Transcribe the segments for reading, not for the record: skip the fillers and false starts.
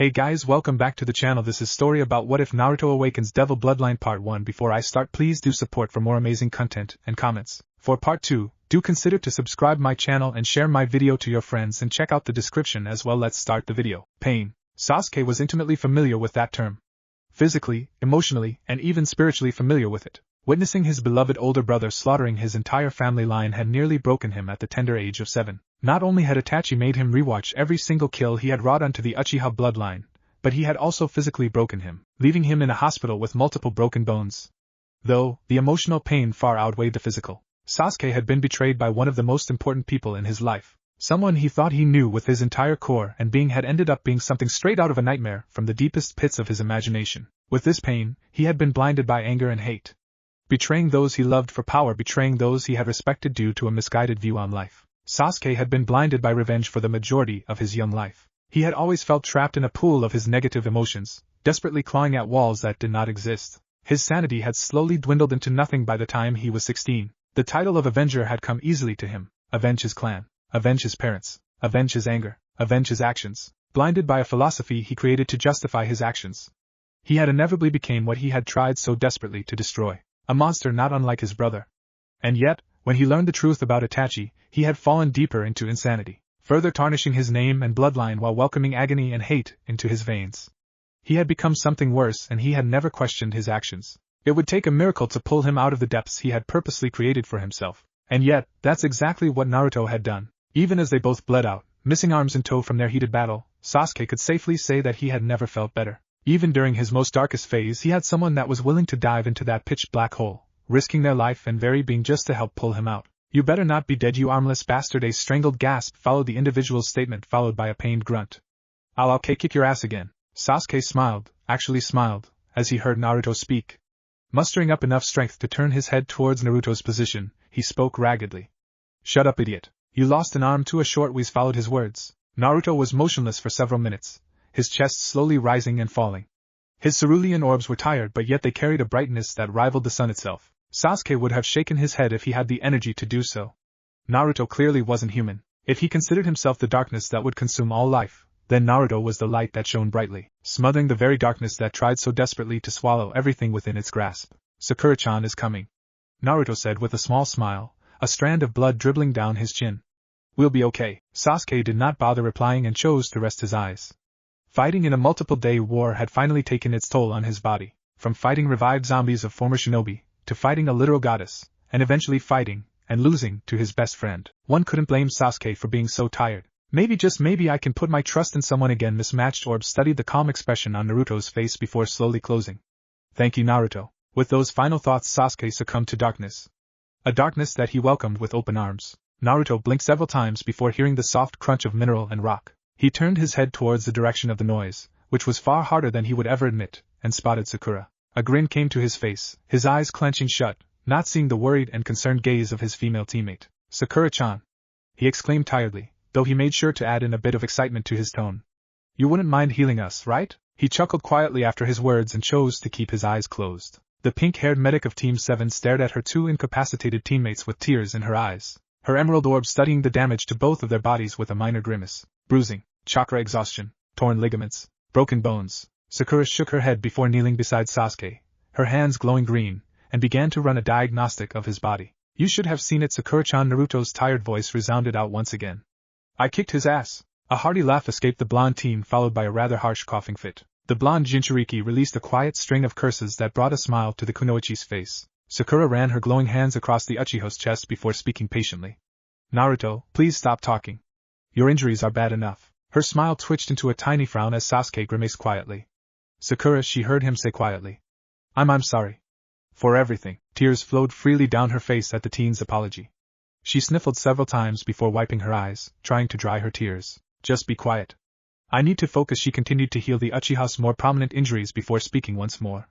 Hey guys, welcome back to the channel. This is story about What If Naruto Awakens Devil Bloodline Part 1. Before I start, please do support for more amazing content and comments. For Part 2, do consider to subscribe my channel and share my video to your friends and check out the description as well. Let's start the video. Pain. Sasuke was intimately familiar with that term. Physically, emotionally, and even spiritually familiar with it. Witnessing his beloved older brother slaughtering his entire family line had nearly broken him at the tender age of 7. Not only had Itachi made him rewatch every single kill he had wrought onto the Uchiha bloodline, but he had also physically broken him, leaving him in a hospital with multiple broken bones. Though, the emotional pain far outweighed the physical. Sasuke had been betrayed by one of the most important people in his life. Someone he thought he knew with his entire core, and being had ended up being something straight out of a nightmare from the deepest pits of his imagination. With this pain, he had been blinded by anger and hate. Betraying those he loved for power, betraying those he had respected due to a misguided view on life. Sasuke had been blinded by revenge for the majority of his young life. He had always felt trapped in a pool of his negative emotions, desperately clawing at walls that did not exist. His sanity had slowly dwindled into nothing by the time he was 16. The title of Avenger had come easily to him. Avenge his clan. Avenge his parents. Avenge his anger. Avenge his actions. Blinded by a philosophy he created to justify his actions, he had inevitably become what he had tried so desperately to destroy. A monster not unlike his brother. And yet, when he learned the truth about Itachi, he had fallen deeper into insanity, further tarnishing his name and bloodline while welcoming agony and hate into his veins. He had become something worse, and he had never questioned his actions. It would take a miracle to pull him out of the depths he had purposely created for himself. And yet, that's exactly what Naruto had done. Even as they both bled out, missing arms and toe from their heated battle, Sasuke could safely say that he had never felt better. Even during his most darkest phase, he had someone that was willing to dive into that pitch black hole, risking their life and very being just to help pull him out. "You better not be dead, you armless bastard!" A strangled gasp followed the individual's statement, followed by a pained grunt. I'll kick your ass again." Sasuke smiled, actually smiled, as he heard Naruto speak. Mustering up enough strength to turn his head towards Naruto's position, he spoke raggedly. "Shut up, idiot. You lost an arm too." A short wheeze followed his words. Naruto was motionless for several minutes, his chest slowly rising and falling. His cerulean orbs were tired, but yet they carried a brightness that rivaled the sun itself. Sasuke would have shaken his head if he had the energy to do so. Naruto clearly wasn't human. If he considered himself the darkness that would consume all life, then Naruto was the light that shone brightly, smothering the very darkness that tried so desperately to swallow everything within its grasp. "Sakura-chan is coming," Naruto said with a small smile, a strand of blood dribbling down his chin. "We'll be okay." Sasuke did not bother replying and chose to rest his eyes. Fighting in a multiple-day war had finally taken its toll on his body. From fighting revived zombies of former shinobi, to fighting a literal goddess, and eventually fighting, and losing, to his best friend. One couldn't blame Sasuke for being so tired. Maybe, just maybe, I can put my trust in someone again. Mismatched orbs studied the calm expression on Naruto's face before slowly closing. "Thank you, Naruto." With those final thoughts, Sasuke succumbed to darkness. A darkness that he welcomed with open arms. Naruto blinked several times before hearing the soft crunch of mineral and rock. He turned his head towards the direction of the noise, which was far harder than he would ever admit, and spotted Sakura. A grin came to his face, his eyes clenching shut, not seeing the worried and concerned gaze of his female teammate. "Sakura-chan," he exclaimed tiredly, though he made sure to add in a bit of excitement to his tone. "You wouldn't mind healing us, right?" He chuckled quietly after his words and chose to keep his eyes closed. The pink-haired medic of Team 7 stared at her two incapacitated teammates with tears in her eyes, her emerald orb studying the damage to both of their bodies with a minor grimace. Bruising, chakra exhaustion, torn ligaments, broken bones. Sakura shook her head before kneeling beside Sasuke, her hands glowing green, and began to run a diagnostic of his body. "You should have seen it, Sakura-chan." Naruto's tired voice resounded out once again. "I kicked his ass." A hearty laugh escaped the blonde teen, followed by a rather harsh coughing fit. The blonde Jinchuriki released a quiet string of curses that brought a smile to the kunoichi's face. Sakura ran her glowing hands across the Uchiha's chest before speaking patiently. "Naruto, please stop talking. Your injuries are bad enough." Her smile twitched into a tiny frown as Sasuke grimaced quietly. "Sakura," she heard him say quietly. I'm sorry. For everything." Tears flowed freely down her face at the teen's apology. She sniffled several times before wiping her eyes, trying to dry her tears. "Just be quiet. I need to focus." She continued to heal the Uchiha's more prominent injuries before speaking once more.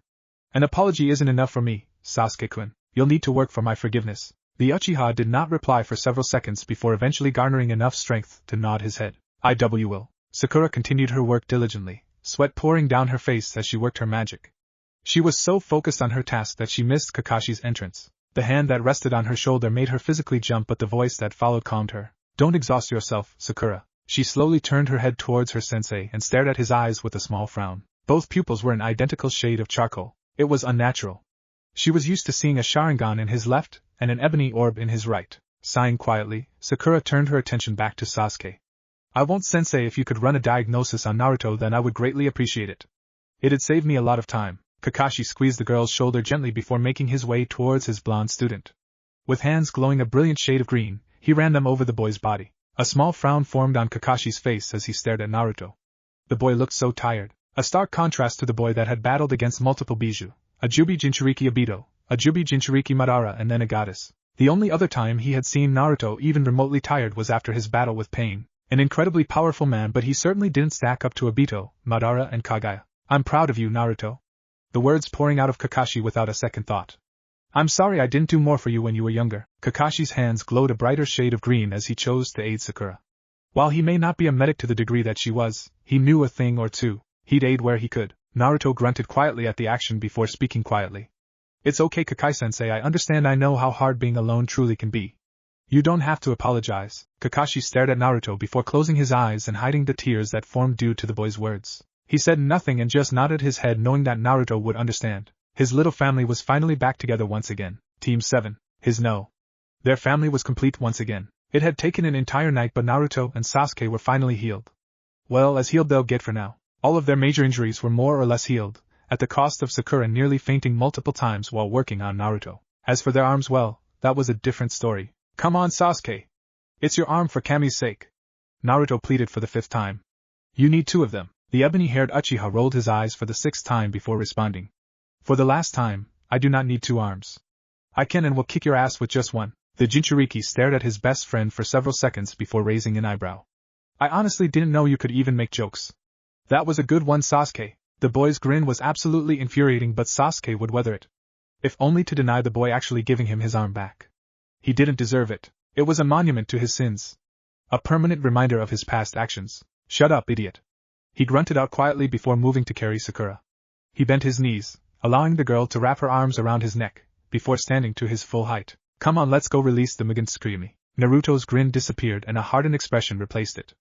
"An apology isn't enough for me, Sasuke-kun. You'll need to work for my forgiveness." The Uchiha did not reply for several seconds before eventually garnering enough strength to nod his head. "I will." Sakura continued her work diligently, sweat pouring down her face as she worked her magic. She was so focused on her task that she missed Kakashi's entrance. The hand that rested on her shoulder made her physically jump, but the voice that followed calmed her. "Don't exhaust yourself, Sakura." She slowly turned her head towards her sensei and stared at his eyes with a small frown. Both pupils were an identical shade of charcoal. It was unnatural. She was used to seeing a Sharingan in his left and an ebony orb in his right. Sighing quietly, Sakura turned her attention back to Sasuke. I won't, sensei. If you could run a diagnosis on Naruto, then I would greatly appreciate it. It'd save me a lot of time. Kakashi squeezed the girl's shoulder gently before making his way towards his blonde student. With hands glowing a brilliant shade of green, he ran them over the boy's body. A small frown formed on Kakashi's face as he stared at Naruto. The boy looked so tired, a stark contrast to the boy that had battled against multiple Bijuu, a Jubi Jinchuriki Obito, a Jubi Jinchuriki Madara, and then a goddess. The only other time he had seen Naruto even remotely tired was after his battle with Pain, an incredibly powerful man, but he certainly didn't stack up to Obito, Madara, and Kagaya. I'm proud of you, Naruto. The words pouring out of Kakashi without a second thought. I'm sorry I didn't do more for you when you were younger. Kakashi's hands glowed a brighter shade of green as he chose to aid Sakura. While he may not be a medic to the degree that she was, he knew a thing or two. He'd aid where he could. Naruto grunted quietly at the action before speaking quietly. It's okay, Kakai-sensei, I understand. I know how hard being alone truly can be. You don't have to apologize. Kakashi stared at Naruto before closing his eyes and hiding the tears that formed due to the boy's words. He said nothing and just nodded his head, knowing that Naruto would understand. His little family was finally back together once again. Team 7. Their family was complete once again. It had taken an entire night, but Naruto and Sasuke were finally healed. Well, as healed they'll get for now. All of their major injuries were more or less healed, at the cost of Sakura nearly fainting multiple times while working on Naruto. As for their arms, well, that was a different story. Come on, Sasuke. It's your arm for Kami's sake. Naruto pleaded for the 5th time. You need 2 of them. The ebony-haired Uchiha rolled his eyes for the 6th time before responding. For the last time, I do not need 2 arms. I can and will kick your ass with just 1. The Jinchuriki stared at his best friend for several seconds before raising an eyebrow. I honestly didn't know you could even make jokes. That was a good one, Sasuke. The boy's grin was absolutely infuriating, but Sasuke would weather it. If only to deny the boy actually giving him his arm back. He didn't deserve it. It was a monument to his sins. A permanent reminder of his past actions. Shut up, idiot. He grunted out quietly before moving to carry Sakura. He bent his knees, allowing the girl to wrap her arms around his neck, before standing to his full height. Come on, let's go, release the Mugen Tsukuyumi. Naruto's grin disappeared and a hardened expression replaced it.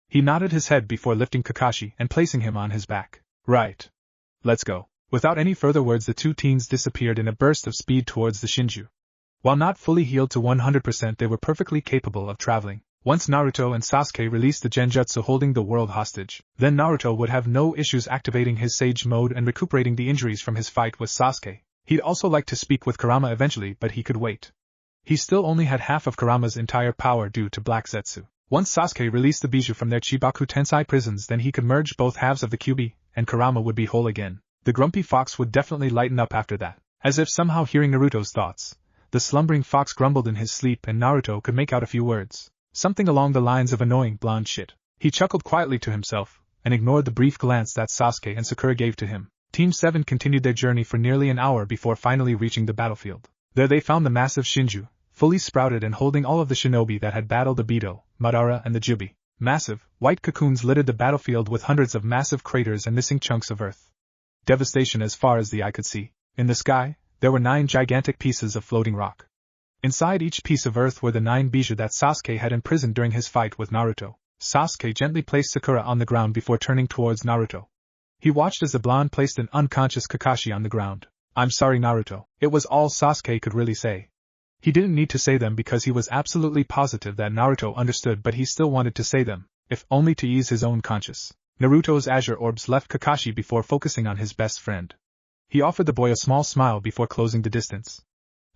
He nodded his head before lifting Kakashi and placing him on his back. Right. Let's go. Without any further words, the 2 teens disappeared in a burst of speed towards the Shinju. While not fully healed to 100%, they were perfectly capable of traveling. Once Naruto and Sasuke released the Genjutsu holding the world hostage, then Naruto would have no issues activating his Sage mode and recuperating the injuries from his fight with Sasuke. He'd also like to speak with Kurama eventually, but he could wait. He still only had half of Kurama's entire power due to Black Zetsu. Once Sasuke released the Bijuu from their Chibaku Tensei prisons, then he could merge both halves of the Kyuubi, and Kurama would be whole again. The grumpy fox would definitely lighten up after that. As if somehow hearing Naruto's thoughts, the slumbering fox grumbled in his sleep and Naruto could make out a few words. Something along the lines of annoying blonde shit. He chuckled quietly to himself, and ignored the brief glance that Sasuke and Sakura gave to him. Team 7 continued their journey for nearly an hour before finally reaching the battlefield. There they found the massive Shinju, fully sprouted and holding all of the shinobi that had battled Obito, Madara, and the Jubi. Massive, white cocoons littered the battlefield with hundreds of massive craters and missing chunks of earth. Devastation as far as the eye could see. In the sky, there were 9 gigantic pieces of floating rock. Inside each piece of earth were the 9 Bijuu that Sasuke had imprisoned during his fight with Naruto. Sasuke gently placed Sakura on the ground before turning towards Naruto. He watched as the blonde placed an unconscious Kakashi on the ground. I'm sorry, Naruto. It was all Sasuke could really say. He didn't need to say them because he was absolutely positive that Naruto understood, but he still wanted to say them, if only to ease his own conscience. Naruto's azure orbs left Kakashi before focusing on his best friend. He offered the boy a small smile before closing the distance.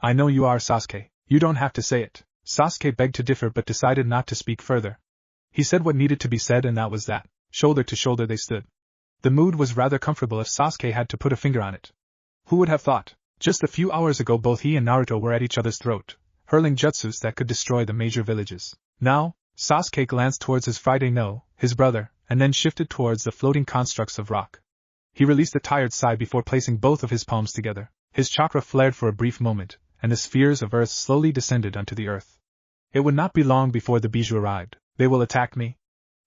I know you are, Sasuke. You don't have to say it. Sasuke begged to differ but decided not to speak further. He said what needed to be said, and that was that. Shoulder to shoulder they stood. The mood was rather comfortable if Sasuke had to put a finger on it. Who would have thought? Just a few hours ago both he and Naruto were at each other's throat, hurling jutsus that could destroy the major villages. Now, Sasuke glanced towards his Friday no, his brother, and then shifted towards the floating constructs of rock. He released a tired sigh before placing both of his palms together. His chakra flared for a brief moment, and the spheres of earth slowly descended onto the earth. It would not be long before the Bijuu arrived. They will attack me?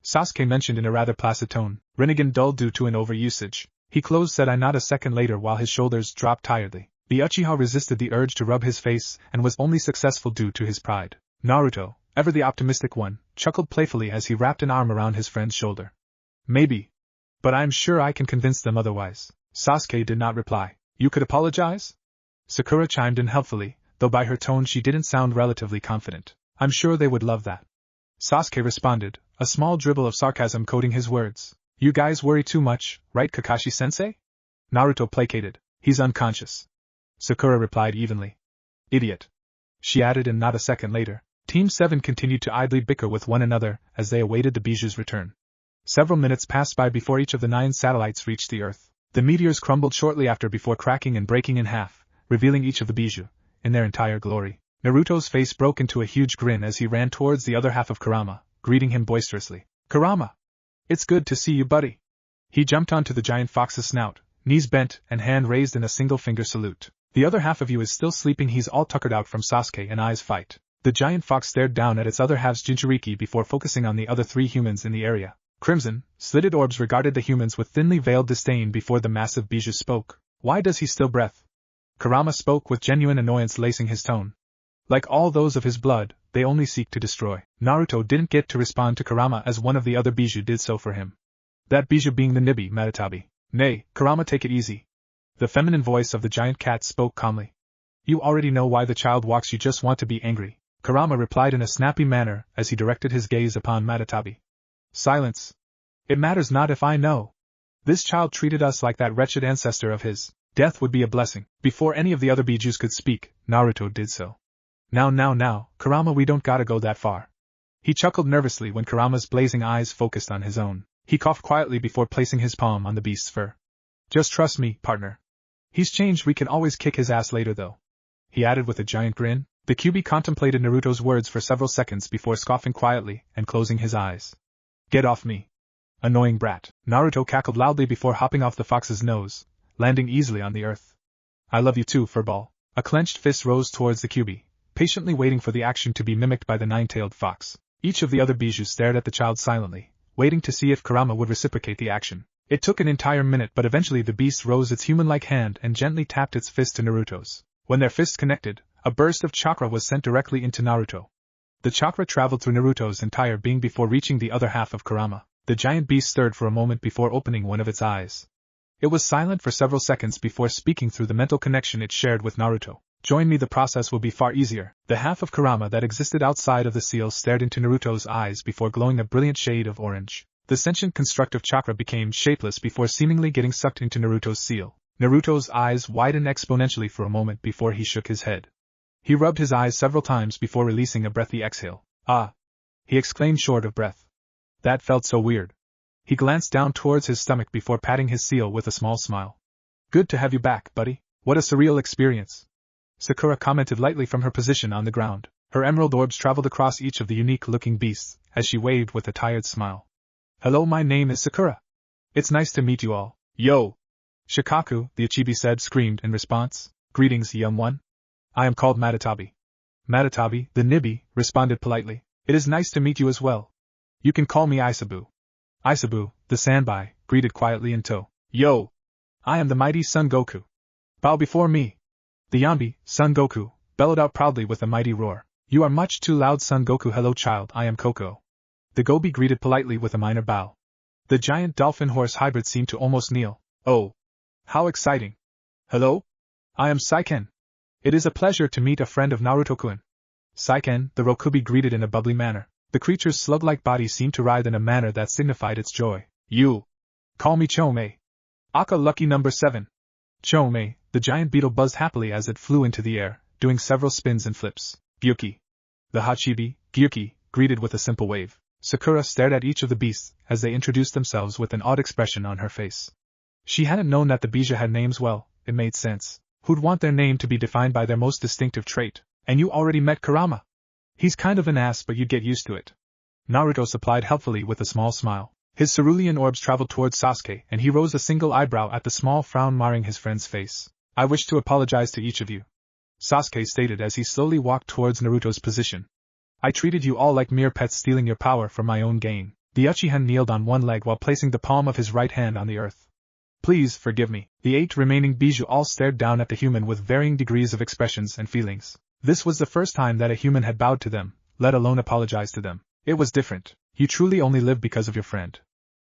Sasuke mentioned in a rather placid tone, Rinnegan dulled due to an overusage. He closed said eye not a second later while his shoulders dropped tiredly. The Uchiha resisted the urge to rub his face and was only successful due to his pride. Naruto, ever the optimistic one, chuckled playfully as he wrapped an arm around his friend's shoulder. Maybe. But I'm sure I can convince them otherwise. Sasuke did not reply. You could apologize? Sakura chimed in helpfully, though by her tone she didn't sound relatively confident. I'm sure they would love that. Sasuke responded, a small dribble of sarcasm coating his words. You guys worry too much, right, Kakashi-sensei? Naruto placated. He's unconscious. Sakura replied evenly. Idiot. She added, and not a second later, Team 7 continued to idly bicker with one another as they awaited the Bijuu's return. Several minutes passed by before each of the 9 satellites reached the Earth. The meteors crumbled shortly after before cracking and breaking in half, revealing each of the Bijuu, in their entire glory. Naruto's face broke into a huge grin as he ran towards the other half of Kurama, greeting him boisterously. Kurama! It's good to see you, buddy. He jumped onto the giant fox's snout, knees bent and hand raised in a single finger salute. The other half of you is still sleeping. He's all tuckered out from Sasuke and Ai's fight. The giant fox stared down at its other half's Jinchuriki before focusing on the other 3 humans in the area. Crimson, slitted orbs regarded the humans with thinly veiled disdain before the massive Bijuu spoke. Why does he still breath? Kurama spoke with genuine annoyance lacing his tone. Like all those of his blood, they only seek to destroy. Naruto didn't get to respond to Kurama as one of the other Bijuu did so for him. That Bijuu being the Nibi Matatabi. Nay, Kurama, take it easy. The feminine voice of the giant cat spoke calmly. You already know why the child walks, you just want to be angry. Kurama replied in a snappy manner as he directed his gaze upon Matatabi. Silence. It matters not if I know. This child treated us like that wretched ancestor of his. Death would be a blessing. Before any of the other Bijuus could speak, Naruto did so. Now, Kurama, we don't gotta go that far. He chuckled nervously when Kurama's blazing eyes focused on his own. He coughed quietly before placing his palm on the beast's fur. Just trust me, partner. He's changed, we can always kick his ass later though. He added with a giant grin. The Kyuubi contemplated Naruto's words for several seconds before scoffing quietly and closing his eyes. Get off me. Annoying brat. Naruto cackled loudly before hopping off the fox's nose, landing easily on the earth. I love you too, furball. A clenched fist rose towards the Kyuubi, patiently waiting for the action to be mimicked by the 9-tailed fox. Each of the other Bijuu stared at the child silently, waiting to see if Kurama would reciprocate the action. It took an entire minute, but eventually the beast rose its human-like hand and gently tapped its fist to Naruto's. When their fists connected, a burst of chakra was sent directly into Naruto. The chakra traveled through Naruto's entire being before reaching the other half of Kurama. The giant beast stirred for a moment before opening one of its eyes. It was silent for several seconds before speaking through the mental connection it shared with Naruto. Join me, the process will be far easier. The half of Kurama that existed outside of the seal stared into Naruto's eyes before glowing a brilliant shade of orange. The sentient constructive chakra became shapeless before seemingly getting sucked into Naruto's seal. Naruto's eyes widened exponentially for a moment before he shook his head. He rubbed his eyes several times before releasing a breathy exhale. Ah! He exclaimed, short of breath. That felt so weird. He glanced down towards his stomach before patting his seal with a small smile. Good to have you back, buddy. What a surreal experience. Sakura commented lightly from her position on the ground. Her emerald orbs traveled across each of the unique-looking beasts, as she waved with a tired smile. Hello, my name is Sakura. It's nice to meet you all. Yo! Shikaku, the Ichibi said, screamed in response. Greetings, young one. I am called Matatabi. Matatabi, the Nibi, responded politely. It is nice to meet you as well. You can call me Isabu. Isabu, the Sanbai, greeted quietly in tow. Yo! I am the mighty Son Goku. Bow before me. The Yanbi, Son Goku, bellowed out proudly with a mighty roar. You are much too loud, Son Goku. Hello, child, I am Koko. The Gobi greeted politely with a minor bow. The giant dolphin-horse hybrid seemed to almost kneel. Oh! How exciting! Hello? I am Saiken. It is a pleasure to meet a friend of Naruto-kun. Saiken, the Rokubi greeted in a bubbly manner. The creature's slug-like body seemed to writhe in a manner that signified its joy. You! Call me Chomei. Aka lucky number 7. Chomei, the giant beetle buzzed happily as it flew into the air, doing several spins and flips. Gyuki. The Hachibi, Gyuki, greeted with a simple wave. Sakura stared at each of the beasts as they introduced themselves with an odd expression on her face. She hadn't known that the Bijuu had names. Well, it made sense. Who'd want their name to be defined by their most distinctive trait? And you already met Kurama. He's kind of an ass, but you'd get used to it. Naruto supplied helpfully with a small smile. His cerulean orbs traveled towards Sasuke, and he rose a single eyebrow at the small frown marring his friend's face. I wish to apologize to each of you, Sasuke stated as he slowly walked towards Naruto's position. I treated you all like mere pets, stealing your power for my own gain. The Uchiha kneeled on one leg while placing the palm of his right hand on the earth. Please forgive me. The 8 remaining Bijuu all stared down at the human with varying degrees of expressions and feelings. This was the first time that a human had bowed to them, let alone apologized to them. It was different. You truly only live because of your friend.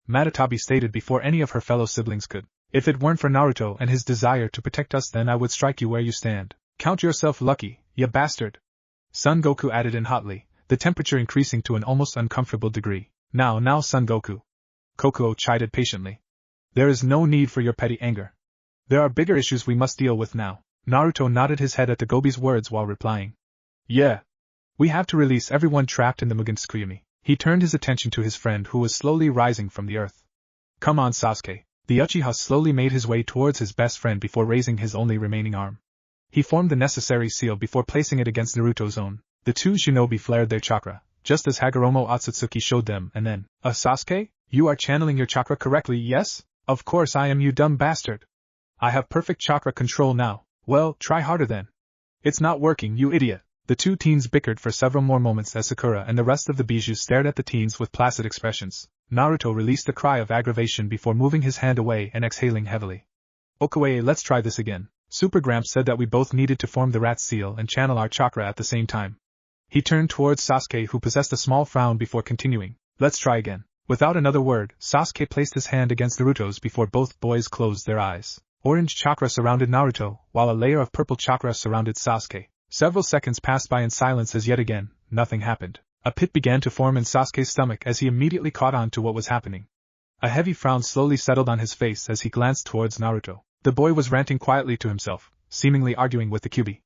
Matatabi stated before any of her fellow siblings could. If it weren't for Naruto and his desire to protect us, then I would strike you where you stand. Count yourself lucky, ya bastard. Son Goku added in hotly, the temperature increasing to an almost uncomfortable degree. Now Son Goku. Kokuo chided patiently. There is no need for your petty anger. There are bigger issues we must deal with now. Naruto nodded his head at the Gobi's words while replying. Yeah. We have to release everyone trapped in the Mugen Tsukuyomi. He turned his attention to his friend who was slowly rising from the earth. Come on, Sasuke. The Uchiha slowly made his way towards his best friend before raising his only remaining arm. He formed the necessary seal before placing it against Naruto's own. The two shinobi flared their chakra, just as Hagoromo Otsutsuki showed them, and then, Sasuke? You are channeling your chakra correctly, yes? Of course I am, you dumb bastard. I have perfect chakra control now. Well, try harder then. It's not working, you idiot. The two teens bickered for several more moments as Sakura and the rest of the Bijou stared at the teens with placid expressions. Naruto released a cry of aggravation before moving his hand away and exhaling heavily. Okay, let's try this again. Super Gramps said that we both needed to form the rat seal and channel our chakra at the same time. He turned towards Sasuke, who possessed a small frown, before continuing. Let's try again. Without another word, Sasuke placed his hand against Naruto's before both boys closed their eyes. Orange chakra surrounded Naruto, while a layer of purple chakra surrounded Sasuke. Several seconds passed by in silence as yet again, nothing happened. A pit began to form in Sasuke's stomach as he immediately caught on to what was happening. A heavy frown slowly settled on his face as he glanced towards Naruto. The boy was ranting quietly to himself, seemingly arguing with the Kyuubi.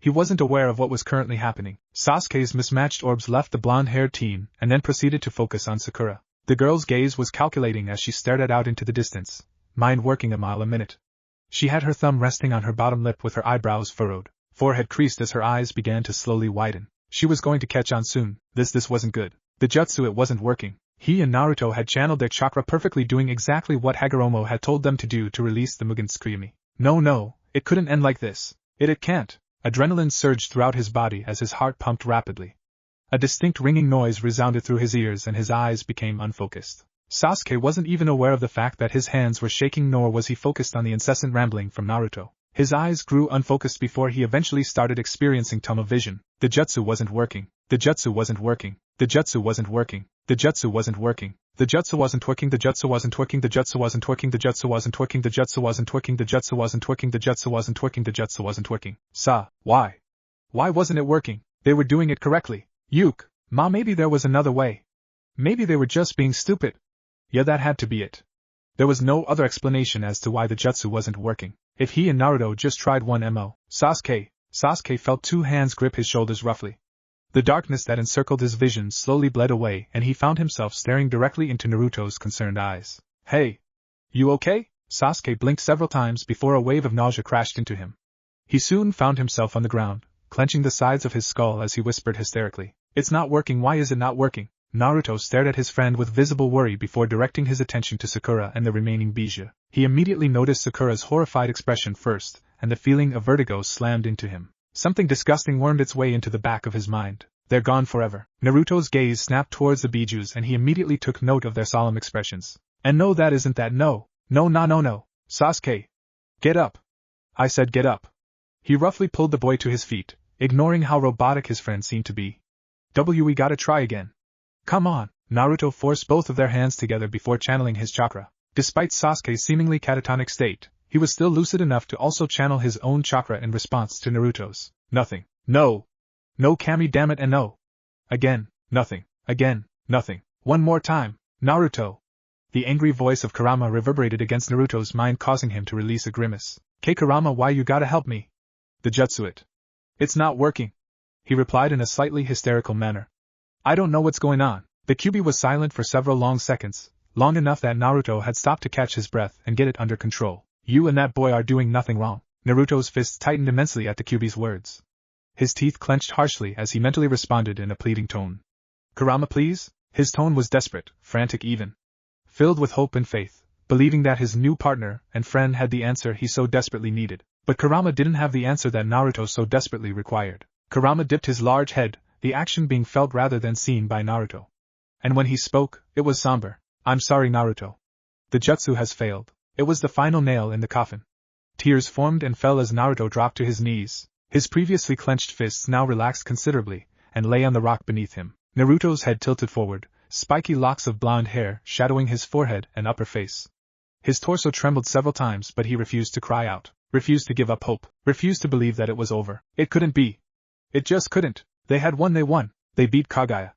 He wasn't aware of what was currently happening. Sasuke's mismatched orbs left the blonde-haired teen and then proceeded to focus on Sakura. The girl's gaze was calculating as she stared out into the distance, mind working a mile a minute. She had her thumb resting on her bottom lip with her eyebrows furrowed, forehead creased as her eyes began to slowly widen. She was going to catch on soon. This wasn't good. The jutsu, it wasn't working. He and Naruto had channeled their chakra perfectly, doing exactly what Hagoromo had told them to do to release the Mugen Tsukuyomi. No, it couldn't end like this. It can't. Adrenaline surged throughout his body as his heart pumped rapidly. A distinct ringing noise resounded through his ears and his eyes became unfocused. Sasuke wasn't even aware of the fact that his hands were shaking, nor was he focused on the incessant rambling from Naruto. His eyes grew unfocused before he eventually started experiencing tunnel vision. The jutsu wasn't working. The jutsu wasn't working. The jutsu wasn't working. The jutsu wasn't working. The jutsu wasn't working. The jutsu wasn't working. The jutsu wasn't working. The jutsu wasn't working. The jutsu wasn't working. The jutsu wasn't working. The jutsu wasn't working. The jutsu wasn't working. Why? Why wasn't it working? They were doing it correctly. Ma, maybe there was another way. Maybe they were just being stupid. Yeah, that had to be it. There was no other explanation as to why the jutsu wasn't working. If he and Naruto just tried one mo. Sasuke felt two hands grip his shoulders roughly. The darkness that encircled his vision slowly bled away and he found himself staring directly into Naruto's concerned eyes. Hey! You okay? Sasuke blinked several times before a wave of nausea crashed into him. He soon found himself on the ground, clenching the sides of his skull as he whispered hysterically. It's not working. Why is it not working? Naruto stared at his friend with visible worry before directing his attention to Sakura and the remaining Bijou. He immediately noticed Sakura's horrified expression first, and the feeling of vertigo slammed into him. Something disgusting wormed its way into the back of his mind. They're gone forever. Naruto's gaze snapped towards the Bijous and he immediately took note of their solemn expressions. And no, that isn't that. No. Sasuke. Get up. I said get up. He roughly pulled the boy to his feet, ignoring how robotic his friend seemed to be. We gotta try again. Come on. Naruto forced both of their hands together before channeling his chakra. Despite Sasuke's seemingly catatonic state, he was still lucid enough to also channel his own chakra in response to Naruto's. Nothing. No, Kami, damn it, and no. Again, nothing. Again, nothing. One more time, Naruto. The angry voice of Kurama reverberated against Naruto's mind, causing him to release a grimace. Kurama, why you gotta help me? The jutsu, it's not working. He replied in a slightly hysterical manner. I don't know what's going on. The Kyuubi was silent for several long seconds, long enough that Naruto had stopped to catch his breath and get it under control. You and that boy are doing nothing wrong. Naruto's fists tightened immensely at the Kyuubi's words. His teeth clenched harshly as he mentally responded in a pleading tone. Kurama, please? His tone was desperate, frantic even. Filled with hope and faith, believing that his new partner and friend had the answer he so desperately needed. But Kurama didn't have the answer that Naruto so desperately required. Kurama dipped his large head, the action being felt rather than seen by Naruto. And when he spoke, it was somber. I'm sorry, Naruto. The jutsu has failed. It was the final nail in the coffin. Tears formed and fell as Naruto dropped to his knees. His previously clenched fists now relaxed considerably, and lay on the rock beneath him. Naruto's head tilted forward, spiky locks of blonde hair shadowing his forehead and upper face. His torso trembled several times, but he refused to cry out, refused to give up hope, refused to believe that it was over. It couldn't be. It just couldn't. They had won, they won. They beat Kaguya.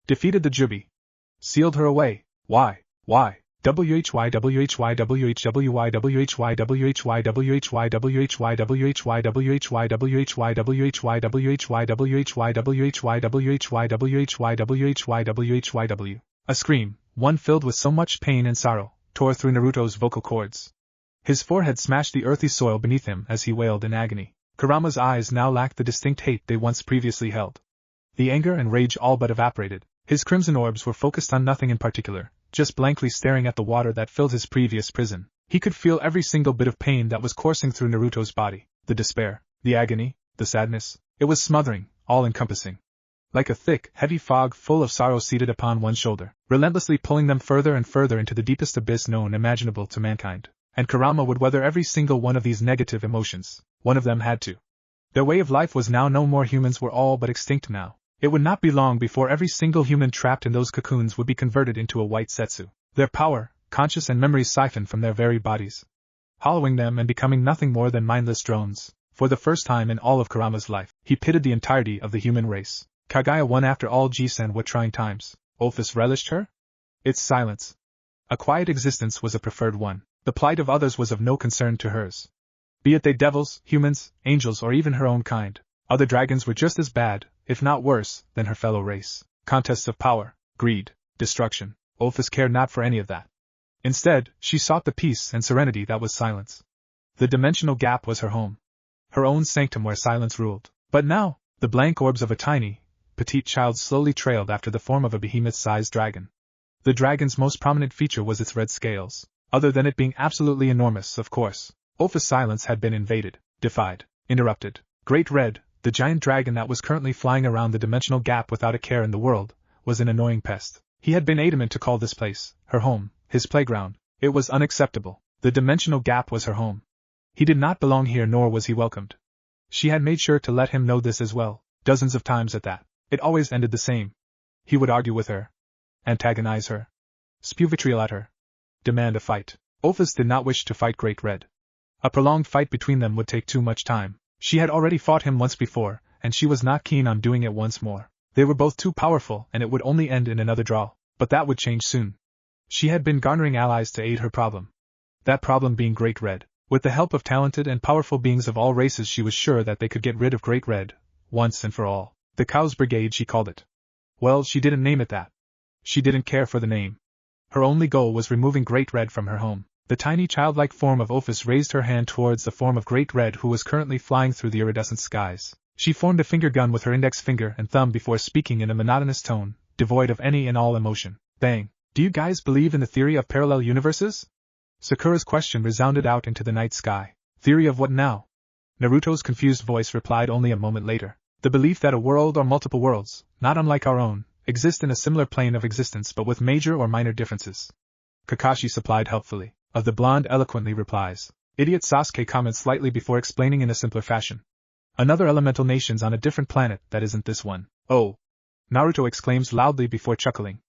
Defeated the Jubi. Sealed her away. Why? WHY WHY WHWY WHY WHY WHY WHY WHY WHY WHY WHY WHY WHY WHY WHY WHY. A scream, one filled with so much pain and sorrow, tore through Naruto's vocal cords. His forehead smashed the earthy soil beneath him as he wailed in agony. Kurama's eyes now lacked the distinct hate they once previously held. The anger and rage all but evaporated. His crimson orbs were focused on nothing in particular, just blankly staring at the water that filled his previous prison. He could feel every single bit of pain that was coursing through Naruto's body, the despair, the agony, the sadness. It was smothering, all-encompassing. Like a thick, heavy fog full of sorrow seated upon one's shoulder, relentlessly pulling them further and further into the deepest abyss known imaginable to mankind. And Kurama would weather every single one of these negative emotions. One of them had to. Their way of life was now no more. Humans were all but extinct now. It would not be long before every single human trapped in those cocoons would be converted into a white setsu. Their power, conscious and memories siphoned from their very bodies, hollowing them and becoming nothing more than mindless drones. For the first time in all of Kurama's life, he pitted the entirety of the human race. Kaguya won after all. Jisan, what trying times. Ophis relished her? Its silence. A quiet existence was a preferred one. The plight of others was of no concern to hers. Be it they devils, humans, angels, or even her own kind. Other dragons were just as bad, if not worse, than her fellow race. Contests of power, greed, destruction. Ophis cared not for any of that. Instead, she sought the peace and serenity that was silence. The dimensional gap was her home. Her own sanctum where silence ruled. But now, the blank orbs of a tiny, petite child slowly trailed after the form of a behemoth-sized dragon. The dragon's most prominent feature was its red scales. Other than it being absolutely enormous, of course, Ophis' silence had been invaded, defied, interrupted. Great Red, the giant dragon that was currently flying around the dimensional gap without a care in the world, was an annoying pest. He had been adamant to call this place her home, his playground. It was unacceptable. The dimensional gap was her home. He did not belong here, nor was he welcomed. She had made sure to let him know this as well, dozens of times at that. It always ended the same. He would argue with her, antagonize her, spew vitriol at her, demand a fight. Ophis did not wish to fight Great Red. A prolonged fight between them would take too much time. She had already fought him once before, and she was not keen on doing it once more. They were both too powerful, and it would only end in another draw. But that would change soon. She had been garnering allies to aid her problem. That problem being Great Red. With the help of talented and powerful beings of all races, she was sure that they could get rid of Great Red, once and for all. The Cow's Brigade, she called it. Well, she didn't name it that. She didn't care for the name. Her only goal was removing Great Red from her home. The tiny childlike form of Ophis raised her hand towards the form of Great Red, who was currently flying through the iridescent skies. She formed a finger gun with her index finger and thumb before speaking in a monotonous tone, devoid of any and all emotion. Bang! Do you guys believe in the theory of parallel universes? Sakura's question resounded out into the night sky. Theory of what now? Naruto's confused voice replied only a moment later. The belief that a world or multiple worlds, not unlike our own, exist in a similar plane of existence but with major or minor differences. Kakashi supplied helpfully. Of the blonde eloquently replies. Idiot Sasuke comments slightly before explaining in a simpler fashion. Another elemental nation's on a different planet that isn't this one. Oh! Naruto exclaims loudly before chuckling.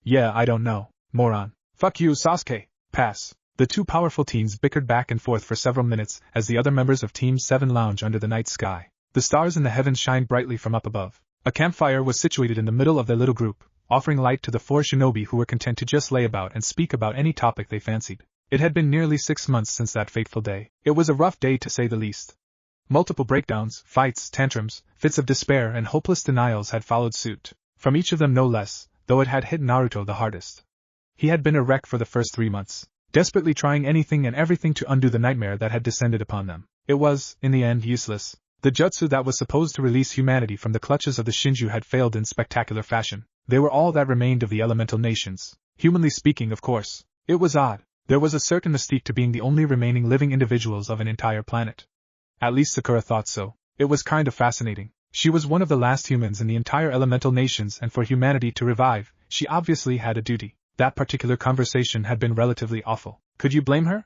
Yeah, I don't know, moron. Fuck you, Sasuke. Pass. The two powerful teens bickered back and forth for several minutes as the other members of Team 7 lounge under the night sky. The stars in the heavens shined brightly from up above. A campfire was situated in the middle of their little group, offering light to the four shinobi who were content to just lay about and speak about any topic they fancied. It had been nearly 6 months since that fateful day. It was a rough day to say the least. Multiple breakdowns, fights, tantrums, fits of despair and hopeless denials had followed suit. From each of them no less, though it had hit Naruto the hardest. He had been a wreck for the first 3 months, desperately trying anything and everything to undo the nightmare that had descended upon them. It was, in the end, useless. The jutsu that was supposed to release humanity from the clutches of the Shinju had failed in spectacular fashion. They were all that remained of the elemental nations. Humanly speaking, of course. It was odd. There was a certain mystique to being the only remaining living individuals of an entire planet. At least Sakura thought so. It was kind of fascinating. She was one of the last humans in the entire elemental nations, and for humanity to revive, she obviously had a duty. That particular conversation had been relatively awful. Could you blame her?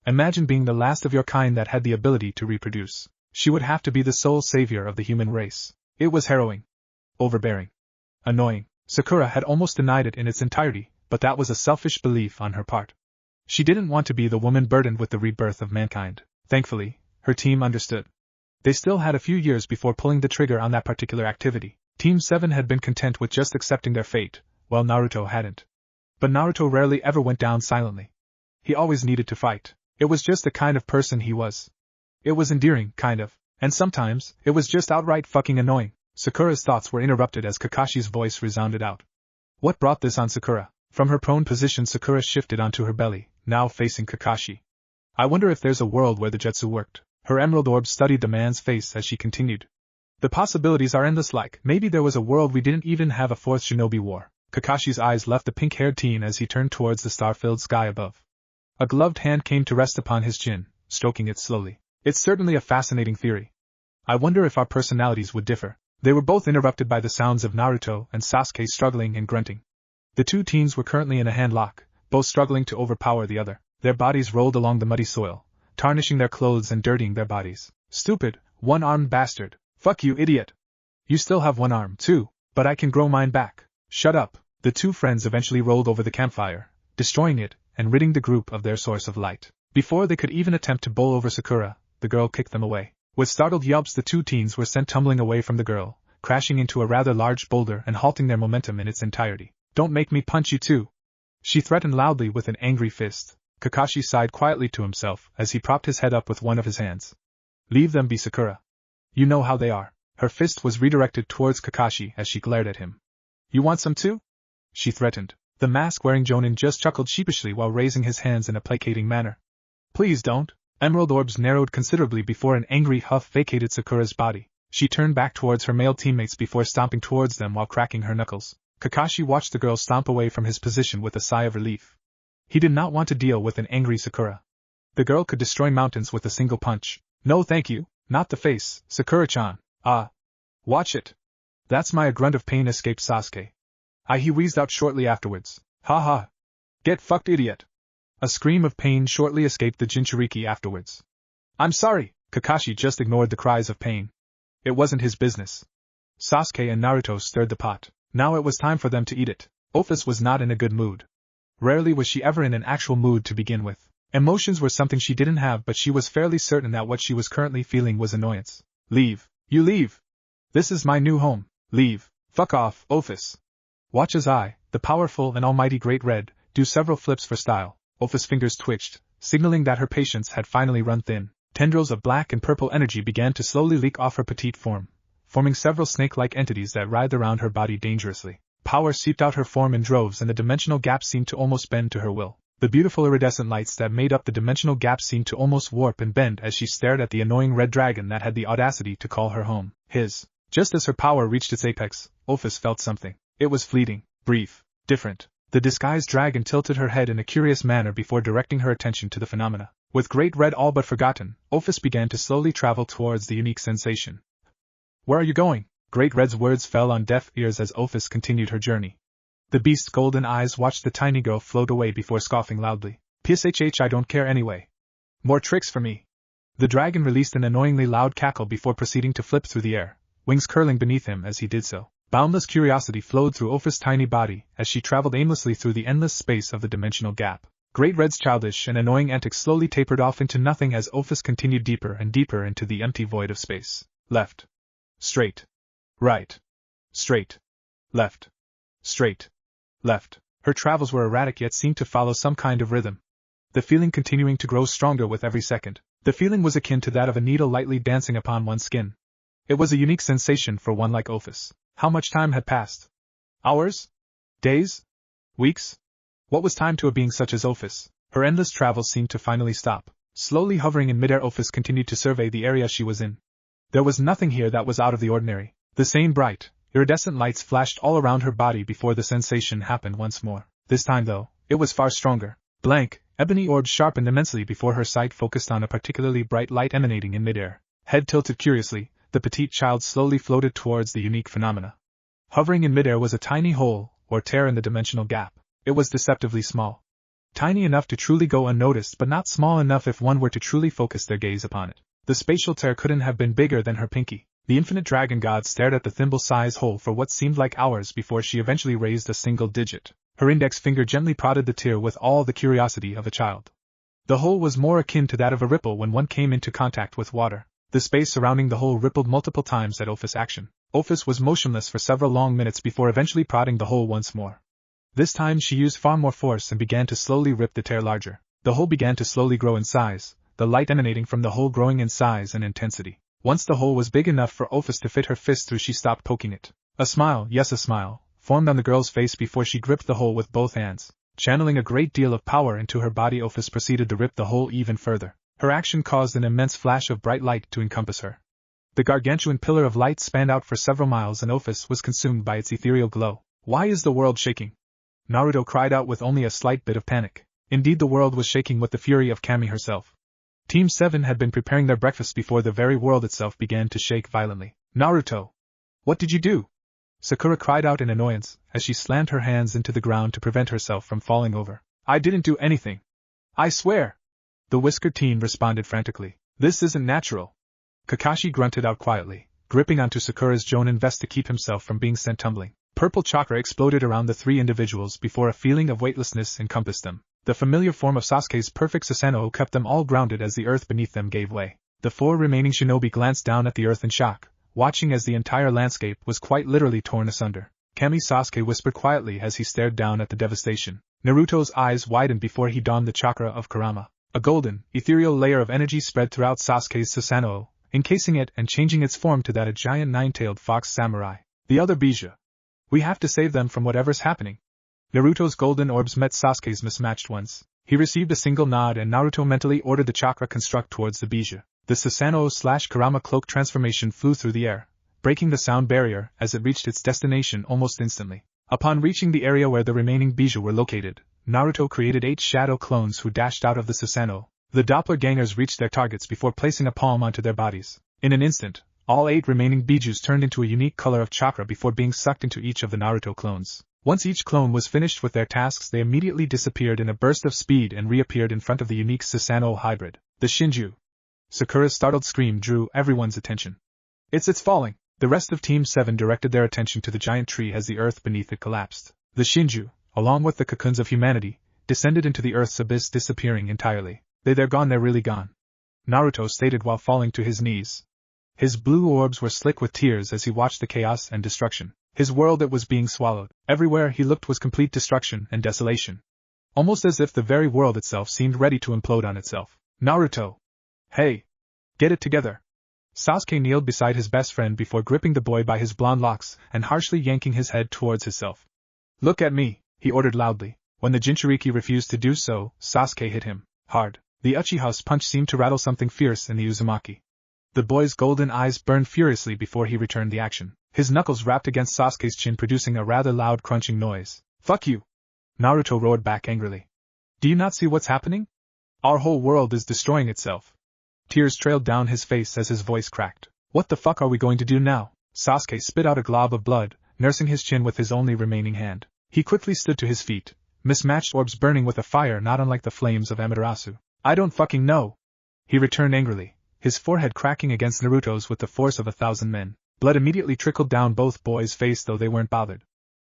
Imagine being the last of your kind that had the ability to reproduce. She would have to be the sole savior of the human race. It was harrowing. Overbearing. Annoying. Sakura had almost denied it in its entirety, but that was a selfish belief on her part. She didn't want to be the woman burdened with the rebirth of mankind. Thankfully, her team understood. They still had a few years before pulling the trigger on that particular activity. Team 7 had been content with just accepting their fate, while Naruto hadn't. But Naruto rarely ever went down silently. He always needed to fight. It was just the kind of person he was. It was endearing, kind of, and sometimes, it was just outright fucking annoying. Sakura's thoughts were interrupted as Kakashi's voice resounded out. What brought this on Sakura? From her prone position, Sakura shifted onto her belly, now facing Kakashi. I wonder if there's a world where the jutsu worked. Her emerald orb studied the man's face as she continued. The possibilities are endless, like, maybe there was a world we didn't even have a fourth shinobi war. Kakashi's eyes left the pink-haired teen as he turned towards the star-filled sky above. A gloved hand came to rest upon his chin, stroking it slowly. It's certainly a fascinating theory. I wonder if our personalities would differ. They were both interrupted by the sounds of Naruto and Sasuke struggling and grunting. The two teens were currently in a handlock, both struggling to overpower the other. Their bodies rolled along the muddy soil, tarnishing their clothes and dirtying their bodies. Stupid, one-armed bastard. Fuck you, idiot. You still have one arm, too, but I can grow mine back. Shut up. The two friends eventually rolled over the campfire, destroying it and ridding the group of their source of light. Before they could even attempt to bowl over Sakura, the girl kicked them away. With startled yelps, the two teens were sent tumbling away from the girl, crashing into a rather large boulder and halting their momentum in its entirety. Don't make me punch you too, she threatened loudly with an angry fist. Kakashi sighed quietly to himself as he propped his head up with one of his hands. Leave them be, Sakura. You know how they are. Her fist was redirected towards Kakashi as she glared at him. You want some too? She threatened. The mask-wearing Jonin just chuckled sheepishly while raising his hands in a placating manner. Please don't. Emerald orbs narrowed considerably before an angry huff vacated Sakura's body. She turned back towards her male teammates before stomping towards them while cracking her knuckles. Kakashi watched the girl stomp away from his position with a sigh of relief. He did not want to deal with an angry Sakura. The girl could destroy mountains with a single punch. No thank you, not the face, Sakura-chan. Watch it. That's my. A grunt of pain escaped Sasuke. He wheezed out shortly afterwards. Ha ha. Get fucked, idiot. A scream of pain shortly escaped the Jinchuriki afterwards. I'm sorry. Kakashi just ignored the cries of pain. It wasn't his business. Sasuke and Naruto stirred the pot. Now it was time for them to eat it. Ophis was not in a good mood. Rarely was she ever in an actual mood to begin with. Emotions were something she didn't have, but she was fairly certain that what she was currently feeling was annoyance. Leave. You leave. This is my new home. Leave. Fuck off, Ophis. Watch as I, the powerful and almighty Great Red, do several flips for style. Ophis' fingers twitched, signaling that her patience had finally run thin. Tendrils of black and purple energy began to slowly leak off her petite form, forming several snake-like entities that writhed around her body dangerously. Power seeped out her form in droves and the dimensional gap seemed to almost bend to her will. The beautiful iridescent lights that made up the dimensional gap seemed to almost warp and bend as she stared at the annoying red dragon that had the audacity to call her home his. Just as her power reached its apex, Ophis felt something. It was fleeting, brief, different. The disguised dragon tilted her head in a curious manner before directing her attention to the phenomena. With Great Red all but forgotten, Ophis began to slowly travel towards the unique sensation. Where are you going? Great Red's words fell on deaf ears as Ophis continued her journey. The beast's golden eyes watched the tiny girl float away before scoffing loudly. Pshh, I don't care anyway. More tricks for me. The dragon released an annoyingly loud cackle before proceeding to flip through the air, wings curling beneath him as he did so. Boundless curiosity flowed through Ophis' tiny body as she traveled aimlessly through the endless space of the dimensional gap. Great Red's childish and annoying antics slowly tapered off into nothing as Ophis continued deeper and deeper into the empty void of space. Left. Straight. Right. Straight. Left. Straight. Left. Her travels were erratic yet seemed to follow some kind of rhythm. The feeling continuing to grow stronger with every second. The feeling was akin to that of a needle lightly dancing upon one's skin. It was a unique sensation for one like Ophis. How much time had passed? Hours? Days? Weeks? What was time to a being such as Ophis? Her endless travels seemed to finally stop. Slowly hovering in midair, Ophis continued to survey the area she was in. There was nothing here that was out of the ordinary. The same bright, iridescent lights flashed all around her body before the sensation happened once more. This time, though, it was far stronger. Blank, ebony orbs sharpened immensely before her sight focused on a particularly bright light emanating in midair. Head tilted curiously, the petite child slowly floated towards the unique phenomena. Hovering in midair was a tiny hole, or tear in the dimensional gap. It was deceptively small. Tiny enough to truly go unnoticed, but not small enough if one were to truly focus their gaze upon it. The spatial tear couldn't have been bigger than her pinky. The infinite dragon god stared at the thimble-size hole for what seemed like hours before she eventually raised a single digit. Her index finger gently prodded the tear with all the curiosity of a child. The hole was more akin to that of a ripple when one came into contact with water. The space surrounding the hole rippled multiple times at Ophis' action. Ophis was motionless for several long minutes before eventually prodding the hole once more. This time she used far more force and began to slowly rip the tear larger. The hole began to slowly grow in size, the light emanating from the hole growing in size and intensity. Once the hole was big enough for Ophis to fit her fist through, she stopped poking it. A smile, yes a smile, formed on the girl's face before she gripped the hole with both hands. Channeling a great deal of power into her body, Ophis proceeded to rip the hole even further. Her action caused an immense flash of bright light to encompass her. The gargantuan pillar of light spanned out for several miles and Ophis was consumed by its ethereal glow. Why is the world shaking? Naruto cried out with only a slight bit of panic. Indeed, the world was shaking with the fury of Kami herself. Team 7 had been preparing their breakfast before the very world itself began to shake violently. Naruto! What did you do? Sakura cried out in annoyance, as she slammed her hands into the ground to prevent herself from falling over. I didn't do anything. I swear! The whiskered teen responded frantically. This isn't natural. Kakashi grunted out quietly, gripping onto Sakura's Jonin vest to keep himself from being sent tumbling. Purple chakra exploded around the three individuals before a feeling of weightlessness encompassed them. The familiar form of Sasuke's perfect Susanoo kept them all grounded as the earth beneath them gave way. The four remaining shinobi glanced down at the earth in shock, watching as the entire landscape was quite literally torn asunder. Kami Sasuke whispered quietly as he stared down at the devastation. Naruto's eyes widened before he donned the chakra of Kurama. A golden, ethereal layer of energy spread throughout Sasuke's Susanoo, encasing it and changing its form to that of a giant nine-tailed fox samurai. The other Bija. We have to save them from whatever's happening. Naruto's golden orbs met Sasuke's mismatched ones. He received a single nod and Naruto mentally ordered the chakra construct towards the Bija. The Susanoo/Kurama cloak transformation flew through the air, breaking the sound barrier as it reached its destination almost instantly. Upon reaching the area where the remaining Bija were located, Naruto created 8 shadow clones who dashed out of the Susanoo. The doppelgangers reached their targets before placing a palm onto their bodies. In an instant, all 8 remaining Bijus turned into a unique color of chakra before being sucked into each of the Naruto clones. Once each clone was finished with their tasks, they immediately disappeared in a burst of speed and reappeared in front of the unique Susanoo hybrid. The Shinju. Sakura's startled scream drew everyone's attention. It's falling! The rest of Team 7 directed their attention to the giant tree as the earth beneath it collapsed. The Shinju, along with the cocoons of humanity, descended into the earth's abyss, disappearing entirely. They're gone, they're really gone. Naruto stated while falling to his knees. His blue orbs were slick with tears as he watched the chaos and destruction. His world that was being swallowed. Everywhere he looked was complete destruction and desolation. Almost as if the very world itself seemed ready to implode on itself. Naruto! Hey! Get it together! Sasuke kneeled beside his best friend before gripping the boy by his blonde locks and harshly yanking his head towards himself. Look at me, he ordered loudly. When the Jinchuriki refused to do so, Sasuke hit him hard. The Uchiha's punch seemed to rattle something fierce in the Uzumaki. The boy's golden eyes burned furiously before he returned the action. His knuckles rapped against Sasuke's chin, producing a rather loud crunching noise. Fuck you! Naruto roared back angrily. Do you not see what's happening? Our whole world is destroying itself. Tears trailed down his face as his voice cracked. What the fuck are we going to do now? Sasuke spit out a glob of blood, nursing his chin with his only remaining hand. He quickly stood to his feet, mismatched orbs burning with a fire not unlike the flames of Amaterasu. I don't fucking know! He returned angrily, his forehead cracking against Naruto's with the force of 1,000 men. Blood immediately trickled down both boys' face, though they weren't bothered.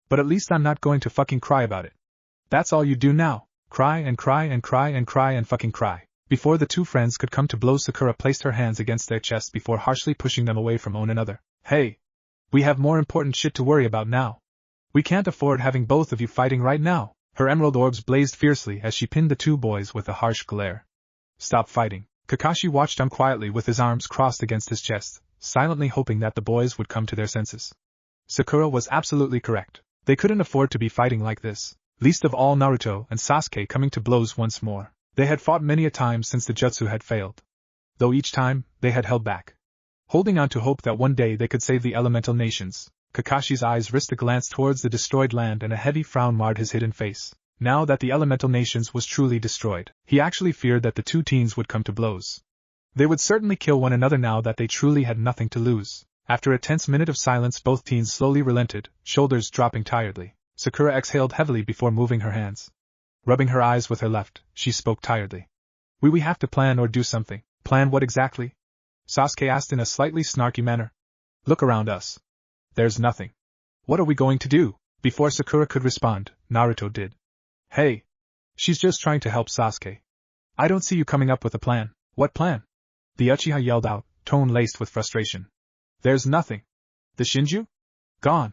But at least I'm not going to fucking cry about it. That's all you do now. Cry and cry and cry and cry and fucking cry. Before the two friends could come to blows, Sakura placed her hands against their chests before harshly pushing them away from one another. Hey! We have more important shit to worry about now. We can't afford having both of you fighting right now. Her emerald orbs blazed fiercely as she pinned the two boys with a harsh glare. Stop fighting. Kakashi watched on quietly with his arms crossed against his chest, silently hoping that the boys would come to their senses. Sakura was absolutely correct. They couldn't afford to be fighting like this, least of all Naruto and Sasuke coming to blows once more. They had fought many a time since the jutsu had failed, though each time they had held back, holding on to hope that one day they could save the elemental nations. Kakashi's eyes risked a glance towards the destroyed land and a heavy frown marred his hidden face. Now that the elemental nations was truly destroyed, he actually feared that the two teens would come to blows. They would certainly kill one another now that they truly had nothing to lose. After a tense minute of silence, both teens slowly relented, shoulders dropping tiredly. Sakura exhaled heavily before moving her hands. Rubbing her eyes with her left, she spoke tiredly. We have to plan or do something. Plan what exactly? Sasuke asked in a slightly snarky manner. Look around us. There's nothing. What are we going to do? Before Sakura could respond, Naruto did. Hey! She's just trying to help Sasuke. I don't see you coming up with a plan. What plan? The Uchiha yelled out, tone laced with frustration. There's nothing. The Shinju? Gone.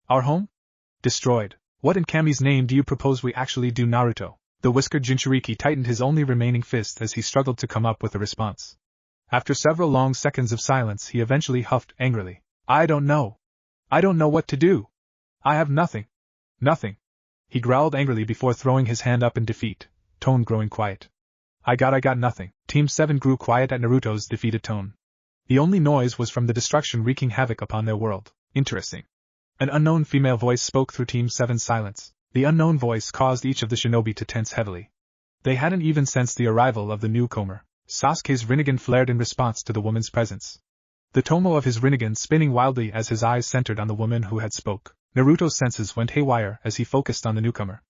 Our home? Destroyed. What in Kami's name do you propose we actually do, Naruto? The whiskered Jinchuriki tightened his only remaining fist as he struggled to come up with a response. After several long seconds of silence, he eventually huffed angrily. I don't know. I don't know what to do. I have nothing. Nothing. He growled angrily before throwing his hand up in defeat, tone growing quiet. I got nothing. Team 7 grew quiet at Naruto's defeated tone. The only noise was from the destruction wreaking havoc upon their world. Interesting. An unknown female voice spoke through Team 7's silence. The unknown voice caused each of the shinobi to tense heavily. They hadn't even sensed the arrival of the newcomer. Sasuke's Rinnegan flared in response to the woman's presence. The tomo of his Rinnegan spinning wildly as his eyes centered on the woman who had spoke. Naruto's senses went haywire as he focused on the newcomer.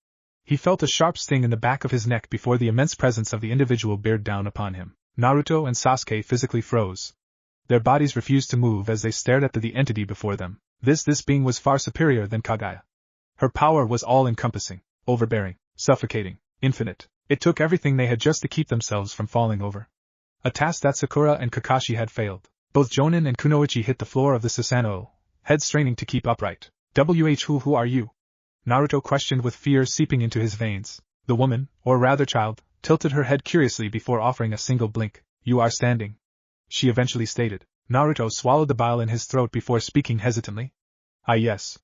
He felt a sharp sting in the back of his neck before the immense presence of the individual beared down upon him. Naruto and Sasuke physically froze. Their bodies refused to move as they stared at the entity before them. This being was far superior than Kaguya. Her power was all-encompassing, overbearing, suffocating, infinite. It took everything they had just to keep themselves from falling over. A task that Sakura and Kakashi had failed. Both Jonin and Kunoichi hit the floor of the Susanoo, head straining to keep upright. Who are you? Naruto questioned with fear seeping into his veins. The woman, or rather child, tilted her head curiously before offering a single blink. You are standing. She eventually stated. Naruto swallowed the bile in his throat before speaking hesitantly. Yes.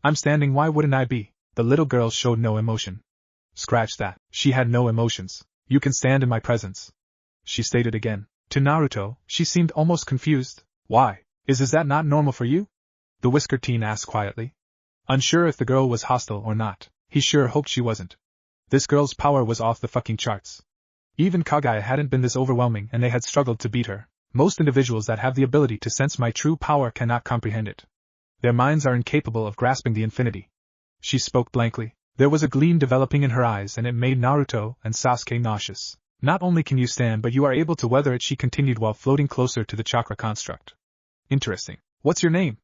I'm standing, why wouldn't I be? The little girl showed no emotion. Scratch that, she had no emotions. You can stand in my presence. She stated again. To Naruto, she seemed almost confused. Why? Is that not normal for you? The whiskered teen asked quietly. Unsure if the girl was hostile or not, he sure hoped she wasn't. This girl's power was off the fucking charts. Even Kaguya hadn't been this overwhelming and they had struggled to beat her. Most individuals that have the ability to sense my true power cannot comprehend it. Their minds are incapable of grasping the infinity. She spoke blankly. There was a gleam developing in her eyes and it made Naruto and Sasuke nauseous. Not only can you stand but you are able to weather it, she continued while floating closer to the chakra construct. Interesting. What's your name?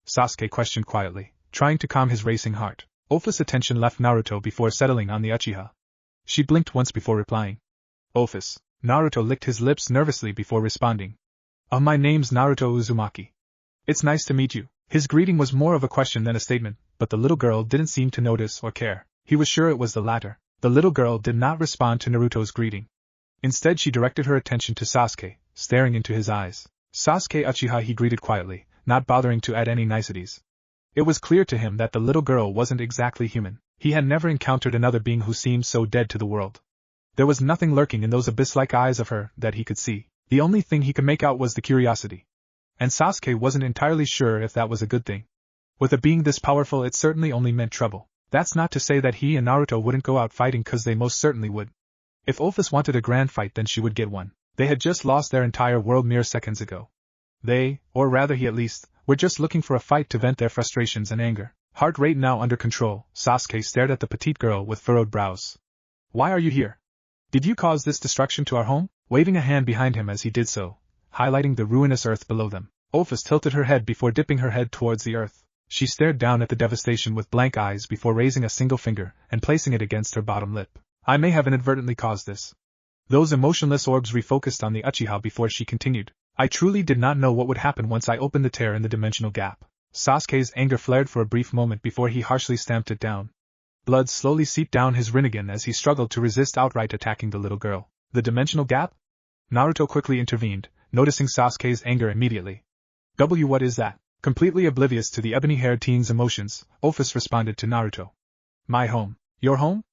Sasuke questioned quietly, trying to calm his racing heart. Opha's attention left Naruto before settling on the Uchiha. She blinked once before replying. Ophis. Naruto licked his lips nervously before responding. My name's Naruto Uzumaki. It's nice to meet you. His greeting was more of a question than a statement, but the little girl didn't seem to notice or care. He was sure it was the latter. The little girl did not respond to Naruto's greeting. Instead she directed her attention to Sasuke, staring into his eyes. Sasuke Uchiha, he greeted quietly, not bothering to add any niceties. It was clear to him that the little girl wasn't exactly human. He had never encountered another being who seemed so dead to the world. There was nothing lurking in those abyss-like eyes of her that he could see. The only thing he could make out was the curiosity. And Sasuke wasn't entirely sure if that was a good thing. With a being this powerful, it certainly only meant trouble. That's not to say that he and Naruto wouldn't go out fighting, cause they most certainly would. If Ophis wanted a grand fight, then she would get one. They had just lost their entire world mere seconds ago. They, or rather he at least, were just looking for a fight to vent their frustrations and anger. Heart rate now under control, Sasuke stared at the petite girl with furrowed brows. Why are you here? Did you cause this destruction to our home? Waving a hand behind him as he did so, highlighting the ruinous earth below them, Ophis tilted her head before dipping her head towards the earth. She stared down at the devastation with blank eyes before raising a single finger and placing it against her bottom lip. I may have inadvertently caused this. Those emotionless orbs refocused on the Uchiha before she continued. I truly did not know what would happen once I opened the tear in the dimensional gap. Sasuke's anger flared for a brief moment before he harshly stamped it down. Blood slowly seeped down his Rinnegan as he struggled to resist outright attacking the little girl. The dimensional gap? Naruto quickly intervened, noticing Sasuke's anger immediately. What is that? Completely oblivious to the ebony-haired teen's emotions, Ophis responded to Naruto. My home. Your home?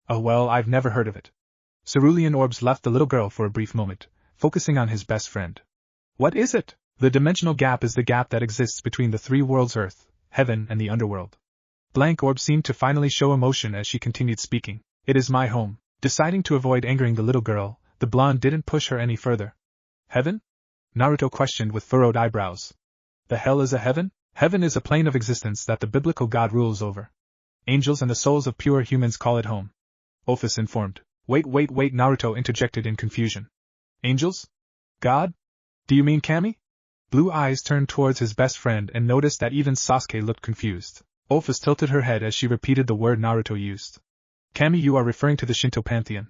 Oh well, I've never heard of it. Cerulean orbs left the little girl for a brief moment, focusing on his best friend. What is it? The dimensional gap is the gap that exists between the three worlds, Earth, Heaven, and the underworld. Blank orb seemed to finally show emotion as she continued speaking. It is my home. Deciding to avoid angering the little girl, the blonde didn't push her any further. Heaven? Naruto questioned with furrowed eyebrows. The hell is a heaven? Heaven is a plane of existence that the biblical God rules over. Angels and the souls of pure humans call it home. Ophis informed. Wait, Naruto interjected in confusion. Angels? God? Do you mean Kami? Blue eyes turned towards his best friend and noticed that even Sasuke looked confused. Office tilted her head as she repeated the word Naruto used. Kami, you are referring to the Shinto pantheon.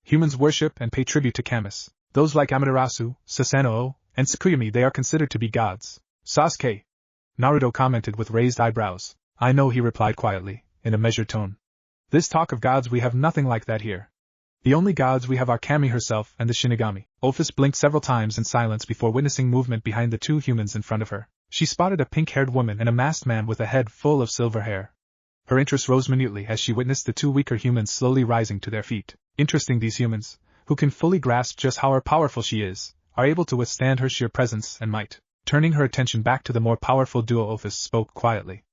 Humans worship and pay tribute to Kamis. Those like Amaterasu, Susanoo, and Tsukuyomi, they are considered to be gods. Sasuke, Naruto commented with raised eyebrows. I know, he replied quietly, in a measured tone. This talk of gods, we have nothing like that here. The only gods we have are Kami herself and the Shinigami. Office blinked several times in silence before witnessing movement behind the two humans in front of her. She spotted a pink-haired woman and a masked man with a head full of silver hair. Her interest rose minutely as she witnessed the two weaker humans slowly rising to their feet. Interesting, these humans, who can fully grasp just how powerful she is, are able to withstand her sheer presence and might. Turning her attention back to the more powerful duo, Office spoke quietly.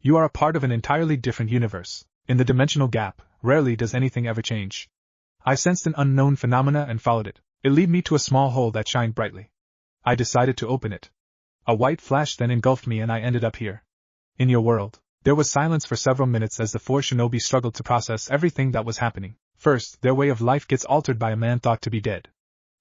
You are a part of an entirely different universe. In the dimensional gap, rarely does anything ever change. I sensed an unknown phenomena and followed it. It led me to a small hole that shined brightly. I decided to open it. A white flash then engulfed me and I ended up here. In your world. There was silence for several minutes as the four shinobi struggled to process everything that was happening. First, their way of life gets altered by a man thought to be dead.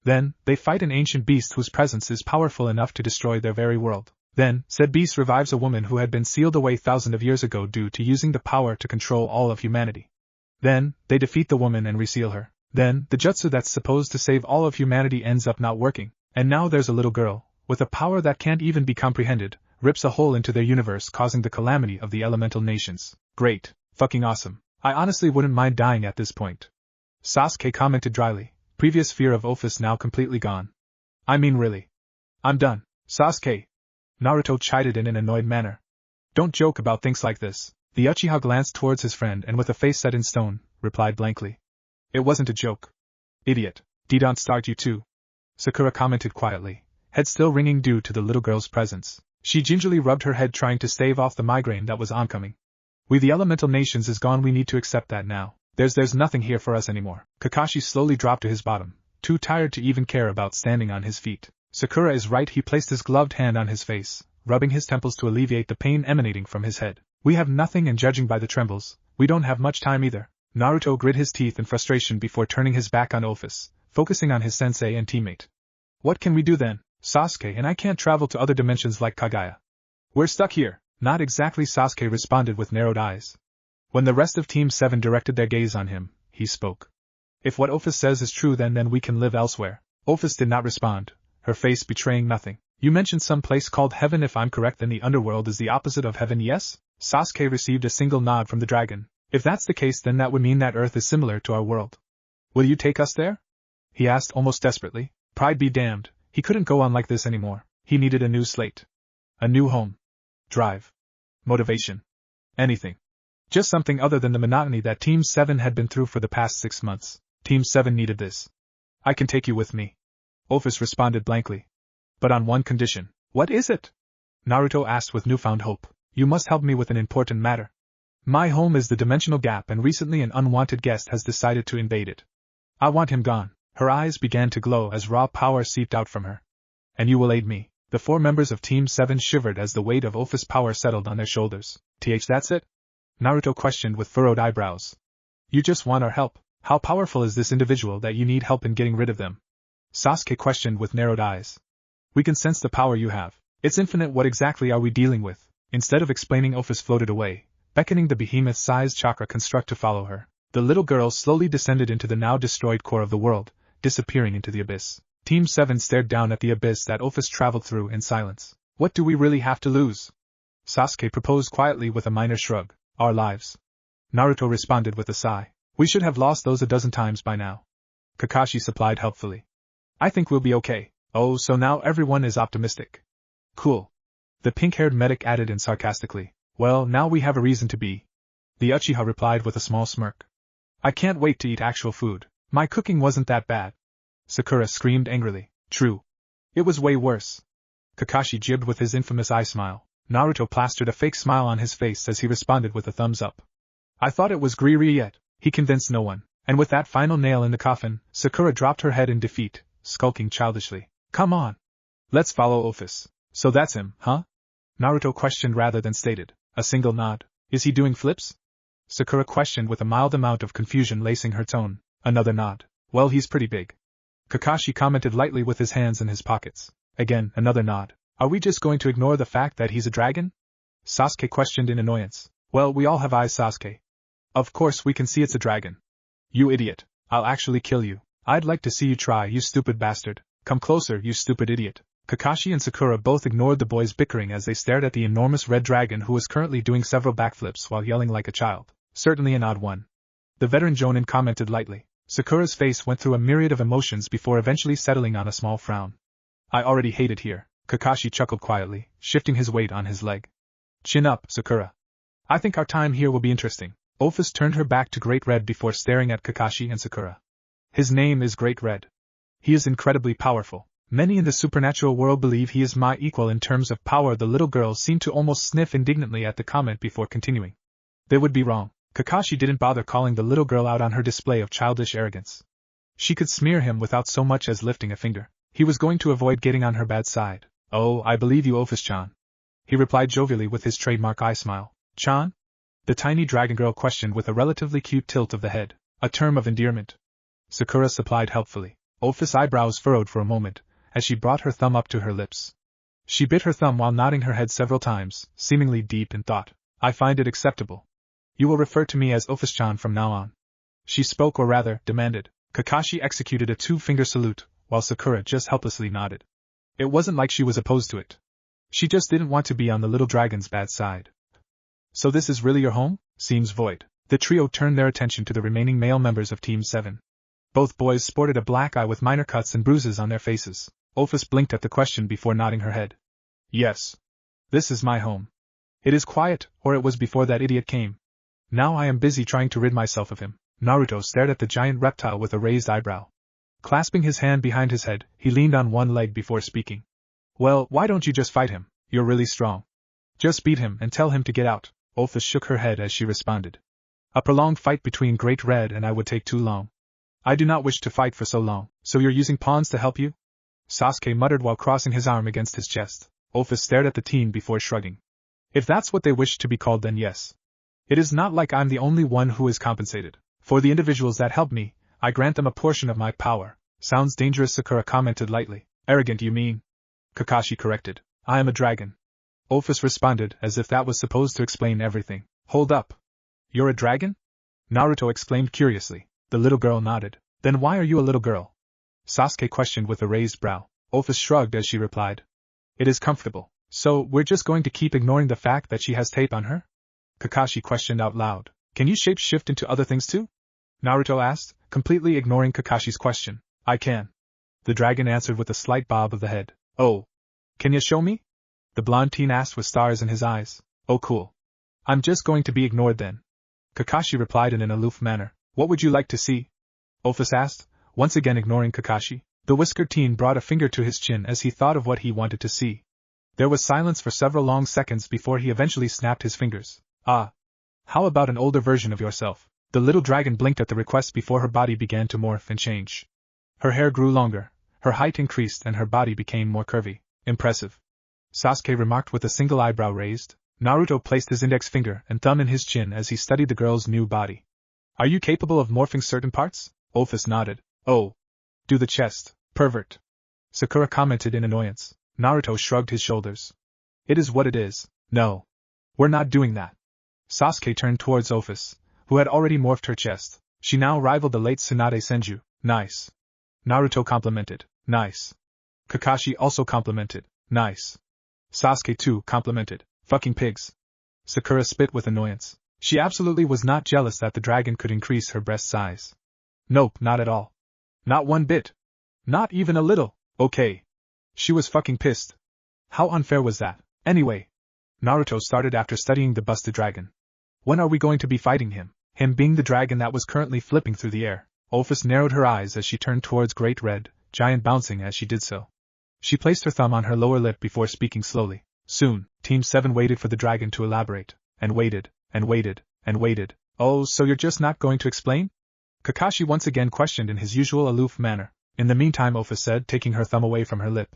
Then, they fight an ancient beast whose presence is powerful enough to destroy their very world. Then, said beast revives a woman who had been sealed away thousands of years ago due to using the power to control all of humanity. Then, they defeat the woman and reseal her. Then, the jutsu that's supposed to save all of humanity ends up not working. And now there's a little girl, with a power that can't even be comprehended, rips a hole into their universe, causing the calamity of the elemental nations. Great. Fucking awesome. I honestly wouldn't mind dying at this point. Sasuke commented dryly, previous fear of Office now completely gone. I mean, really. I'm done. Sasuke. Naruto chided in an annoyed manner. Don't joke about things like this. The Uchiha glanced towards his friend and with a face set in stone, replied blankly. It wasn't a joke. Idiot. Don't start you too. Sakura commented quietly, head still ringing due to the little girl's presence. She gingerly rubbed her head trying to stave off the migraine that was oncoming. We the elemental nations is gone, we need to accept that now. There's nothing here for us anymore. Kakashi slowly dropped to his bottom, too tired to even care about standing on his feet. Sakura is right, he placed his gloved hand on his face, rubbing his temples to alleviate the pain emanating from his head. We have nothing, and judging by the trembles, we don't have much time either. Naruto grit his teeth in frustration before turning his back on Office, focusing on his sensei and teammate. What can we do then? Sasuke and I can't travel to other dimensions like Kagaya. We're stuck here. Not exactly, Sasuke responded with narrowed eyes. When the rest of Team 7 directed their gaze on him, he spoke. If what Office says is true, then we can live elsewhere. Office did not respond, her face betraying nothing. You mentioned some place called Heaven. If I'm correct, then the underworld is the opposite of Heaven, yes? Sasuke received a single nod from the dragon. If that's the case, then that would mean that Earth is similar to our world. Will you take us there? He asked almost desperately. Pride be damned, he couldn't go on like this anymore. He needed a new slate. A new home. Drive. Motivation. Anything. Just something other than the monotony that Team 7 had been through for the past 6 months. Team 7 needed this. I can take you with me. Office responded blankly. But on one condition. What is it? Naruto asked with newfound hope. You must help me with an important matter. My home is the dimensional gap, and recently an unwanted guest has decided to invade it. I want him gone. Her eyes began to glow as raw power seeped out from her. And you will aid me. The 4 members of Team 7 shivered as the weight of Office power settled on their shoulders. That's it? Naruto questioned with furrowed eyebrows. You just want our help. How powerful is this individual that you need help in getting rid of them? Sasuke questioned with narrowed eyes. We can sense the power you have. It's infinite. What exactly are we dealing with? Instead of explaining, Office floated away, beckoning the behemoth-sized chakra construct to follow her. The little girl slowly descended into the now destroyed core of the world, disappearing into the abyss. Team 7 stared down at the abyss that Office traveled through in silence. What do we really have to lose? Sasuke proposed quietly with a minor shrug. Our lives. Naruto responded with a sigh. We should have lost those a dozen times by now. Kakashi supplied helpfully. I think we'll be okay. Oh, so now everyone is optimistic. Cool. The pink-haired medic added in sarcastically. Well, now we have a reason to be. The Uchiha replied with a small smirk. I can't wait to eat actual food. My cooking wasn't that bad. Sakura screamed angrily. True. It was way worse. Kakashi jibbed with his infamous eye smile. Naruto plastered a fake smile on his face as he responded with a thumbs up. I thought it was Giri yet. He convinced no one. And with that final nail in the coffin, Sakura dropped her head in defeat, skulking childishly. Come on. Let's follow Office. So that's him, huh? Naruto questioned rather than stated. A single nod. Is he doing flips? Sakura questioned with a mild amount of confusion lacing her tone. Another nod. Well, he's pretty big. Kakashi commented lightly with his hands in his pockets. Again, another nod. Are we just going to ignore the fact that he's a dragon? Sasuke questioned in annoyance. Well, we all have eyes, Sasuke. Of course we can see it's a dragon. You idiot. I'll actually kill you. I'd like to see you try, you stupid bastard. Come closer, you stupid idiot. Kakashi and Sakura both ignored the boys' bickering as they stared at the enormous red dragon who was currently doing several backflips while yelling like a child. Certainly an odd one. The veteran Jonin commented lightly. Sakura's face went through a myriad of emotions before eventually settling on a small frown. I already hate it here, Kakashi chuckled quietly, shifting his weight on his leg. Chin up, Sakura. I think our time here will be interesting. Office turned her back to Great Red before staring at Kakashi and Sakura. His name is Great Red. He is incredibly powerful. Many in the supernatural world believe he is my equal in terms of power. The little girl seemed to almost sniff indignantly at the comment before continuing. They would be wrong. Kakashi didn't bother calling the little girl out on her display of childish arrogance. She could smear him without so much as lifting a finger. He was going to avoid getting on her bad side. Oh, I believe you, Office-chan. He replied jovially with his trademark eye smile. Chan? The tiny dragon girl questioned with a relatively cute tilt of the head, a term of endearment. Sakura supplied helpfully. Office's eyebrows furrowed for a moment, as she brought her thumb up to her lips. She bit her thumb while nodding her head several times, seemingly deep in thought. I find it acceptable. You will refer to me as Office-chan from now on. She spoke, or rather, demanded. Kakashi executed a two-finger salute, while Sakura just helplessly nodded. It wasn't like she was opposed to it. She just didn't want to be on the little dragon's bad side. So this is really your home? Seems void. The trio turned their attention to the remaining male members of Team 7. Both boys sported a black eye with minor cuts and bruises on their faces. Office blinked at the question before nodding her head. Yes. This is my home. It is quiet, or it was before that idiot came. Now I am busy trying to rid myself of him. Naruto stared at the giant reptile with a raised eyebrow. Clasping his hand behind his head, he leaned on one leg before speaking. Well, why don't you just fight him? You're really strong. Just beat him and tell him to get out. Office shook her head as she responded. A prolonged fight between Great Red and I would take too long. I do not wish to fight for so long, so you're using pawns to help you? Sasuke muttered while crossing his arm against his chest. Office stared at the teen before shrugging. If that's what they wish to be called, then yes. It is not like I'm the only one who is compensated. For the individuals that help me, I grant them a portion of my power. Sounds dangerous, Sakura commented lightly. Arrogant, you mean? Kakashi corrected. I am a dragon. Office responded as if that was supposed to explain everything. Hold up. You're a dragon? Naruto exclaimed curiously. The little girl nodded. Then why are you a little girl? Sasuke questioned with a raised brow. Office shrugged as she replied. It is comfortable. So, we're just going to keep ignoring the fact that she has tape on her? Kakashi questioned out loud. Can you shape-shift into other things too? Naruto asked, completely ignoring Kakashi's question. I can. The dragon answered with a slight bob of the head. Oh. Can you show me? The blonde teen asked with stars in his eyes. Oh cool. I'm just going to be ignored then. Kakashi replied in an aloof manner. What would you like to see? Office asked, once again ignoring Kakashi. The whiskered teen brought a finger to his chin as he thought of what he wanted to see. There was silence for several long seconds before he eventually snapped his fingers. Ah. How about an older version of yourself? The little dragon blinked at the request before her body began to morph and change. Her hair grew longer, her height increased and her body became more curvy. Impressive. Sasuke remarked with a single eyebrow raised. Naruto placed his index finger and thumb in his chin as he studied the girl's new body. Are you capable of morphing certain parts? Office nodded. Oh. Do the chest, pervert. Sakura commented in annoyance. Naruto shrugged his shoulders. It is what it is. No. We're not doing that. Sasuke turned towards Office, who had already morphed her chest. She now rivaled the late Tsunade Senju. Nice. Naruto complimented. Nice. Kakashi also complimented. Nice. Sasuke too complimented. Fucking pigs. Sakura spit with annoyance. She absolutely was not jealous that the dragon could increase her breast size. Nope, not at all. Not one bit. Not even a little. Okay. She was fucking pissed. How unfair was that? Anyway. Naruto started after studying the busted dragon. When are we going to be fighting him? Him being the dragon that was currently flipping through the air. Office narrowed her eyes as she turned towards Great Red, giant bouncing as she did so. She placed her thumb on her lower lip before speaking slowly. Soon, Team 7 waited for the dragon to elaborate, and waited, and waited, and waited. Oh, so you're just not going to explain? Kakashi once again questioned in his usual aloof manner. In the meantime, Office said, taking her thumb away from her lip.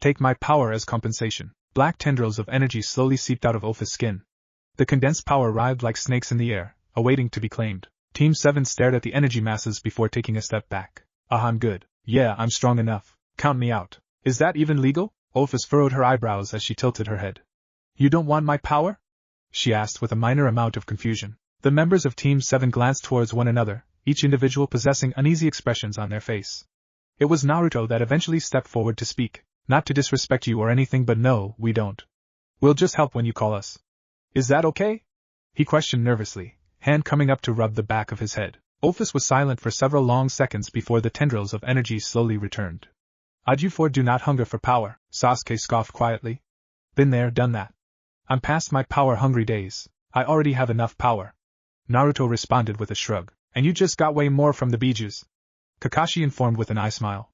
Take my power as compensation. Black tendrils of energy slowly seeped out of Office's skin. The condensed power writhed like snakes in the air, awaiting to be claimed. Team 7 stared at the energy masses before taking a step back. I'm good. Yeah, I'm strong enough. Count me out. Is that even legal? Ophice furrowed her eyebrows as she tilted her head. You don't want my power? She asked with a minor amount of confusion. The members of Team 7 glanced towards one another, each individual possessing uneasy expressions on their face. It was Naruto that eventually stepped forward to speak. Not to disrespect you or anything, but no, we don't. We'll just help when you call us. Is that okay? He questioned nervously, hand coming up to rub the back of his head. Ophice was silent for several long seconds before the tendrils of energy slowly returned. You four do not hunger for power, Sasuke scoffed quietly. Been there, done that. I'm past my power-hungry days. I already have enough power. Naruto responded with a shrug. And you just got way more from the Bijus. Kakashi informed with an eye smile.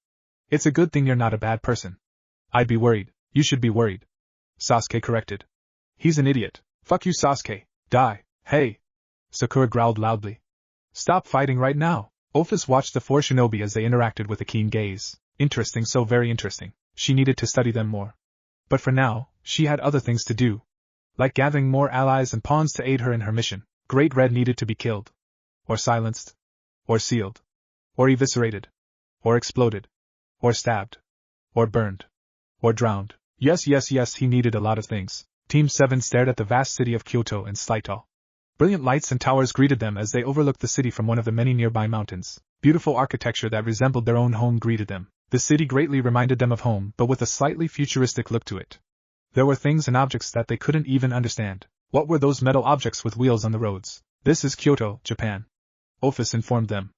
It's a good thing you're not a bad person. I'd be worried. You should be worried. Sasuke corrected. He's an idiot. Fuck you, Sasuke. Die. Hey. Sakura growled loudly. Stop fighting right now. Ophice watched the four shinobi as they interacted with a keen gaze. Interesting, so very interesting. She needed to study them more. But for now, she had other things to do. Like gathering more allies and pawns to aid her in her mission. Great Red needed to be killed. Or silenced. Or sealed. Or eviscerated. Or exploded. Or stabbed. Or burned. Or drowned. Yes, he needed a lot of things. Team 7 stared at the vast city of Kyoto in slight awe. Brilliant lights and towers greeted them as they overlooked the city from one of the many nearby mountains. Beautiful architecture that resembled their own home greeted them. The city greatly reminded them of home, but with a slightly futuristic look to it. There were things and objects that they couldn't even understand. What were those metal objects with wheels on the roads? This is Kyoto, Japan. Ophice informed them.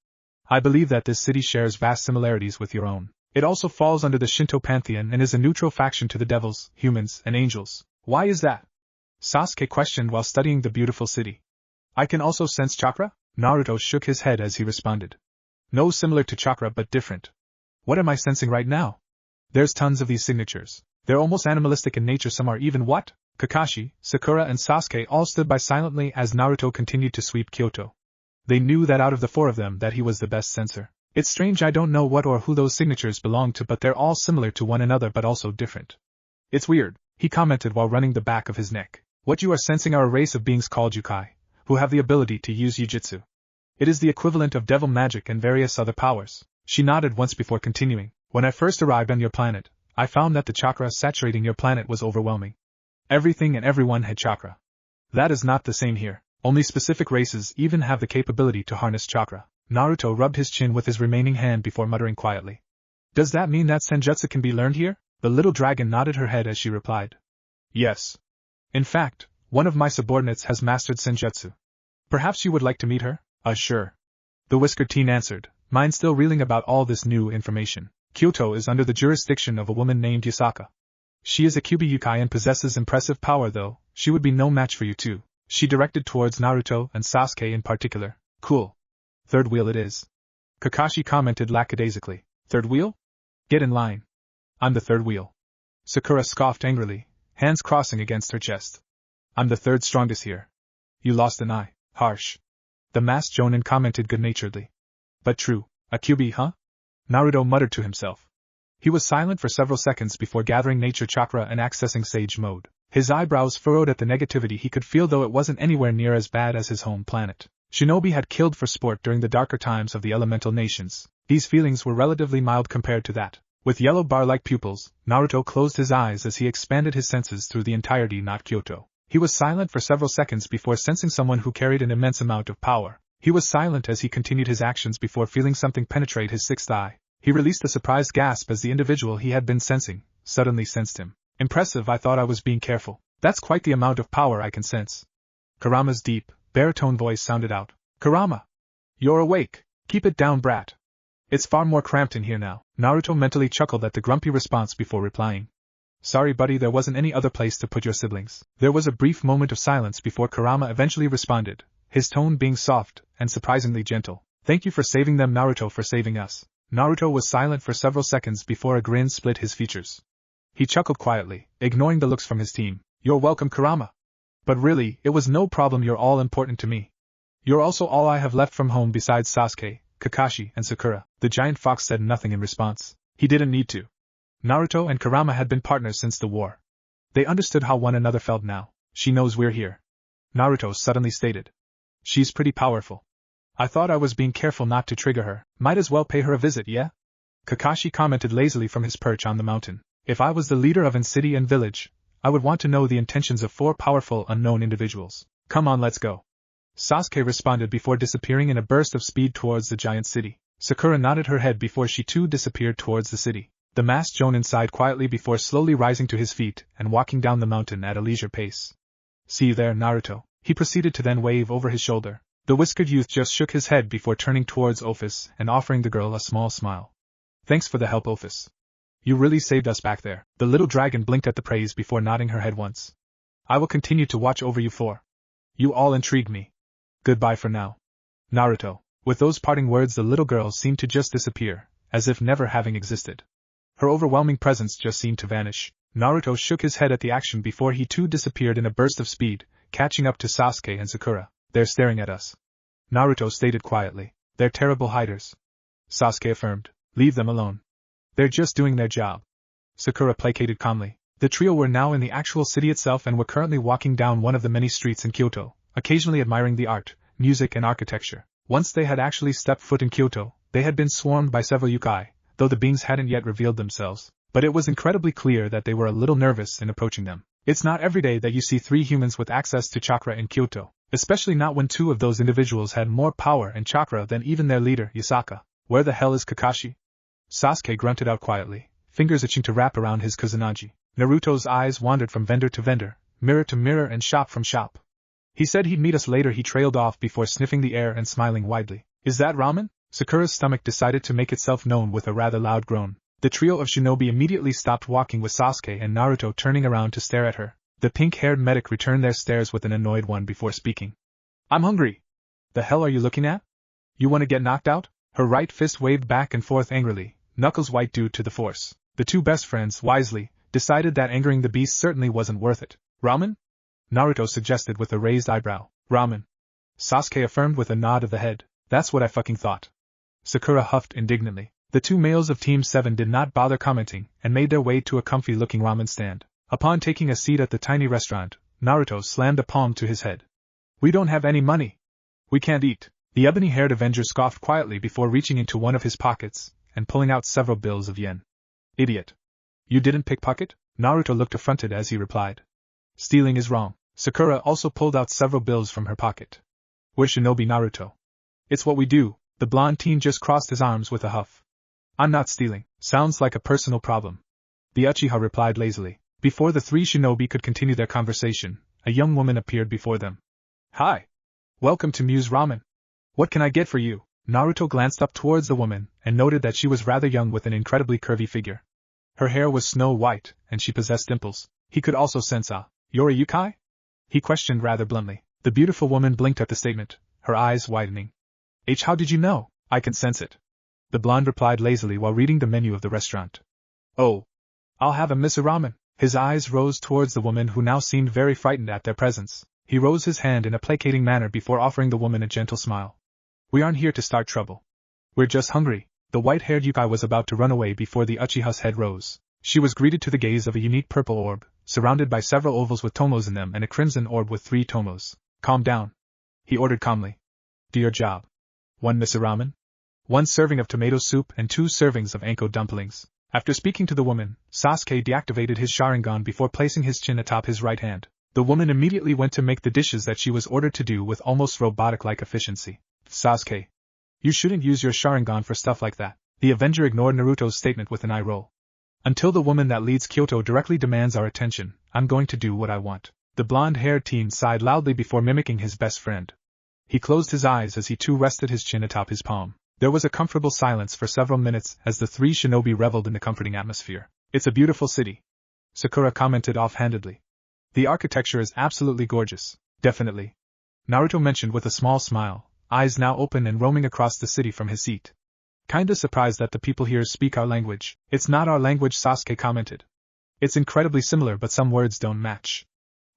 I believe that this city shares vast similarities with your own. It also falls under the Shinto pantheon and is a neutral faction to the devils, humans, and angels. Why is that? Sasuke questioned while studying the beautiful city. I can also sense chakra? Naruto shook his head as he responded. No, similar to chakra but different. What am I sensing right now? There's tons of these signatures. They're almost animalistic in nature, some are even what? Kakashi, Sakura and Sasuke all stood by silently as Naruto continued to sweep Kyoto. They knew that out of the four of them that he was the best sensor. It's strange, I don't know what or who those signatures belong to, but they're all similar to one another but also different. It's weird, he commented while running the back of his neck. What you are sensing are a race of beings called yokai, who have the ability to use Jujutsu. It is the equivalent of devil magic and various other powers. She nodded once before continuing. When I first arrived on your planet, I found that the chakra saturating your planet was overwhelming. Everything and everyone had chakra. That is not the same here. Only specific races even have the capability to harness chakra. Naruto rubbed his chin with his remaining hand before muttering quietly. Does that mean that senjutsu can be learned here? The little dragon nodded her head as she replied. Yes. In fact, one of my subordinates has mastered senjutsu. Perhaps you would like to meet her? Sure. The whiskered teen answered, mind still reeling about all this new information. Kyoto is under the jurisdiction of a woman named Yusaka. She is a Kyuubi Yukai and possesses impressive power, though she would be no match for you too. She directed towards Naruto and Sasuke in particular. Cool. Third wheel it is. Kakashi commented lackadaisically. Third wheel? Get in line. I'm the third wheel. Sakura scoffed angrily, hands crossing against her chest. I'm the third strongest here. You lost an eye. Harsh. The masked Jonin commented good-naturedly. But true. A Kyuubi, huh? Naruto muttered to himself. He was silent for several seconds before gathering nature chakra and accessing sage mode. His eyebrows furrowed at the negativity he could feel, though it wasn't anywhere near as bad as his home planet. Shinobi had killed for sport during the darker times of the elemental nations. These feelings were relatively mild compared to that. With yellow bar-like pupils, Naruto closed his eyes as he expanded his senses through the entirety, not Kyoto. He was silent for several seconds before sensing someone who carried an immense amount of power. He was silent as he continued his actions before feeling something penetrate his sixth eye. He released a surprised gasp as the individual he had been sensing suddenly sensed him. Impressive, I thought I was being careful. That's quite the amount of power I can sense. Kurama's deep, baritone voice sounded out. Kurama! You're awake. Keep it down, brat. It's far more cramped in here now. Naruto mentally chuckled at the grumpy response before replying. Sorry buddy, there wasn't any other place to put your siblings. There was a brief moment of silence before Kurama eventually responded, his tone being soft and surprisingly gentle. Thank you for saving them, Naruto, for saving us. Naruto was silent for several seconds before a grin split his features. He chuckled quietly, ignoring the looks from his team. You're welcome, Kurama. But really, it was no problem, you're all important to me. You're also all I have left from home besides Sasuke, Kakashi, and Sakura. The giant fox said nothing in response. He didn't need to. Naruto and Kurama had been partners since the war. They understood how one another felt now. She knows we're here. Naruto suddenly stated. She's pretty powerful. I thought I was being careful not to trigger her. Might as well pay her a visit, yeah? Kakashi commented lazily from his perch on the mountain. If I was the leader of an city and village, I would want to know the intentions of 4 powerful unknown individuals. Come on, let's go. Sasuke responded before disappearing in a burst of speed towards the giant city. Sakura nodded her head before she too disappeared towards the city. The masked Jonin sighed quietly before slowly rising to his feet and walking down the mountain at a leisure pace. See you there, Naruto. He proceeded to then wave over his shoulder. The whiskered youth just shook his head before turning towards Ophis and offering the girl a small smile. Thanks for the help, Ophis. You really saved us back there. The little dragon blinked at the praise before nodding her head once. I will continue to watch over you for. You all intrigue me. Goodbye for now. Naruto. With those parting words, the little girl seemed to just disappear, as if never having existed. Her overwhelming presence just seemed to vanish. Naruto shook his head at the action before he too disappeared in a burst of speed, catching up to Sasuke and Sakura. They're staring at us. Naruto stated quietly. They're terrible hiders. Sasuke affirmed. Leave them alone. They're just doing their job. Sakura placated calmly. The trio were now in the actual city itself and were currently walking down one of the many streets in Kyoto, occasionally admiring the art, music and architecture. Once they had actually stepped foot in Kyoto, they had been swarmed by several yokai, though the beings hadn't yet revealed themselves. But it was incredibly clear that they were a little nervous in approaching them. It's not every day that you see 3 humans with access to chakra in Kyoto, especially not when 2 of those individuals had more power and chakra than even their leader, Yasaka. Where the hell is Kakashi? Sasuke grunted out quietly, fingers itching to wrap around his Kusanagi. Naruto's eyes wandered from vendor to vendor, mirror to mirror and shop from shop. He said he'd meet us later. He trailed off before sniffing the air and smiling widely. Is that ramen? Sakura's stomach decided to make itself known with a rather loud groan. The trio of shinobi immediately stopped walking with Sasuke and Naruto turning around to stare at her. The pink-haired medic returned their stares with an annoyed one before speaking. I'm hungry. The hell are you looking at? You want to get knocked out? Her right fist waved back and forth angrily, knuckles white due to the force. The 2 best friends, wisely, decided that angering the beast certainly wasn't worth it. Ramen? Naruto suggested with a raised eyebrow. Ramen. Sasuke affirmed with a nod of the head. That's what I fucking thought. Sakura huffed indignantly. The 2 males of Team 7 did not bother commenting and made their way to a comfy-looking ramen stand. Upon taking a seat at the tiny restaurant, Naruto slammed a palm to his head. We don't have any money. We can't eat. The ebony-haired Avenger scoffed quietly before reaching into one of his pockets and pulling out several bills of yen. Idiot. You didn't pickpocket? Naruto looked affronted as he replied. Stealing is wrong. Sakura also pulled out several bills from her pocket. We're shinobi, Naruto. It's what we do. The blonde teen just crossed his arms with a huff. I'm not stealing. Sounds like a personal problem. The Uchiha replied lazily. Before the 3 shinobi could continue their conversation, a young woman appeared before them. Hi. Welcome to Muse Ramen. What can I get for you? Naruto glanced up towards the woman and noted that she was rather young with an incredibly curvy figure. Her hair was snow white, and she possessed dimples. He could also sense you're a yokai? He questioned rather bluntly. The beautiful woman blinked at the statement, her eyes widening. How did you know? I can sense it. The blonde replied lazily while reading the menu of the restaurant. Oh. I'll have a miso ramen. His eyes rose towards the woman who now seemed very frightened at their presence. He rose his hand in a placating manner before offering the woman a gentle smile. We aren't here to start trouble. We're just hungry. The white-haired yokai was about to run away before the Uchiha's head rose. She was greeted to the gaze of a unique purple orb, surrounded by several ovals with tomos in them and a crimson orb with 3 tomos. Calm down. He ordered calmly. Do your job. 1 miso ramen. 1 serving of tomato soup and 2 servings of anko dumplings. After speaking to the woman, Sasuke deactivated his Sharingan before placing his chin atop his right hand. The woman immediately went to make the dishes that she was ordered to do with almost robotic-like efficiency. Sasuke. You shouldn't use your Sharingan for stuff like that. The Avenger ignored Naruto's statement with an eye roll. Until the woman that leads Kyoto directly demands our attention, I'm going to do what I want. The blonde-haired teen sighed loudly before mimicking his best friend. He closed his eyes as he too rested his chin atop his palm. There was a comfortable silence for several minutes as the 3 shinobi reveled in the comforting atmosphere. It's a beautiful city. Sakura commented offhandedly. The architecture is absolutely gorgeous. Definitely. Naruto mentioned with a small smile, eyes now open and roaming across the city from his seat. Kinda surprised that the people here speak our language. It's not our language, Sasuke commented. It's incredibly similar, but some words don't match.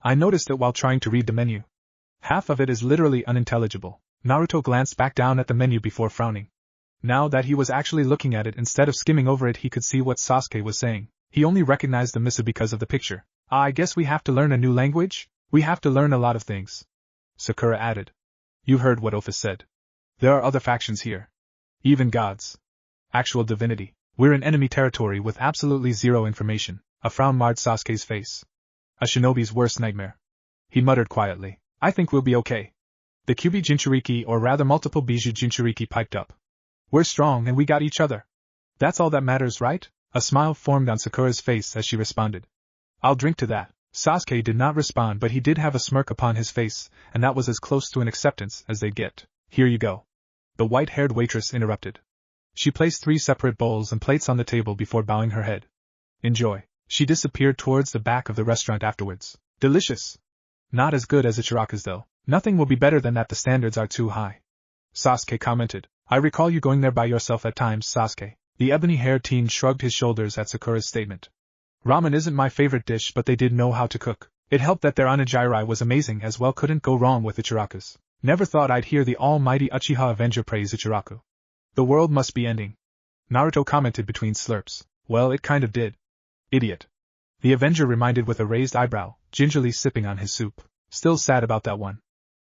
I noticed it while trying to read the menu. Half of it is literally unintelligible. Naruto glanced back down at the menu before frowning. Now that he was actually looking at it instead of skimming over it, he could see what Sasuke was saying. He only recognized the miso because of the picture. I guess we have to learn a new language? We have to learn a lot of things. Sakura added. You heard what Ophis said. There are other factions here. Even gods. Actual divinity. We're in enemy territory with absolutely zero information. A frown marred Sasuke's face. A shinobi's worst nightmare. He muttered quietly. I think we'll be okay. The Kyubi Jinchuriki, or rather multiple Biju Jinchuriki, piped up. We're strong and we got each other. That's all that matters, right? A smile formed on Sakura's face as she responded. I'll drink to that. Sasuke did not respond, but he did have a smirk upon his face, and that was as close to an acceptance as they'd get. Here you go. The white-haired waitress interrupted. She placed 3 separate bowls and plates on the table before bowing her head. Enjoy. She disappeared towards the back of the restaurant afterwards. Delicious. Not as good as Ichiraku's though. Nothing will be better than that, the standards are too high. Sasuke commented. I recall you going there by yourself at times, Sasuke. The ebony-haired teen shrugged his shoulders at Sakura's statement. Ramen isn't my favorite dish, but they did know how to cook. It helped that their onigiri was amazing as well, couldn't go wrong with Ichiraku's. Never thought I'd hear the almighty Uchiha Avenger praise Ichiraku. The world must be ending. Naruto commented between slurps. Well, it kind of did. Idiot. The Avenger reminded with a raised eyebrow, gingerly sipping on his soup. Still sad about that one.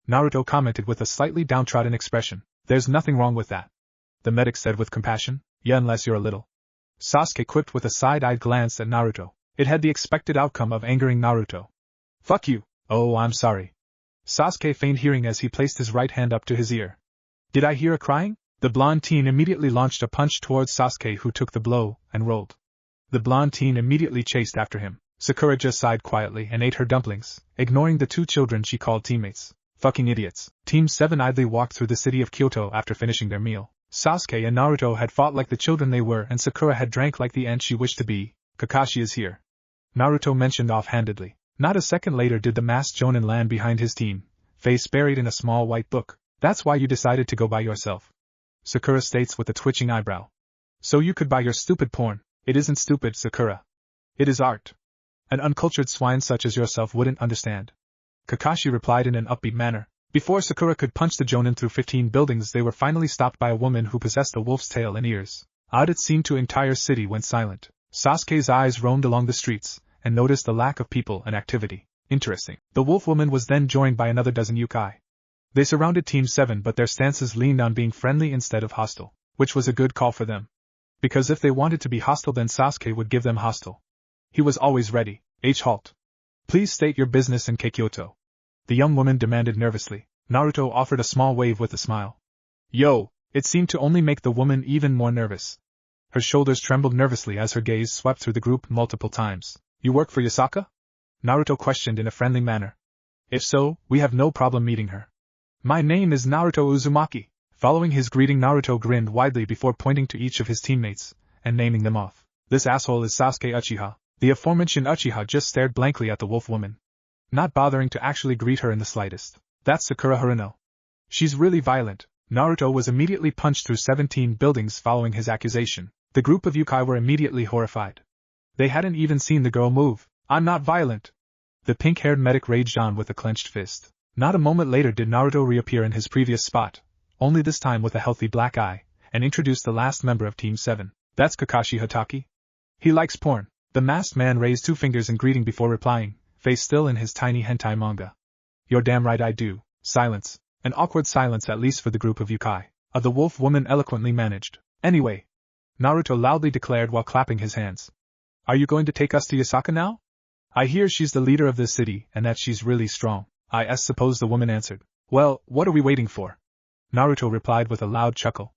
Naruto commented with a slightly downtrodden expression. There's nothing wrong with that. The medic said with compassion. Yeah, unless you're a little. Sasuke quipped with a side-eyed glance at Naruto. It had the expected outcome of angering Naruto. Fuck you. Oh, I'm sorry. Sasuke feigned hearing as he placed his right hand up to his ear. Did I hear a crying? The blonde teen immediately launched a punch towards Sasuke, who took the blow and rolled. The blonde teen immediately chased after him. Sakura just sighed quietly and ate her dumplings, ignoring the 2 children she called teammates. Fucking idiots. Team 7 idly walked through the city of Kyoto after finishing their meal. Sasuke and Naruto had fought like the children they were, and Sakura had drank like the ant she wished to be. Kakashi is here. Naruto mentioned offhandedly. Not a second later did the masked Jonin land behind his team, face buried in a small white book. That's why you decided to go by yourself. Sakura states with a twitching eyebrow. So you could buy your stupid porn. It isn't stupid, Sakura. It is art. An uncultured swine such as yourself wouldn't understand. Kakashi replied in an upbeat manner. Before Sakura could punch the Jonin through 15 buildings, they were finally stopped by a woman who possessed a wolf's tail and ears. Odd it seemed, the entire city went silent. Sasuke's eyes roamed along the streets, and noticed the lack of people and activity. Interesting. The wolf woman was then joined by another dozen yokai. They surrounded Team 7, but their stances leaned on being friendly instead of hostile, which was a good call for them. Because if they wanted to be hostile, then Sasuke would give them hostile. He was always ready. Halt. Please state your business in Kyoto. The young woman demanded nervously. Naruto offered a small wave with a smile. Yo! It seemed to only make the woman even more nervous. Her shoulders trembled nervously as her gaze swept through the group multiple times. You work for Yasaka? Naruto questioned in a friendly manner. If so, we have no problem meeting her. My name is Naruto Uzumaki. Following his greeting, Naruto grinned widely before pointing to each of his teammates, and naming them off. This asshole is Sasuke Uchiha. The aforementioned Uchiha just stared blankly at the wolf woman, not bothering to actually greet her in the slightest. That's Sakura Haruno. She's really violent. Naruto was immediately punched through 17 buildings following his accusation. The group of yokai were immediately horrified. They hadn't even seen the girl move. I'm not violent. The pink-haired medic raged on with a clenched fist. Not a moment later did Naruto reappear in his previous spot, only this time with a healthy black eye, and introduced the last member of Team 7. That's Kakashi Hatake. He likes porn. The masked man raised 2 fingers in greeting before replying, face still in his tiny hentai manga. You're damn right I do. Silence. An awkward silence, at least for the group of yokai. The wolf woman eloquently managed. Anyway, Naruto loudly declared while clapping his hands. Are you going to take us to Yasaka now? I hear she's the leader of this city and that she's really strong. I suppose, the woman answered. Well, what are we waiting for? Naruto replied with a loud chuckle.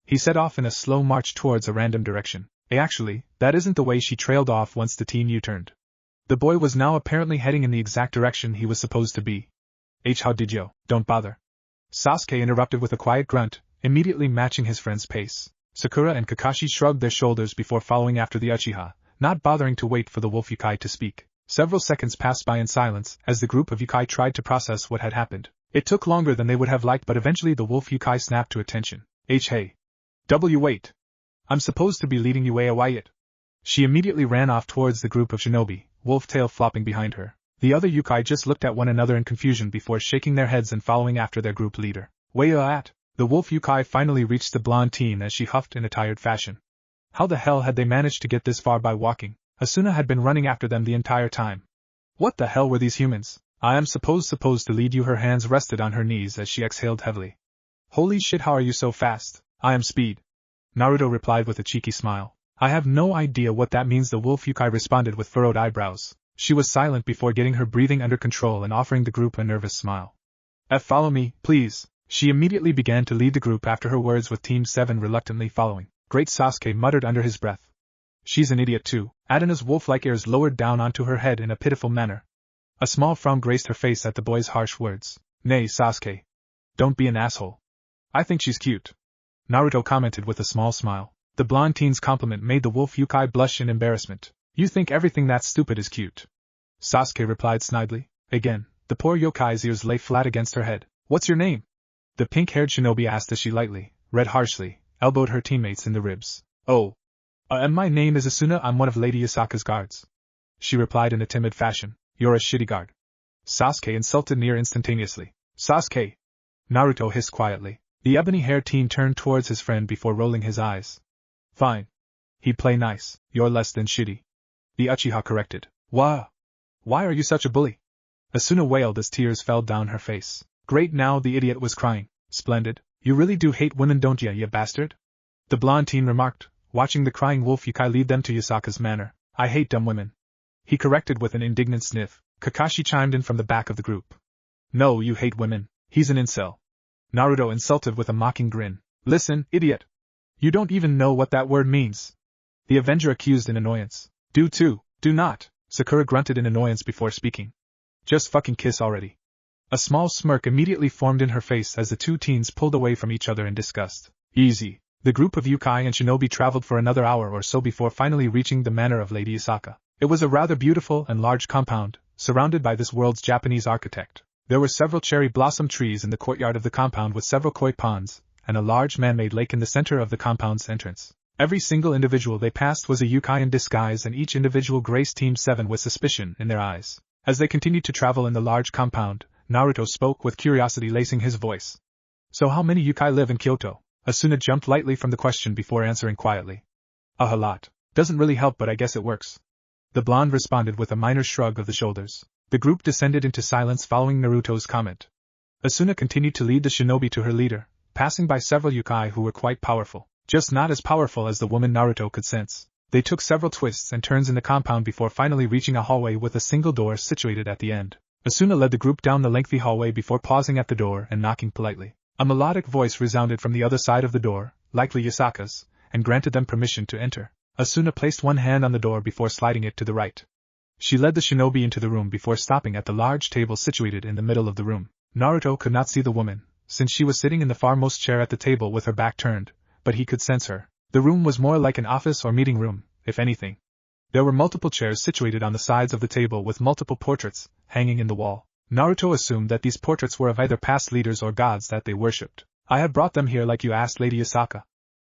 He set off in a slow march towards a random direction. Actually, that isn't the way. She trailed off once the teen U-turned. The boy was now apparently heading in the exact direction he was supposed to be. How did you? Don't bother. Sasuke interrupted with a quiet grunt, immediately matching his friend's pace. Sakura and Kakashi shrugged their shoulders before following after the Uchiha, not bothering to wait for the wolf yokai to speak. Several seconds passed by in silence as the group of yokai tried to process what had happened. It took longer than they would have liked, but eventually the wolf yokai snapped to attention. Hey. Wait. I'm supposed to be leading you away. She immediately ran off towards the group of shinobi, wolf tail flopping behind her. The other yokai just looked at one another in confusion before shaking their heads and following after their group leader. Where you at? The wolf yokai finally reached the blonde teen as she huffed in a tired fashion. How the hell had they managed to get this far by walking? Asuna had been running after them the entire time. What the hell were these humans? I am supposed to lead you. Her hands rested on her knees as she exhaled heavily. Holy shit, how are you so fast? I am Speed. Naruto replied with a cheeky smile. I have no idea what that means, the wolf Yukai responded with furrowed eyebrows. She was silent before getting her breathing under control and offering the group a nervous smile. Follow me, please. She immediately began to lead the group after her words, with Team 7 reluctantly following. Great, Sasuke muttered under his breath. She's an idiot too. Adana's wolf-like ears lowered down onto her head in a pitiful manner. A small frown graced her face at the boy's harsh words. Nay, Sasuke. Don't be an asshole. I think she's cute. Naruto commented with a small smile. The blonde teen's compliment made the wolf Yukai blush in embarrassment. You think everything that's stupid is cute? Sasuke replied snidely. Again, the poor yokai's ears lay flat against her head. What's your name? The pink-haired shinobi asked as she lightly, read harshly, elbowed her teammates in the ribs. Oh. And my name is Asuna, I'm one of Lady Yasaka's guards. She replied in a timid fashion. You're a shitty guard. Sasuke insulted near instantaneously. Sasuke! Naruto hissed quietly. The ebony-haired teen turned towards his friend before rolling his eyes. Fine. He'd play nice. You're less than shitty. The Uchiha corrected. Why are you such a bully? Asuna wailed as tears fell down her face. Great, now the idiot was crying. Splendid. You really do hate women, don't ya, you bastard? The blonde teen remarked, watching the crying wolf Yukai lead them to Yasaka's manor. I hate dumb women. He corrected with an indignant sniff. Kakashi chimed in from the back of the group. No, you hate women. He's an incel. Naruto insulted with a mocking grin. Listen, idiot. You don't even know what that word means. The Avenger accused in annoyance. Do not. Sakura grunted in annoyance before speaking. Just fucking kiss already. A small smirk immediately formed in her face as the two teens pulled away from each other in disgust. Easy. The group of Yukai and shinobi traveled for another hour or so before finally reaching the manor of Lady Yasaka. It was a rather beautiful and large compound, surrounded by this world's Japanese architect. There were several cherry blossom trees in the courtyard of the compound with several koi ponds, and a large man-made lake in the center of the compound's entrance. Every single individual they passed was a Yukai in disguise, and each individual graced Team 7 with suspicion in their eyes. As they continued to travel in the large compound, Naruto spoke with curiosity lacing his voice. So how many Yukai live in Kyoto? Asuna jumped lightly from the question before answering quietly. A lot. Doesn't really help, but I guess it works. The blonde responded with a minor shrug of the shoulders. The group descended into silence following Naruto's comment. Asuna continued to lead the shinobi to her leader, passing by several Yukai who were quite powerful, just not as powerful as the woman Naruto could sense. They took several twists and turns in the compound before finally reaching a hallway with a single door situated at the end. Asuna led the group down the lengthy hallway before pausing at the door and knocking politely. A melodic voice resounded from the other side of the door, likely Yasaka's, and granted them permission to enter. Asuna placed one hand on the door before sliding it to the right. She led the shinobi into the room before stopping at the large table situated in the middle of the room. Naruto could not see the woman, since she was sitting in the farmost chair at the table with her back turned, but he could sense her. The room was more like an office or meeting room, if anything. There were multiple chairs situated on the sides of the table with multiple portraits hanging in the wall. Naruto assumed that these portraits were of either past leaders or gods that they worshipped. I have brought them here like you asked, Lady Yasaka.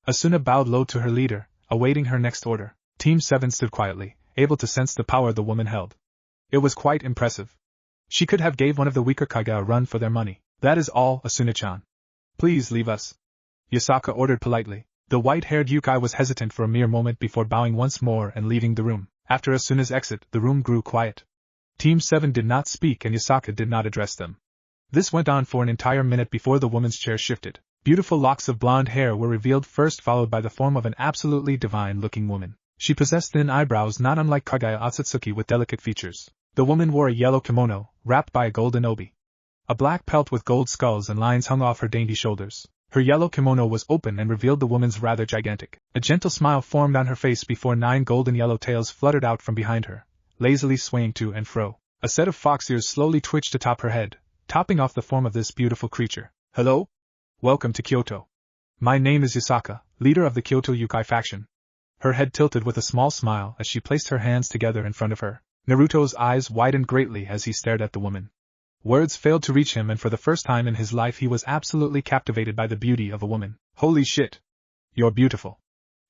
Asuna bowed low to her leader, awaiting her next order. Team 7 stood quietly, able to sense the power the woman held. It was quite impressive. She could have gave one of the weaker Kage a run for their money. That is all, Asuna-chan. Please leave us. Yasaka ordered politely. The white-haired Yukai was hesitant for a mere moment before bowing once more and leaving the room. After Asuna's exit, the room grew quiet. Team 7 did not speak and Yasaka did not address them. This went on for an entire minute before the woman's chair shifted. Beautiful locks of blonde hair were revealed first, followed by the form of an absolutely divine-looking woman. She possessed thin eyebrows not unlike Kaguya Otsutsuki with delicate features. The woman wore a yellow kimono, wrapped by a golden obi. A black pelt with gold skulls and lines hung off her dainty shoulders. Her yellow kimono was open and revealed the woman's rather gigantic. A gentle smile formed on her face before 9 golden yellow tails fluttered out from behind her, lazily swaying to and fro. A set of fox ears slowly twitched atop her head, topping off the form of this beautiful creature. Hello? Welcome to Kyoto. My name is Yasaka, leader of the Kyoto Yukai faction. Her head tilted with a small smile as she placed her hands together in front of her. Naruto's eyes widened greatly as he stared at the woman. Words failed to reach him, and for the first time in his life he was absolutely captivated by the beauty of a woman. Holy shit! You're beautiful.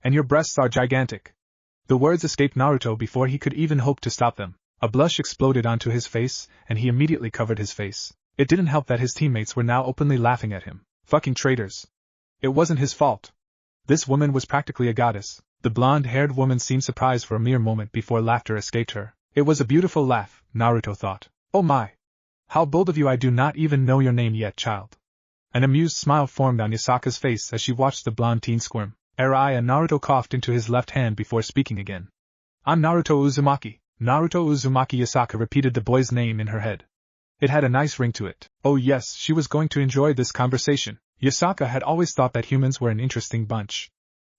And your breasts are gigantic. The words escaped Naruto before he could even hope to stop them. A blush exploded onto his face, and he immediately covered his face. It didn't help that his teammates were now openly laughing at him. Fucking traitors. It wasn't his fault. This woman was practically a goddess. The blonde-haired woman seemed surprised for a mere moment before laughter escaped her. It was a beautiful laugh, Naruto thought. Oh my! How bold of you, I do not even know your name yet, child. An amused smile formed on Yasaka's face as she watched the blonde teen squirm. Arai, and Naruto coughed into his left hand before speaking again. I'm Naruto Uzumaki. Naruto Uzumaki. Yasaka repeated the boy's name in her head. It had a nice ring to it. Oh yes, she was going to enjoy this conversation. Yasaka had always thought that humans were an interesting bunch.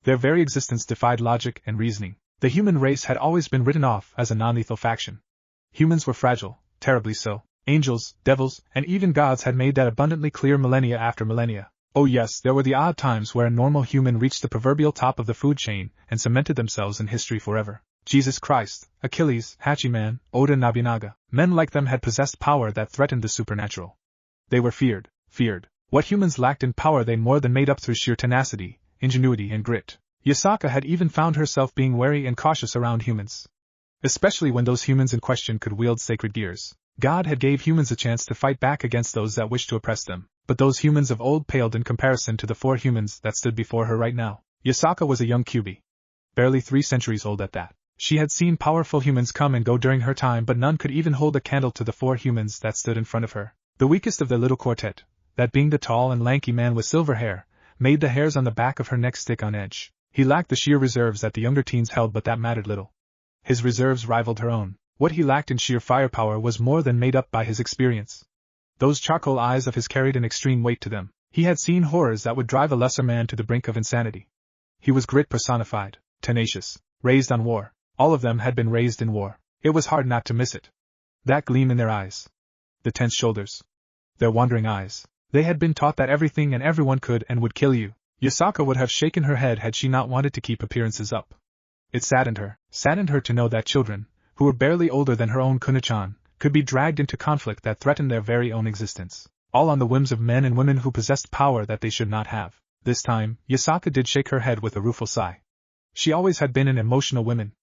Their very existence defied logic and reasoning. The human race had always been written off as a non-lethal faction. Humans were fragile, terribly so. Angels, devils, and even gods had made that abundantly clear millennia after millennia. Oh yes, there were the odd times where a normal human reached the proverbial top of the food chain and cemented themselves in history forever. Jesus Christ, Achilles, Hachiman, Oda Nobunaga, men like them had possessed power that threatened the supernatural. They were feared. What humans lacked in power they more than made up through sheer tenacity, ingenuity and grit. Yasaka had even found herself being wary and cautious around humans. Especially when those humans in question could wield sacred gears. God had gave humans a chance to fight back against those that wished to oppress them, but those humans of old paled in comparison to the 4 humans that stood before her right now. Yasaka was a young QB. Barely 3 centuries old at that. She had seen powerful humans come and go during her time, but none could even hold a candle to the 4 humans that stood in front of her. The weakest of the little quartet, that being the tall and lanky man with silver hair, made the hairs on the back of her neck stick on edge. He lacked the sheer reserves that the younger teens held, but that mattered little. His reserves rivaled her own. What he lacked in sheer firepower was more than made up by his experience. Those charcoal eyes of his carried an extreme weight to them. He had seen horrors that would drive a lesser man to the brink of insanity. He was grit personified, tenacious, raised on war. All of them had been raised in war. It was hard not to miss it. That gleam in their eyes. The tense shoulders. Their wandering eyes. They had been taught that everything and everyone could and would kill you. Yasaka would have shaken her head had she not wanted to keep appearances up. It saddened her to know that children, who were barely older than her own Kunichan, could be dragged into conflict that threatened their very own existence, all on the whims of men and women who possessed power that they should not have. This time, Yasaka did shake her head with a rueful sigh. She always had been an emotional woman.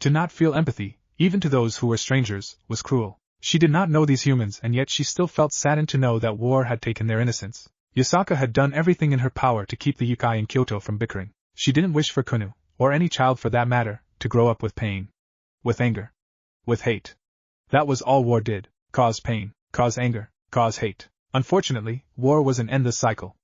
To not feel empathy, even to those who were strangers, was cruel. She did not know these humans, and yet she still felt saddened to know that war had taken their innocence. Yasaka had done everything in her power to keep the Yukai in Kyoto from bickering. She didn't wish for Kunu, or any child for that matter, to grow up with pain. With anger. With hate. That was all war did. Cause pain, cause anger, cause hate. Unfortunately, war was an endless cycle.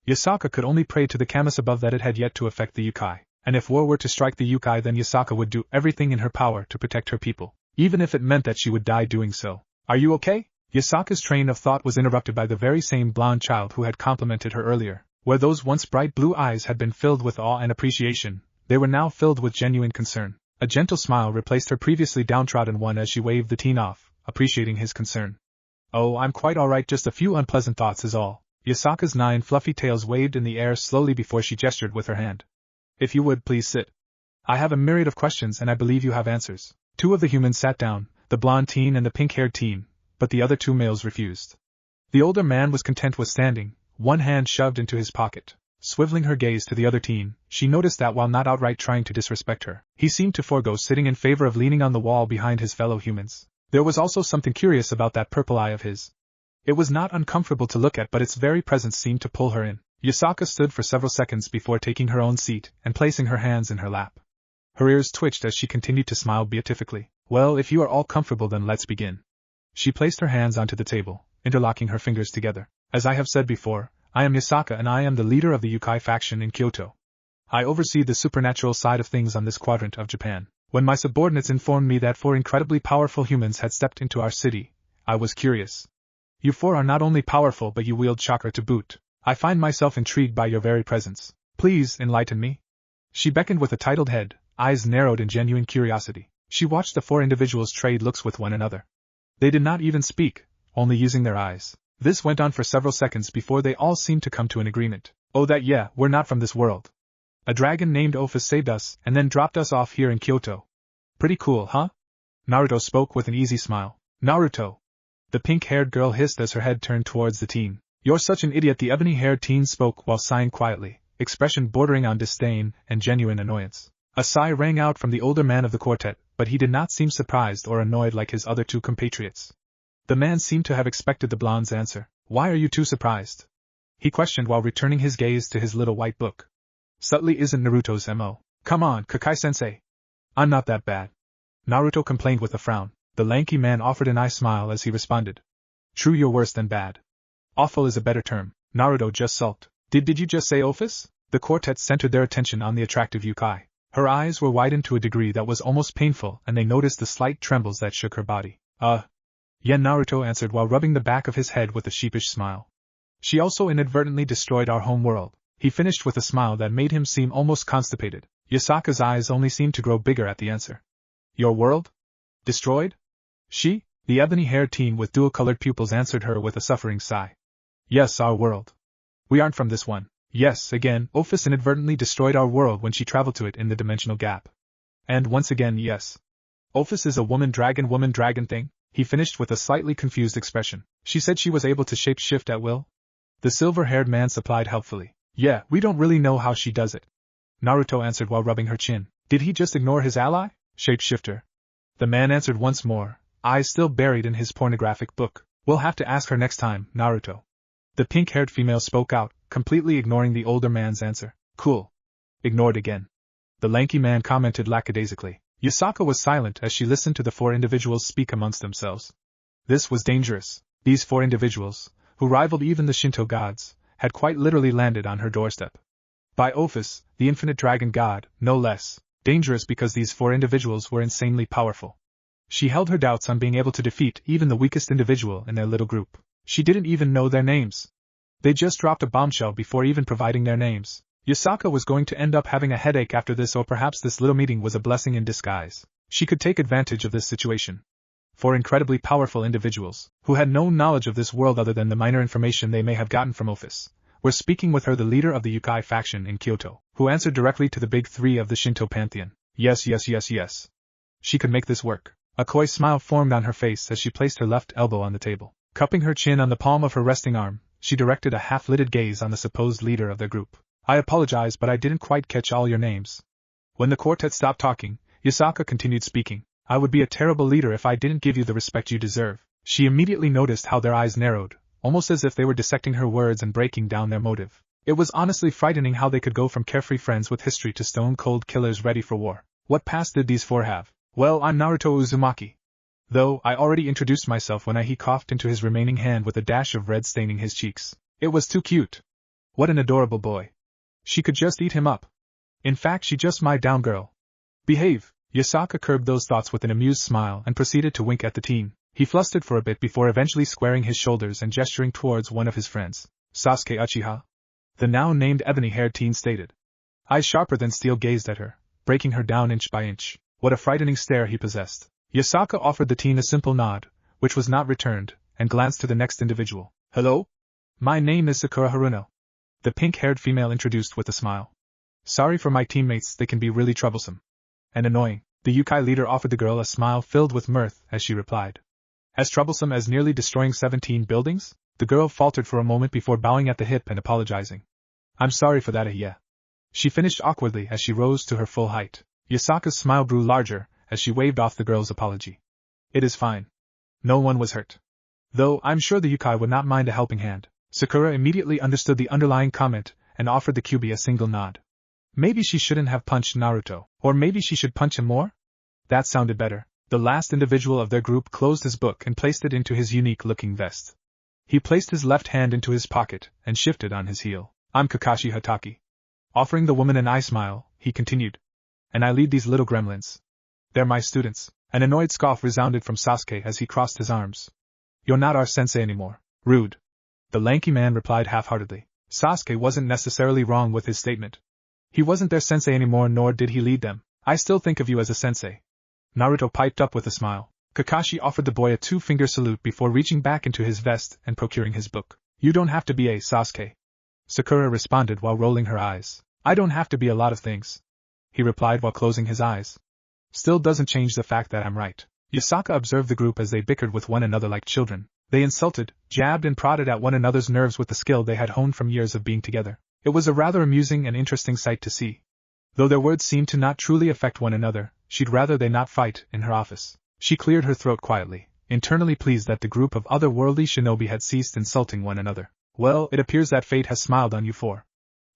Yasaka could only pray to the Kamas above that it had yet to affect the Yukai, and if war were to strike the Yukai, then Yasaka would do everything in her power to protect her people, even if it meant that she would die doing so. Are you okay? Yasaka's train of thought was interrupted by the very same blonde child who had complimented her earlier. Where those once bright blue eyes had been filled with awe and appreciation, they were now filled with genuine concern. A gentle smile replaced her previously downtrodden one as she waved the teen off, appreciating his concern. Oh, I'm quite alright, just a few unpleasant thoughts is all. Yasaka's 9 fluffy tails waved in the air slowly before she gestured with her hand. If you would, please sit. I have a myriad of questions and I believe you have answers. 2 of the humans sat down, the blonde teen and the pink-haired teen, but the other 2 males refused. The older man was content with standing, one hand shoved into his pocket. Swiveling her gaze to the other teen, she noticed that while not outright trying to disrespect her, he seemed to forego sitting in favor of leaning on the wall behind his fellow humans. There was also something curious about that purple eye of his. It was not uncomfortable to look at, but its very presence seemed to pull her in. Yasaka stood for several seconds before taking her own seat and placing her hands in her lap. Her ears twitched as she continued to smile beatifically. Well, if you are all comfortable, then let's begin. She placed her hands onto the table, interlocking her fingers together. As I have said before, I am Yasaka and I am the leader of the Yukai faction in Kyoto. I oversee the supernatural side of things on this quadrant of Japan. When my subordinates informed me that 4 incredibly powerful humans had stepped into our city, I was curious. You 4 are not only powerful but you wield chakra to boot. I find myself intrigued by your very presence. Please enlighten me. She beckoned with a titled head, eyes narrowed in genuine curiosity. She watched the 4 individuals trade looks with one another. They did not even speak, only using their eyes. This went on for several seconds before they all seemed to come to an agreement. Oh, that yeah, we're not from this world. A dragon named Ophis saved us and then dropped us off here in Kyoto. Pretty cool, huh? Naruto spoke with an easy smile. Naruto. The pink-haired girl hissed as her head turned towards the teen. You're such an idiot, the ebony-haired teen spoke while sighing quietly, expression bordering on disdain and genuine annoyance. A sigh rang out from the older man of the quartet, but he did not seem surprised or annoyed like his other 2 compatriots. The man seemed to have expected the blonde's answer. Why are you too surprised? He questioned while returning his gaze to his little white book. Subtly isn't Naruto's MO. Come on, Kakai-sensei. I'm not that bad. Naruto complained with a frown. The lanky man offered an eye smile as he responded. True, you're worse than bad. Awful is a better term. Naruto just sulked. Did you just say Ophis? The quartet centered their attention on the attractive Yukai. Her eyes were widened to a degree that was almost painful, and they noticed the slight trembles that shook her body. Yeah, Naruto answered while rubbing the back of his head with a sheepish smile. She also inadvertently destroyed our home world. He finished with a smile that made him seem almost constipated. Yasaka's eyes only seemed to grow bigger at the answer. Your world? Destroyed? She, the ebony-haired teen with dual-colored pupils, answered her with a suffering sigh. Yes, our world. We aren't from this one. Yes, again, Ophis inadvertently destroyed our world when she traveled to it in the dimensional gap. And once again, yes. Ophis is a woman-dragon thing? He finished with a slightly confused expression. She said she was able to shape-shift at will? The silver-haired man supplied helpfully. Yeah, we don't really know how she does it. Naruto answered while rubbing her chin. Did he just ignore his ally? Shapeshifter. The man answered once more, eyes still buried in his pornographic book. We'll have to ask her next time, Naruto. The pink-haired female spoke out, completely ignoring the older man's answer. Cool. Ignored again. The lanky man commented lackadaisically. Yasaka was silent as she listened to the 4 individuals speak amongst themselves. This was dangerous. These 4 individuals, who rivaled even the Shinto gods, had quite literally landed on her doorstep. By Ophis, the infinite dragon god, no less. Dangerous because these 4 individuals were insanely powerful. She held her doubts on being able to defeat even the weakest individual in their little group. She didn't even know their names. They just dropped a bombshell before even providing their names. Yasaka was going to end up having a headache after this, or perhaps this little meeting was a blessing in disguise. She could take advantage of this situation. 4 incredibly powerful individuals, who had no knowledge of this world other than the minor information they may have gotten from Ophis, were speaking with her, the leader of the Yukai faction in Kyoto, who answered directly to the big 3 of the Shinto pantheon. Yes. She could make this work. A coy smile formed on her face as she placed her left elbow on the table. Cupping her chin on the palm of her resting arm, she directed a half-lidded gaze on the supposed leader of their group. I apologize, but I didn't quite catch all your names. When the quartet stopped talking, Yasaka continued speaking. I would be a terrible leader if I didn't give you the respect you deserve. She immediately noticed how their eyes narrowed, almost as if they were dissecting her words and breaking down their motive. It was honestly frightening how they could go from carefree friends with history to stone-cold killers ready for war. What past did these 4 have? Well, I'm Naruto Uzumaki. Though, I already introduced myself when he coughed into his remaining hand with a dash of red staining his cheeks. It was too cute. What an adorable boy. She could just eat him up. In fact, she just my down girl. Behave. Yasaka curbed those thoughts with an amused smile and proceeded to wink at the teen. He flustered for a bit before eventually squaring his shoulders and gesturing towards one of his friends. Sasuke Uchiha? The now named ebony-haired teen stated. Eyes sharper than steel gazed at her, breaking her down inch by inch. What a frightening stare he possessed. Yasaka offered the teen a simple nod, which was not returned, and glanced to the next individual. Hello? My name is Sakura Haruno. The pink-haired female introduced with a smile. Sorry for my teammates, they can be really troublesome. And annoying. The Yukai leader offered the girl a smile filled with mirth as she replied. As troublesome as nearly destroying 17 buildings? The girl faltered for a moment before bowing at the hip and apologizing. I'm sorry for that, yeah. She finished awkwardly as she rose to her full height. Yasaka's smile grew larger as she waved off the girl's apology. It is fine. No one was hurt. Though I'm sure the Yukai would not mind a helping hand. Sakura immediately understood the underlying comment and offered the Kyuubi a single nod. Maybe she shouldn't have punched Naruto, or maybe she should punch him more? That sounded better. The last individual of their group closed his book and placed it into his unique-looking vest. He placed his left hand into his pocket and shifted on his heel. I'm Kakashi Hatake. Offering the woman an eye smile, he continued. And I lead these little gremlins. They're my students. An annoyed scoff resounded from Sasuke as he crossed his arms. You're not our sensei anymore. Rude. The lanky man replied half-heartedly. Sasuke wasn't necessarily wrong with his statement. He wasn't their sensei anymore, nor did he lead them. I still think of you as a sensei. Naruto piped up with a smile. Kakashi offered the boy a 2-finger salute before reaching back into his vest and procuring his book. You don't have to be a Sasuke. Sakura responded while rolling her eyes. I don't have to be a lot of things. He replied while closing his eyes. Still doesn't change the fact that I'm right. Yasaka observed the group as they bickered with one another like children. They insulted, jabbed and prodded at one another's nerves with the skill they had honed from years of being together. It was a rather amusing and interesting sight to see. Though their words seemed to not truly affect one another, she'd rather they not fight in her office. She cleared her throat quietly, internally pleased that the group of otherworldly shinobi had ceased insulting one another. Well, it appears that fate has smiled on you 4.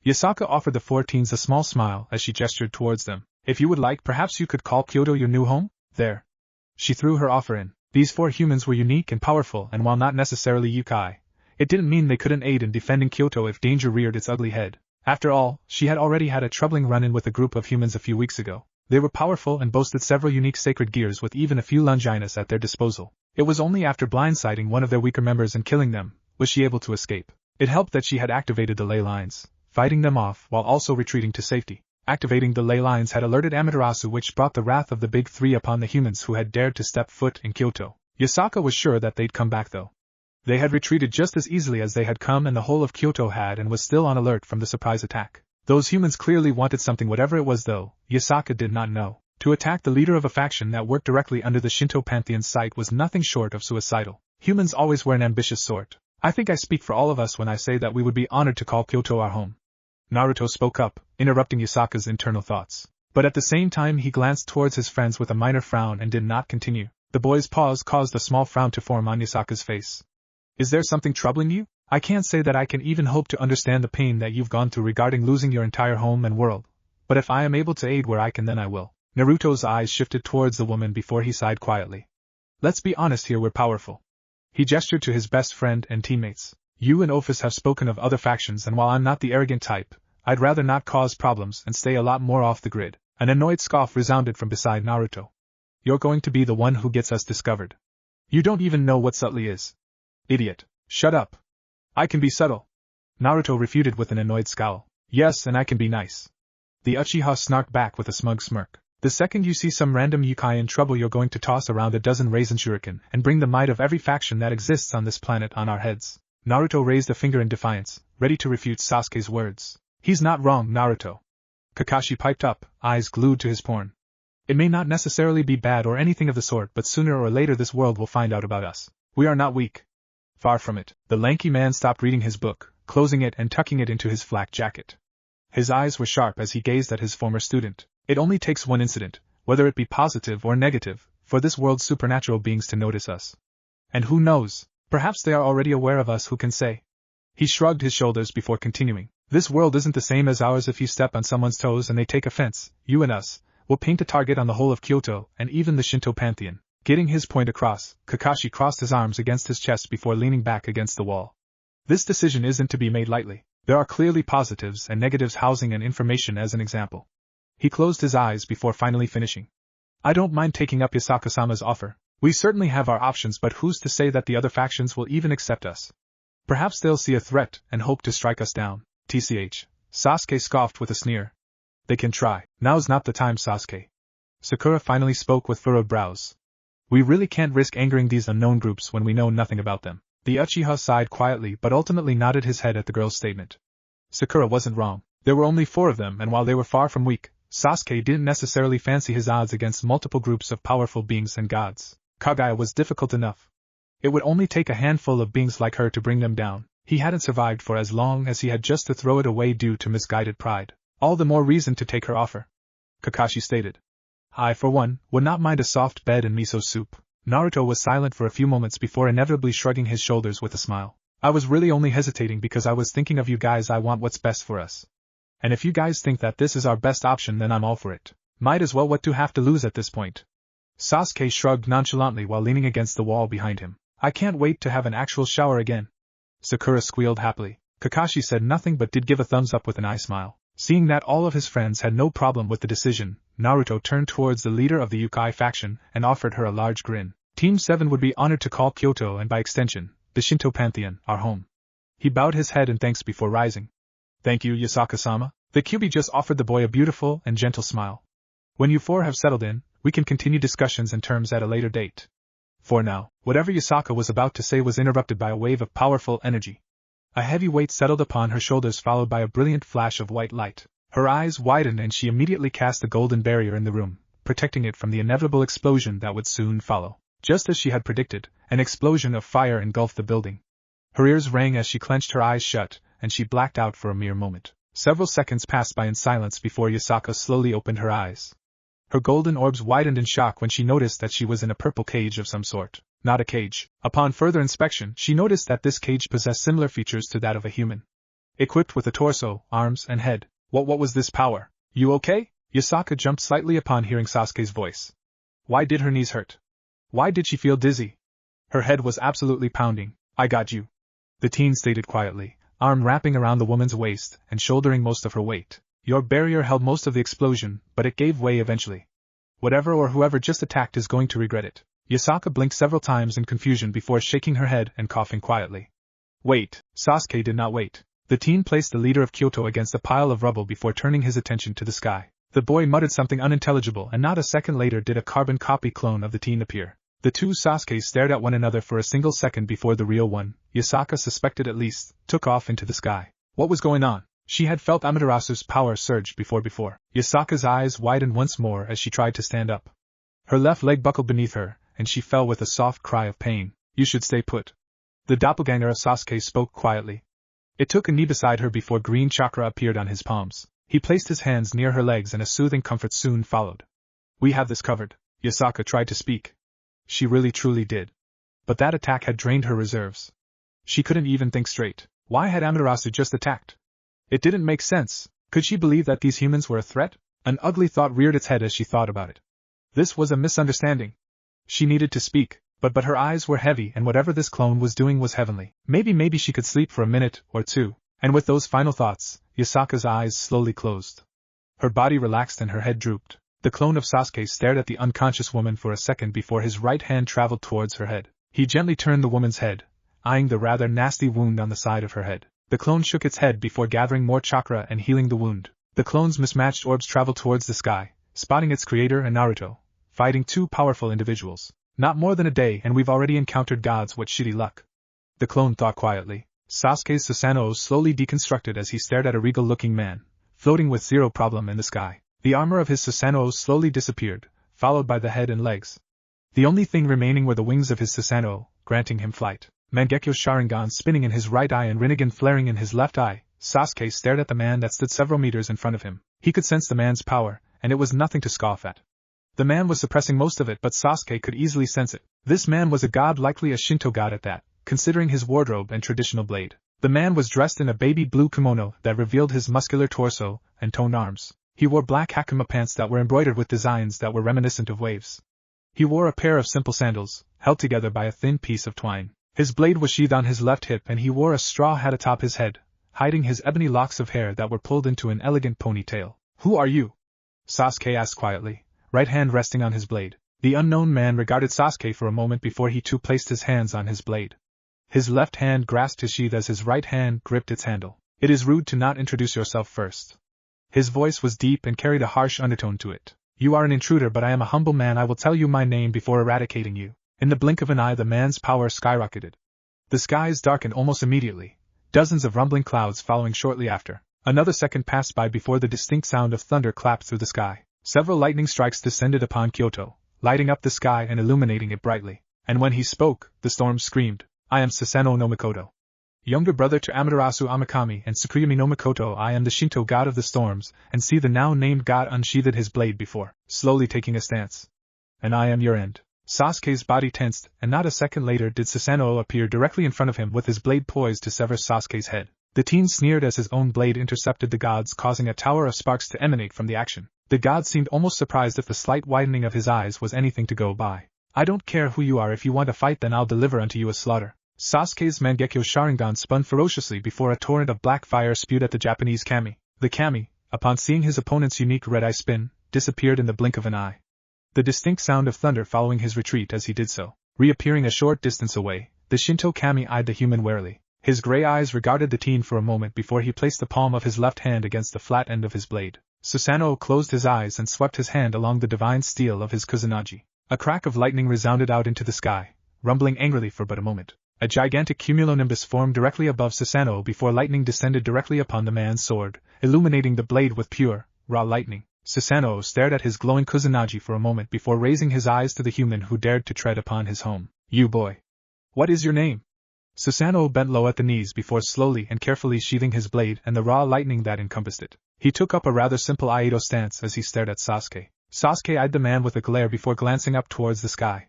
Yasaka offered the 4 teens a small smile as she gestured towards them. If you would like, perhaps you could call Kyoto your new home? There. She threw her offer in. These 4 humans were unique and powerful, and while not necessarily Yukai, it didn't mean they couldn't aid in defending Kyoto if danger reared its ugly head. After all, she had already had a troubling run-in with a group of humans a few weeks ago. They were powerful and boasted several unique sacred gears with even a few Longinus at their disposal. It was only after blindsiding one of their weaker members and killing them was she able to escape. It helped that she had activated the ley lines, fighting them off while also retreating to safety. Activating the ley lines had alerted Amaterasu, which brought the wrath of the Big Three upon the humans who had dared to step foot in Kyoto. Yasaka was sure that they'd come back though. They had retreated just as easily as they had come, and the whole of Kyoto had and was still on alert from the surprise attack. Those humans clearly wanted something, whatever it was though, Yasaka did not know. To attack the leader of a faction that worked directly under the Shinto pantheon's sight was nothing short of suicidal. Humans always were an ambitious sort. I think I speak for all of us when I say that we would be honored to call Kyoto our home. Naruto spoke up, interrupting Yasaka's internal thoughts. But at the same time he glanced towards his friends with a minor frown and did not continue. The boy's pause caused a small frown to form on Yasaka's face. Is there something troubling you? I can't say that I can even hope to understand the pain that you've gone through regarding losing your entire home and world. But if I am able to aid where I can, then I will. Naruto's eyes shifted towards the woman before he sighed quietly. Let's be honest here, we're powerful. He gestured to his best friend and teammates. You and Office have spoken of other factions, and while I'm not the arrogant type, I'd rather not cause problems and stay a lot more off the grid. An annoyed scoff resounded from beside Naruto. You're going to be the one who gets us discovered. You don't even know what subtly is. Idiot. Shut up. I can be subtle. Naruto refuted with an annoyed scowl. Yes, and I can be nice. The Uchiha snarked back with a smug smirk. The second you see some random yokai in trouble, you're going to toss around a dozen raisin shuriken and bring the might of every faction that exists on this planet on our heads. Naruto raised a finger in defiance, ready to refute Sasuke's words. He's not wrong, Naruto. Kakashi piped up, eyes glued to his porn. It may not necessarily be bad or anything of the sort, but sooner or later this world will find out about us. We are not weak. Far from it. The lanky man stopped reading his book, closing it and tucking it into his flak jacket. His eyes were sharp as he gazed at his former student. It only takes one incident, whether it be positive or negative, for this world's supernatural beings to notice us. And who knows, perhaps they are already aware of us, who can say? He shrugged his shoulders before continuing. This world isn't the same as ours. If you step on someone's toes and they take offense, you and us will paint a target on the whole of Kyoto and even the Shinto pantheon. Getting his point across, Kakashi crossed his arms against his chest before leaning back against the wall. This decision isn't to be made lightly. There are clearly positives and negatives, housing and information as an example. He closed his eyes before finally finishing. I don't mind taking up Yasaka-sama's offer. We certainly have our options, but who's to say that the other factions will even accept us? Perhaps they'll see a threat and hope to strike us down. TCH. Sasuke scoffed with a sneer. They can try. Now's not the time, Sasuke. Sakura finally spoke with furrowed brows. We really can't risk angering these unknown groups when we know nothing about them. The Uchiha sighed quietly but ultimately nodded his head at the girl's statement. Sakura wasn't wrong. There were only 4 of them, and while they were far from weak, Sasuke didn't necessarily fancy his odds against multiple groups of powerful beings and gods. Kaguya was difficult enough. It would only take a handful of beings like her to bring them down. He hadn't survived for as long as he had just to throw it away due to misguided pride. All the more reason to take her offer. Kakashi stated. I, for one, would not mind a soft bed and miso soup. Naruto was silent for a few moments before inevitably shrugging his shoulders with a smile. I was really only hesitating because I was thinking of you guys. I want what's best for us. And if you guys think that this is our best option, then I'm all for it. Might as well. What do have to lose at this point? Sasuke shrugged nonchalantly while leaning against the wall behind him. I can't wait to have an actual shower again. Sakura squealed happily. Kakashi said nothing but did give a thumbs up with an eye smile. Seeing that all of his friends had no problem with the decision, Naruto turned towards the leader of the Yukai faction and offered her a large grin. Team 7 would be honored to call Kyoto and by extension, the Shinto pantheon, our home. He bowed his head in thanks before rising. Thank you, Yasaka-sama. The Kyuubi just offered the boy a beautiful and gentle smile. When you 4 have settled in, we can continue discussions and terms at a later date. For now, whatever Yasaka was about to say was interrupted by a wave of powerful energy. A heavy weight settled upon her shoulders, followed by a brilliant flash of white light. Her eyes widened and she immediately cast the golden barrier in the room, protecting it from the inevitable explosion that would soon follow. Just as she had predicted, an explosion of fire engulfed the building. Her ears rang as she clenched her eyes shut, and she blacked out for a mere moment. Several seconds passed by in silence before Yasaka slowly opened her eyes. Her golden orbs widened in shock when she noticed that she was in a purple cage of some sort. Not a cage. Upon further inspection, she noticed that this cage possessed similar features to that of a human. Equipped with a torso, arms, and head. What was this power? You okay? Yasaka jumped slightly upon hearing Sasuke's voice. Why did her knees hurt? Why did she feel dizzy? Her head was absolutely pounding. I got you. The teen stated quietly, arm wrapping around the woman's waist and shouldering most of her weight. Your barrier held most of the explosion, but it gave way eventually. Whatever or whoever just attacked is going to regret it. Yasaka blinked several times in confusion before shaking her head and coughing quietly. Wait, Sasuke did not wait. The teen placed the leader of Kyoto against a pile of rubble before turning his attention to the sky. The boy muttered something unintelligible, and not a second later did a carbon copy clone of the teen appear. The two Sasuke stared at one another for a single second before the real one, Yasaka suspected at least, took off into the sky. What was going on? She had felt Amaterasu's power surge before. Yasaka's eyes widened once more as she tried to stand up. Her left leg buckled beneath her, and she fell with a soft cry of pain. You should stay put. The doppelganger of Sasuke spoke quietly. It took a knee beside her before green chakra appeared on his palms. He placed his hands near her legs and a soothing comfort soon followed. We have this covered. Yasaka tried to speak. She really truly did. But that attack had drained her reserves. She couldn't even think straight. Why had Amaterasu just attacked? It didn't make sense. Could she believe that these humans were a threat? An ugly thought reared its head as she thought about it. This was a misunderstanding. She needed to speak, but her eyes were heavy, and whatever this clone was doing was heavenly. Maybe she could sleep for a minute or two. And with those final thoughts, Yasaka's eyes slowly closed. Her body relaxed and her head drooped. The clone of Sasuke stared at the unconscious woman for a second before his right hand traveled towards her head. He gently turned the woman's head, eyeing the rather nasty wound on the side of her head. The clone shook its head before gathering more chakra and healing the wound. The clone's mismatched orbs traveled towards the sky, spotting its creator and Naruto, fighting two powerful individuals. Not more than a day and we've already encountered gods, what shitty luck. The clone thought quietly. Sasuke's Susanoo slowly deconstructed as he stared at a regal-looking man, floating with zero problem in the sky. The armor of his Susanoo slowly disappeared, followed by the head and legs. The only thing remaining were the wings of his Susanoo, granting him flight. Mangekyo Sharingan spinning in his right eye and Rinnegan flaring in his left eye, Sasuke stared at the man that stood several meters in front of him. He could sense the man's power, and it was nothing to scoff at. The man was suppressing most of it, but Sasuke could easily sense it. This man was a god, likely a Shinto god at that, considering his wardrobe and traditional blade. The man was dressed in a baby blue kimono that revealed his muscular torso and toned arms. He wore black hakama pants that were embroidered with designs that were reminiscent of waves. He wore a pair of simple sandals, held together by a thin piece of twine. His blade was sheathed on his left hip and he wore a straw hat atop his head, hiding his ebony locks of hair that were pulled into an elegant ponytail. Who are you? Sasuke asked quietly, right hand resting on his blade. The unknown man regarded Sasuke for a moment before he too placed his hands on his blade. His left hand grasped his sheath as his right hand gripped its handle. It is rude to not introduce yourself first. His voice was deep and carried a harsh undertone to it. You are an intruder, but I am a humble man. I will tell you my name before eradicating you. In the blink of an eye, the man's power skyrocketed. The skies darkened almost immediately, dozens of rumbling clouds following shortly after. Another second passed by before the distinct sound of thunder clapped through the sky. Several lightning strikes descended upon Kyoto, lighting up the sky and illuminating it brightly. And when he spoke, the storm screamed, I am Susanoo no Mikoto. Younger brother to Amaterasu Amakami and Tsukuyomi no Mikoto, I am the Shinto god of the storms, and see the now named god unsheathed his blade before, slowly taking a stance. And I am your end. Sasuke's body tensed, and not a second later did Susanoo appear directly in front of him with his blade poised to sever Sasuke's head. The teen sneered as his own blade intercepted the gods, causing a tower of sparks to emanate from the action. The god seemed almost surprised if the slight widening of his eyes was anything to go by. I don't care who you are. If you want to fight, then I'll deliver unto you a slaughter. Sasuke's Mangekyo Sharingan spun ferociously before a torrent of black fire spewed at the Japanese kami. The kami, upon seeing his opponent's unique red-eye spin, disappeared in the blink of an eye. The distinct sound of thunder following his retreat as he did so. Reappearing a short distance away, the Shinto kami eyed the human warily. His gray eyes regarded the teen for a moment before he placed the palm of his left hand against the flat end of his blade. Susanoo closed his eyes and swept his hand along the divine steel of his Kusanagi. A crack of lightning resounded out into the sky, rumbling angrily for but a moment. A gigantic cumulonimbus formed directly above Susanoo before lightning descended directly upon the man's sword, illuminating the blade with pure, raw lightning. Susanoo stared at his glowing Kusanagi for a moment before raising his eyes to the human who dared to tread upon his home. You boy. What is your name? Susanoo bent low at the knees before slowly and carefully sheathing his blade and the raw lightning that encompassed it. He took up a rather simple Aido stance as he stared at Sasuke. Sasuke eyed the man with a glare before glancing up towards the sky.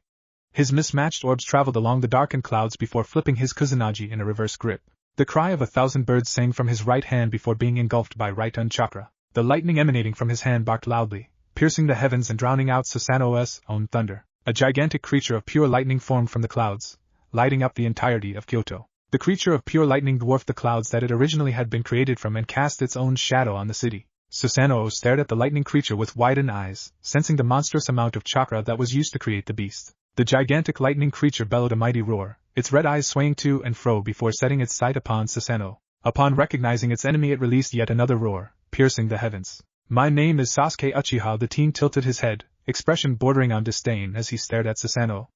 His mismatched orbs traveled along the darkened clouds before flipping his Kusanagi in a reverse grip. The cry of 1,000 birds sang from his right hand before being engulfed by right-un chakra. The lightning emanating from his hand barked loudly, piercing the heavens and drowning out Susanoo's own thunder. A gigantic creature of pure lightning formed from the clouds, lighting up the entirety of Kyoto. The creature of pure lightning dwarfed the clouds that it originally had been created from and cast its own shadow on the city. Susanoo stared at the lightning creature with widened eyes, sensing the monstrous amount of chakra that was used to create the beast. The gigantic lightning creature bellowed a mighty roar, its red eyes swaying to and fro before setting its sight upon Susanoo. Upon recognizing its enemy, it released yet another roar, piercing the heavens. My name is Sasuke Uchiha. The teen tilted his head, expression bordering on disdain as he stared at Susanoo.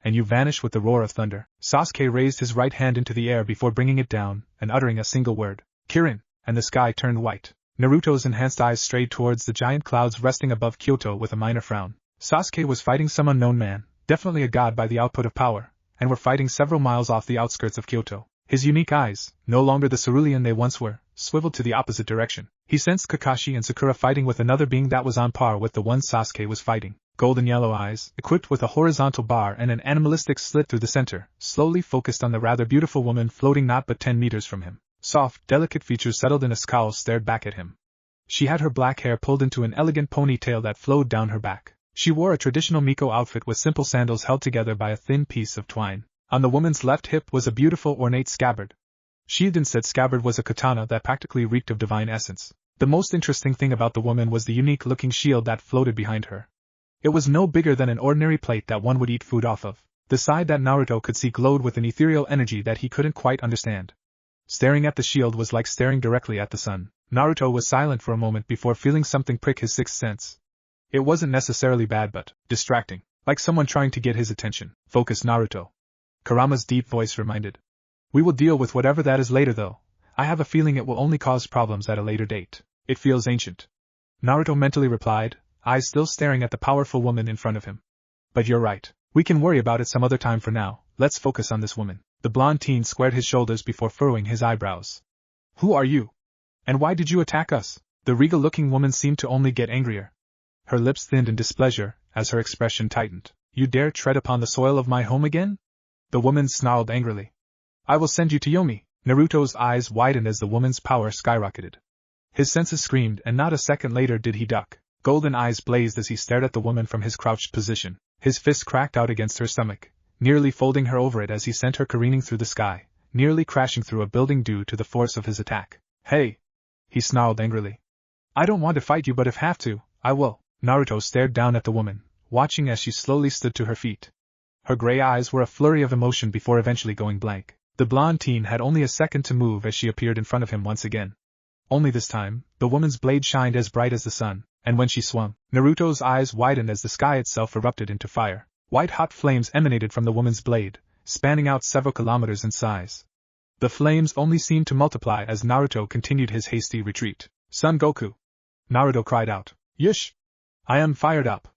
And you vanish with the roar of thunder. Sasuke raised his right hand into the air before bringing it down, and uttering a single word, Kirin, and the sky turned white. Naruto's enhanced eyes strayed towards the giant clouds resting above Kyoto with a minor frown. Sasuke was fighting some unknown man, definitely a god by the output of power, and were fighting several miles off the outskirts of Kyoto. His unique eyes, no longer the cerulean they once were, swiveled to the opposite direction. He sensed Kakashi and Sakura fighting with another being that was on par with the one Sasuke was fighting. Golden yellow eyes, equipped with a horizontal bar and an animalistic slit through the center, slowly focused on the rather beautiful woman floating not but 10 meters from him. Soft, delicate features settled in a scowl stared back at him. She had her black hair pulled into an elegant ponytail that flowed down her back. She wore a traditional Miko outfit with simple sandals held together by a thin piece of twine. On the woman's left hip was a beautiful ornate scabbard. Sheathed in said scabbard was a katana that practically reeked of divine essence. The most interesting thing about the woman was the unique-looking shield that floated behind her. It was no bigger than an ordinary plate that one would eat food off of. The side that Naruto could see glowed with an ethereal energy that he couldn't quite understand. Staring at the shield was like staring directly at the sun. Naruto was silent for a moment before feeling something prick his sixth sense. It wasn't necessarily bad but distracting, like someone trying to get his attention. Focus, Naruto. Kurama's deep voice reminded. We will deal with whatever that is later though. I have a feeling it will only cause problems at a later date. It feels ancient. Naruto mentally replied, eyes still staring at the powerful woman in front of him. But you're right. We can worry about it some other time. For now, let's focus on this woman. The blonde teen squared his shoulders before furrowing his eyebrows. Who are you? And why did you attack us? The regal-looking woman seemed to only get angrier. Her lips thinned in displeasure, as her expression tightened. You dare tread upon the soil of my home again? The woman snarled angrily. I will send you to Yomi. Naruto's eyes widened as the woman's power skyrocketed. His senses screamed, and not a second later did he duck. Golden eyes blazed as he stared at the woman from his crouched position. His fist cracked out against her stomach, nearly folding her over it as he sent her careening through the sky, nearly crashing through a building due to the force of his attack. Hey! He snarled angrily. I don't want to fight you, but if have to, I will. Naruto stared down at the woman, watching as she slowly stood to her feet. Her gray eyes were a flurry of emotion before eventually going blank. The blonde teen had only a second to move as she appeared in front of him once again. Only this time, the woman's blade shined as bright as the sun, and when she swung, Naruto's eyes widened as the sky itself erupted into fire. White-hot flames emanated from the woman's blade, spanning out several kilometers in size. The flames only seemed to multiply as Naruto continued his hasty retreat. Son Goku! Naruto cried out. Yush! I am fired up!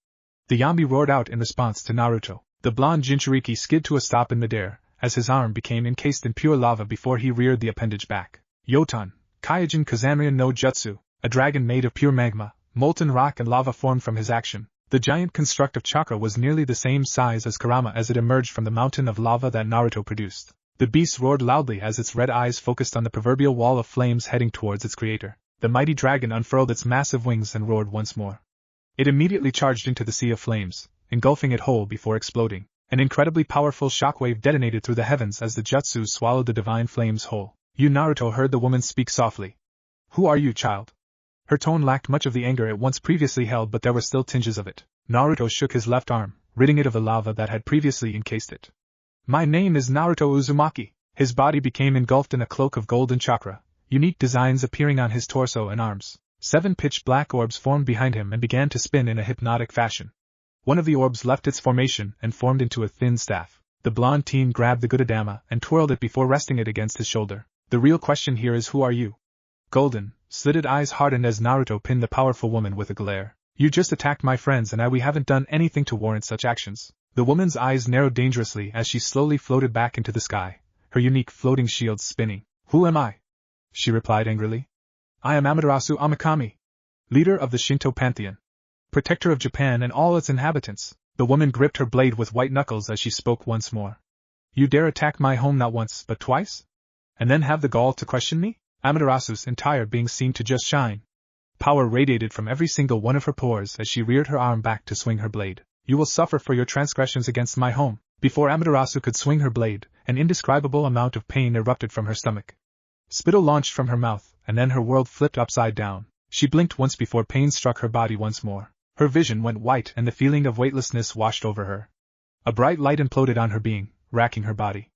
The Yambi roared out in response to Naruto. The blonde Jinchuriki skid to a stop in midair, as his arm became encased in pure lava before he reared the appendage back. Yotan, Kaijin Kazanryan no Jutsu, a dragon made of pure magma, molten rock and lava formed from his action. The giant construct of chakra was nearly the same size as Kurama as it emerged from the mountain of lava that Naruto produced. The beast roared loudly as its red eyes focused on the proverbial wall of flames heading towards its creator. The mighty dragon unfurled its massive wings and roared once more. It immediately charged into the sea of flames, engulfing it whole before exploding. An incredibly powerful shockwave detonated through the heavens as the jutsu swallowed the divine flames whole. You Naruto heard the woman speak softly. Who are you, child? Her tone lacked much of the anger it once previously held, but there were still tinges of it. Naruto shook his left arm, ridding it of the lava that had previously encased it. My name is Naruto Uzumaki. His body became engulfed in a cloak of golden chakra, unique designs appearing on his torso and arms. 7 pitch black orbs formed behind him and began to spin in a hypnotic fashion. One of the orbs left its formation and formed into a thin staff. The blonde teen grabbed the Gudadama and twirled it before resting it against his shoulder. The real question here is, who are you? Golden, slitted eyes hardened as Naruto pinned the powerful woman with a glare. You just attacked my friends and we haven't done anything to warrant such actions. The woman's eyes narrowed dangerously as she slowly floated back into the sky, her unique floating shield spinning. Who am I? She replied angrily. I am Amaterasu Amakami, leader of the Shinto pantheon, protector of Japan and all its inhabitants. The woman gripped her blade with white knuckles as she spoke once more. You dare attack my home not once, but twice? And then have the gall to question me? Amaterasu's entire being seemed to just shine. Power radiated from every single one of her pores as she reared her arm back to swing her blade. You will suffer for your transgressions against my home. Before Amaterasu could swing her blade, An indescribable amount of pain erupted from her stomach. Spittle launched from her mouth, and then her world flipped upside down. She blinked once before pain struck her body once more. Her vision went white and the feeling of weightlessness washed over her. A bright light imploded on her being, racking her body.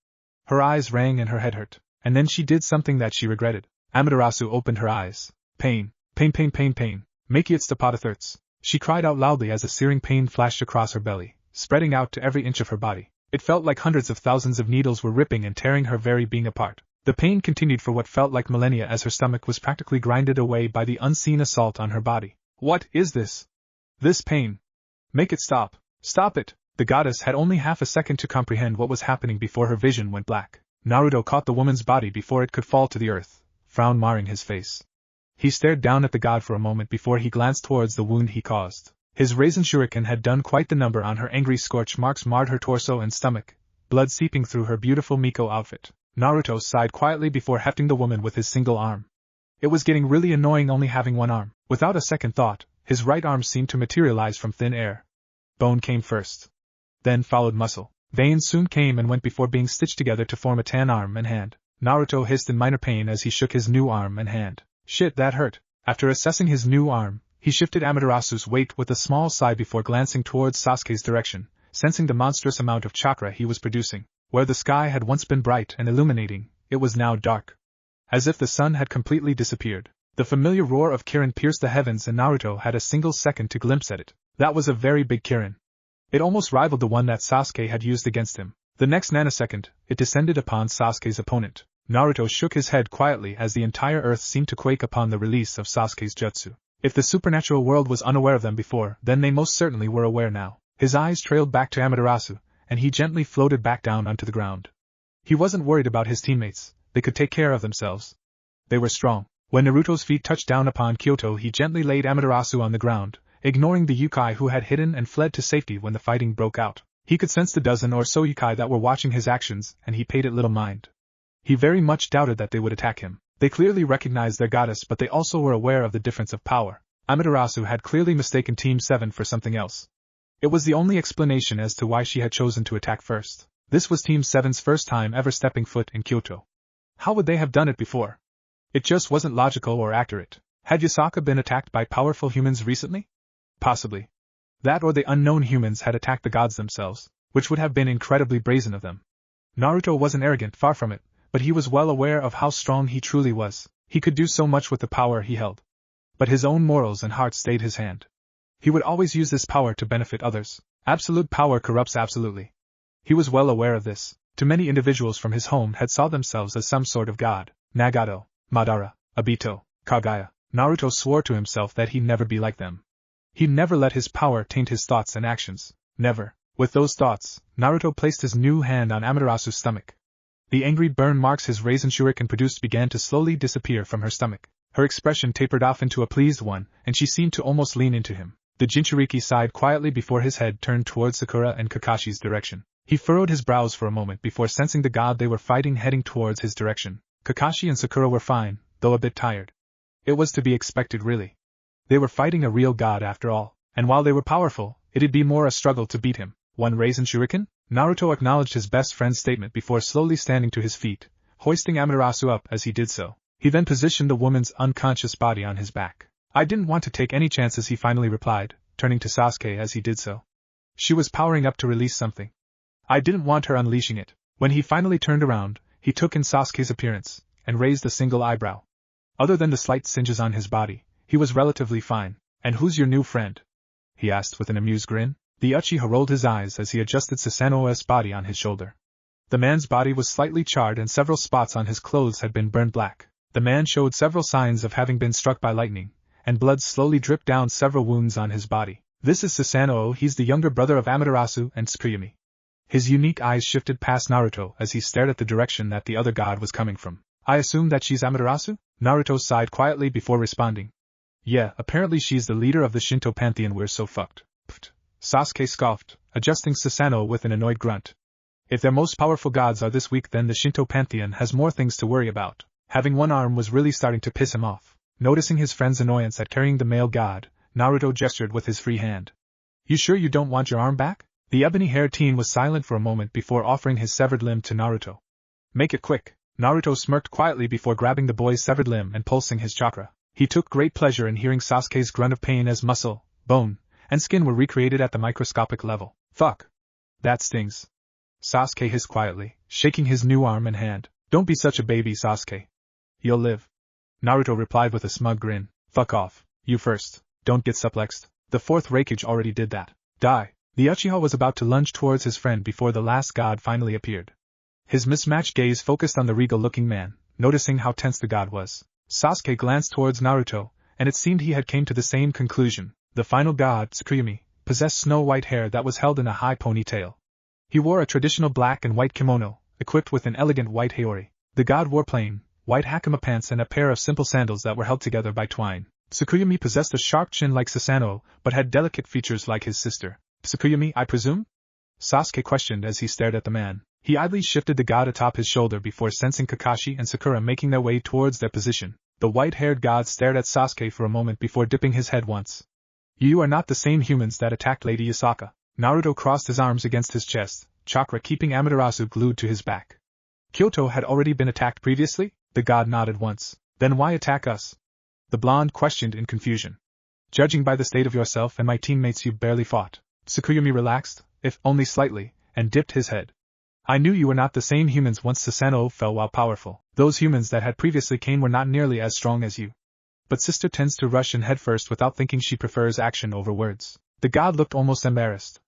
Her eyes rang and her head hurt, and then she did something that she regretted. Amaterasu opened her eyes. Pain, pain, pain, pain, pain. Make it stop thirts. She cried out loudly as a searing pain flashed across her belly, spreading out to every inch of her body. It felt like hundreds of thousands of needles were ripping and tearing her very being apart. The pain continued for what felt like millennia as her stomach was practically grinded away by the unseen assault on her body. What is this? This pain. Make it stop. Stop it. The goddess had only half a second to comprehend what was happening before her vision went black. Naruto caught the woman's body before it could fall to the earth, frown marring his face. He stared down at the god for a moment before he glanced towards the wound he caused. His raisin shuriken had done quite the number on her. Angry scorch marks marred her torso and stomach, blood seeping through her beautiful Miko outfit. Naruto sighed quietly before hefting the woman with his single arm. It was getting really annoying only having one arm. Without a second thought, his right arm seemed to materialize from thin air. Bone came first. Then followed muscle. Veins soon came and went before being stitched together to form a tan arm and hand. Naruto hissed in minor pain as he shook his new arm and hand. Shit, that hurt. After assessing his new arm, he shifted Amaterasu's weight with a small sigh before glancing towards Sasuke's direction, sensing the monstrous amount of chakra he was producing. Where the sky had once been bright and illuminating, it was now dark. As if the sun had completely disappeared. The familiar roar of Kirin pierced the heavens and Naruto had a single second to glimpse at it. That was a very big Kirin. It almost rivaled the one that Sasuke had used against him. The next nanosecond, it descended upon Sasuke's opponent. Naruto shook his head quietly as the entire earth seemed to quake upon the release of Sasuke's jutsu. If the supernatural world was unaware of them before, then they most certainly were aware now. His eyes trailed back to Amaterasu, and he gently floated back down onto the ground. He wasn't worried about his teammates, they could take care of themselves. They were strong. When Naruto's feet touched down upon Kyoto, he gently laid Amaterasu on the ground, ignoring the Yukai who had hidden and fled to safety when the fighting broke out. He could sense the dozen or so Yukai that were watching his actions, and he paid it little mind. He very much doubted that they would attack him. They clearly recognized their goddess, but they also were aware of the difference of power. Amaterasu had clearly mistaken Team 7 for something else. It was the only explanation as to why she had chosen to attack first. This was Team 7's first time ever stepping foot in Kyoto. How would they have done it before? It just wasn't logical or accurate. Had Yasaka been attacked by powerful humans recently? Possibly. That or the unknown humans had attacked the gods themselves, which would have been incredibly brazen of them. Naruto wasn't arrogant, far from it, but he was well aware of how strong he truly was. He could do so much with the power he held. But his own morals and heart stayed his hand. He would always use this power to benefit others. Absolute power corrupts absolutely. He was well aware of this. Too many individuals from his home had saw themselves as some sort of god. Nagato, Madara, Obito, Kagaya. Naruto swore to himself that he'd never be like them. He'd never let his power taint his thoughts and actions. Never. With those thoughts, Naruto placed his new hand on Amaterasu's stomach. The angry burn marks his raisin shuriken produced began to slowly disappear from her stomach. Her expression tapered off into a pleased one, and she seemed to almost lean into him. The Jinchuriki sighed quietly before his head turned towards Sakura and Kakashi's direction. He furrowed his brows for a moment before sensing the god they were fighting heading towards his direction. Kakashi and Sakura were fine, though a bit tired. It was to be expected, really. They were fighting a real god after all, and while they were powerful, it'd be more a struggle to beat him. One raisin shuriken? Naruto acknowledged his best friend's statement before slowly standing to his feet, hoisting Amaterasu up as he did so. He then positioned the woman's unconscious body on his back. I didn't want to take any chances, he finally replied, turning to Sasuke as he did so. She was powering up to release something. I didn't want her unleashing it. When he finally turned around, he took in Sasuke's appearance, and raised a single eyebrow. Other than the slight singes on his body, he was relatively fine. And who's your new friend? He asked with an amused grin. The Uchiha rolled his eyes as he adjusted Susanoo's body on his shoulder. The man's body was slightly charred and several spots on his clothes had been burned black. The man showed several signs of having been struck by lightning, and blood slowly dripped down several wounds on his body. This is Susanoo, he's the younger brother of Amaterasu and Tsukuyomi. His unique eyes shifted past Naruto as he stared at the direction that the other god was coming from. I assume that she's Amaterasu? Naruto sighed quietly before responding. Yeah, apparently she's the leader of the Shinto pantheon, we're so fucked. Pfft. Sasuke scoffed, adjusting Susanoo with an annoyed grunt. If their most powerful gods are this weak, then the Shinto pantheon has more things to worry about. Having one arm was really starting to piss him off. Noticing his friend's annoyance at carrying the male god, Naruto gestured with his free hand. You sure you don't want your arm back? The ebony-haired teen was silent for a moment before offering his severed limb to Naruto. Make it quick. Naruto smirked quietly before grabbing the boy's severed limb and pulsing his chakra. He took great pleasure in hearing Sasuke's grunt of pain as muscle, bone, and skin were recreated at the microscopic level. Fuck. That stings. Sasuke hissed quietly, shaking his new arm and hand. Don't be such a baby, Sasuke. You'll live. Naruto replied with a smug grin. Fuck off. You first. Don't get suplexed. The fourth Raikage already did that. Die. The Uchiha was about to lunge towards his friend before the last god finally appeared. His mismatched gaze focused on the regal-looking man, noticing how tense the god was. Sasuke glanced towards Naruto, and it seemed he had came to the same conclusion. The final god, Tsukuyomi, possessed snow-white hair that was held in a high ponytail. He wore a traditional black and white kimono, equipped with an elegant white haori. The god wore plain, white hakama pants and a pair of simple sandals that were held together by twine. Tsukuyomi possessed a sharp chin like Susanoo, but had delicate features like his sister. Tsukuyomi, I presume? Sasuke questioned as he stared at the man. He idly shifted the god atop his shoulder before sensing Kakashi and Sakura making their way towards their position. The white-haired god stared at Sasuke for a moment before dipping his head once. You are not the same humans that attacked Lady Yasaka. Naruto crossed his arms against his chest, chakra keeping Amaterasu glued to his back. Kyoto had already been attacked previously? The god nodded once. Then why attack us? The blonde questioned in confusion. Judging by the state of yourself and my teammates, you barely fought. Tsukuyomi relaxed, if only slightly, and dipped his head. I knew you were not the same humans once Susanoo fell while powerful. Those humans that had previously came were not nearly as strong as you. But sister tends to rush in headfirst without thinking. She prefers action over words. The god looked almost embarrassed.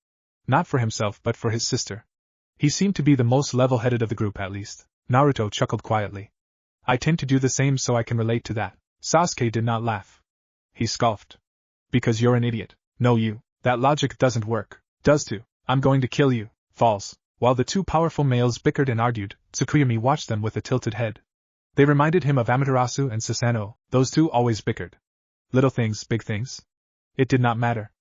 Not for himself but for his sister. He seemed to be the most level-headed of the group at least. Naruto chuckled quietly. I tend to do the same, so I can relate to that. Sasuke did not laugh. He scoffed. Because you're an idiot. No, you. That logic doesn't work. Does too. I'm going to kill you. False. While the two powerful males bickered and argued, Tsukuyomi watched them with a tilted head. They reminded him of Amaterasu and Susanoo. Those two always bickered. Little things, big things. It did not matter.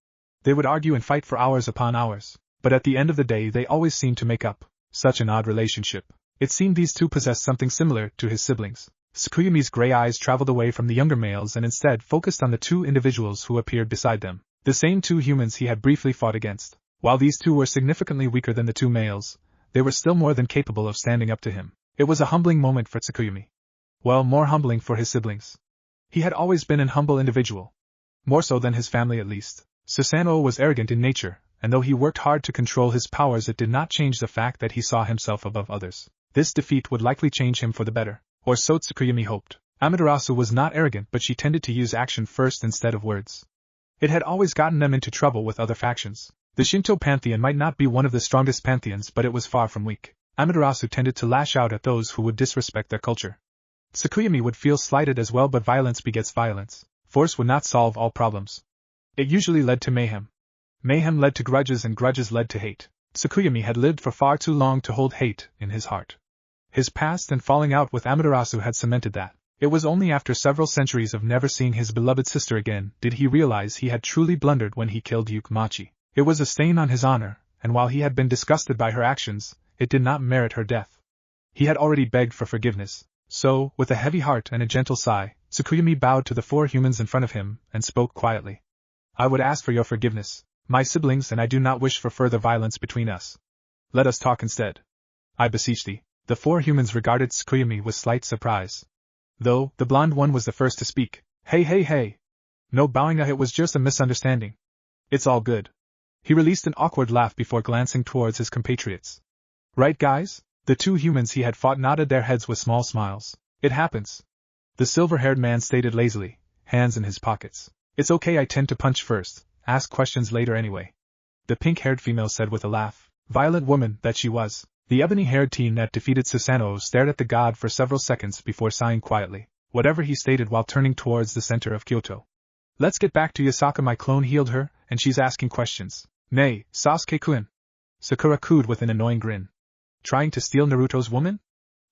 They would argue and fight for hours upon hours, but at the end of the day they always seemed to make up. Such an odd relationship. It seemed these two possessed something similar to his siblings. Tsukuyomi's gray eyes traveled away from the younger males and instead focused on the two individuals who appeared beside them. The same two humans he had briefly fought against. While these two were significantly weaker than the two males, they were still more than capable of standing up to him. It was a humbling moment for Tsukuyomi. Well, more humbling for his siblings. He had always been an humble individual. More so than his family at least. Susanoo was arrogant in nature, and though he worked hard to control his powers, it did not change the fact that he saw himself above others. This defeat would likely change him for the better, or so Tsukuyomi hoped. Amaterasu was not arrogant, but she tended to use action first instead of words. It had always gotten them into trouble with other factions. The Shinto pantheon might not be one of the strongest pantheons, but it was far from weak. Amaterasu tended to lash out at those who would disrespect their culture. Tsukuyomi would feel slighted as well, but violence begets violence. Force would not solve all problems. It usually led to mayhem. Mayhem led to grudges, and grudges led to hate. Tsukuyomi had lived for far too long to hold hate in his heart. His past and falling out with Amaterasu had cemented that. It was only after several centuries of never seeing his beloved sister again did he realize he had truly blundered when he killed Yukmachi. It was a stain on his honor, and while he had been disgusted by her actions, it did not merit her death. He had already begged for forgiveness. So, with a heavy heart and a gentle sigh, Tsukuyomi bowed to the four humans in front of him and spoke quietly. I would ask for your forgiveness, my siblings, and I do not wish for further violence between us. Let us talk instead. I beseech thee. The four humans regarded Tsukuyomi with slight surprise. Though, the blonde one was the first to speak. Hey. No bowing, it was just a misunderstanding. It's all good. He released an awkward laugh before glancing towards his compatriots. Right, guys? The two humans he had fought nodded their heads with small smiles. It happens. The silver-haired man stated lazily, hands in his pockets. It's okay, I tend to punch first, ask questions later anyway. The pink-haired female said with a laugh. Violent woman that she was. The ebony-haired teen that defeated Susanoo stared at the god for several seconds before sighing quietly, whatever he stated while turning towards the center of Kyoto. Let's get back to Yasaka. My clone healed her, and she's asking questions. Nay, Sasuke-kun. Sakura cooed with an annoying grin. Trying to steal Naruto's woman?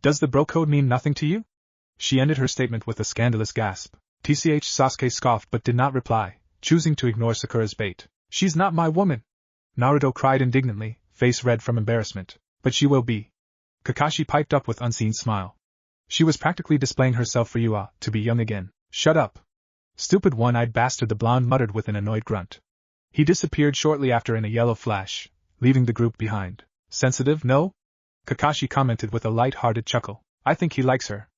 Does the bro code mean nothing to you? She ended her statement with a scandalous gasp. Sasuke scoffed but did not reply, choosing to ignore Sakura's bait. She's not my woman! Naruto cried indignantly, face red from embarrassment. But she will be. Kakashi piped up with unseen smile. She was practically displaying herself for you, to be young again. Shut up. Stupid one-eyed bastard, the blonde muttered with an annoyed grunt. He disappeared shortly after in a yellow flash, leaving the group behind. Sensitive, no? Kakashi commented with a light-hearted chuckle. I think he likes her.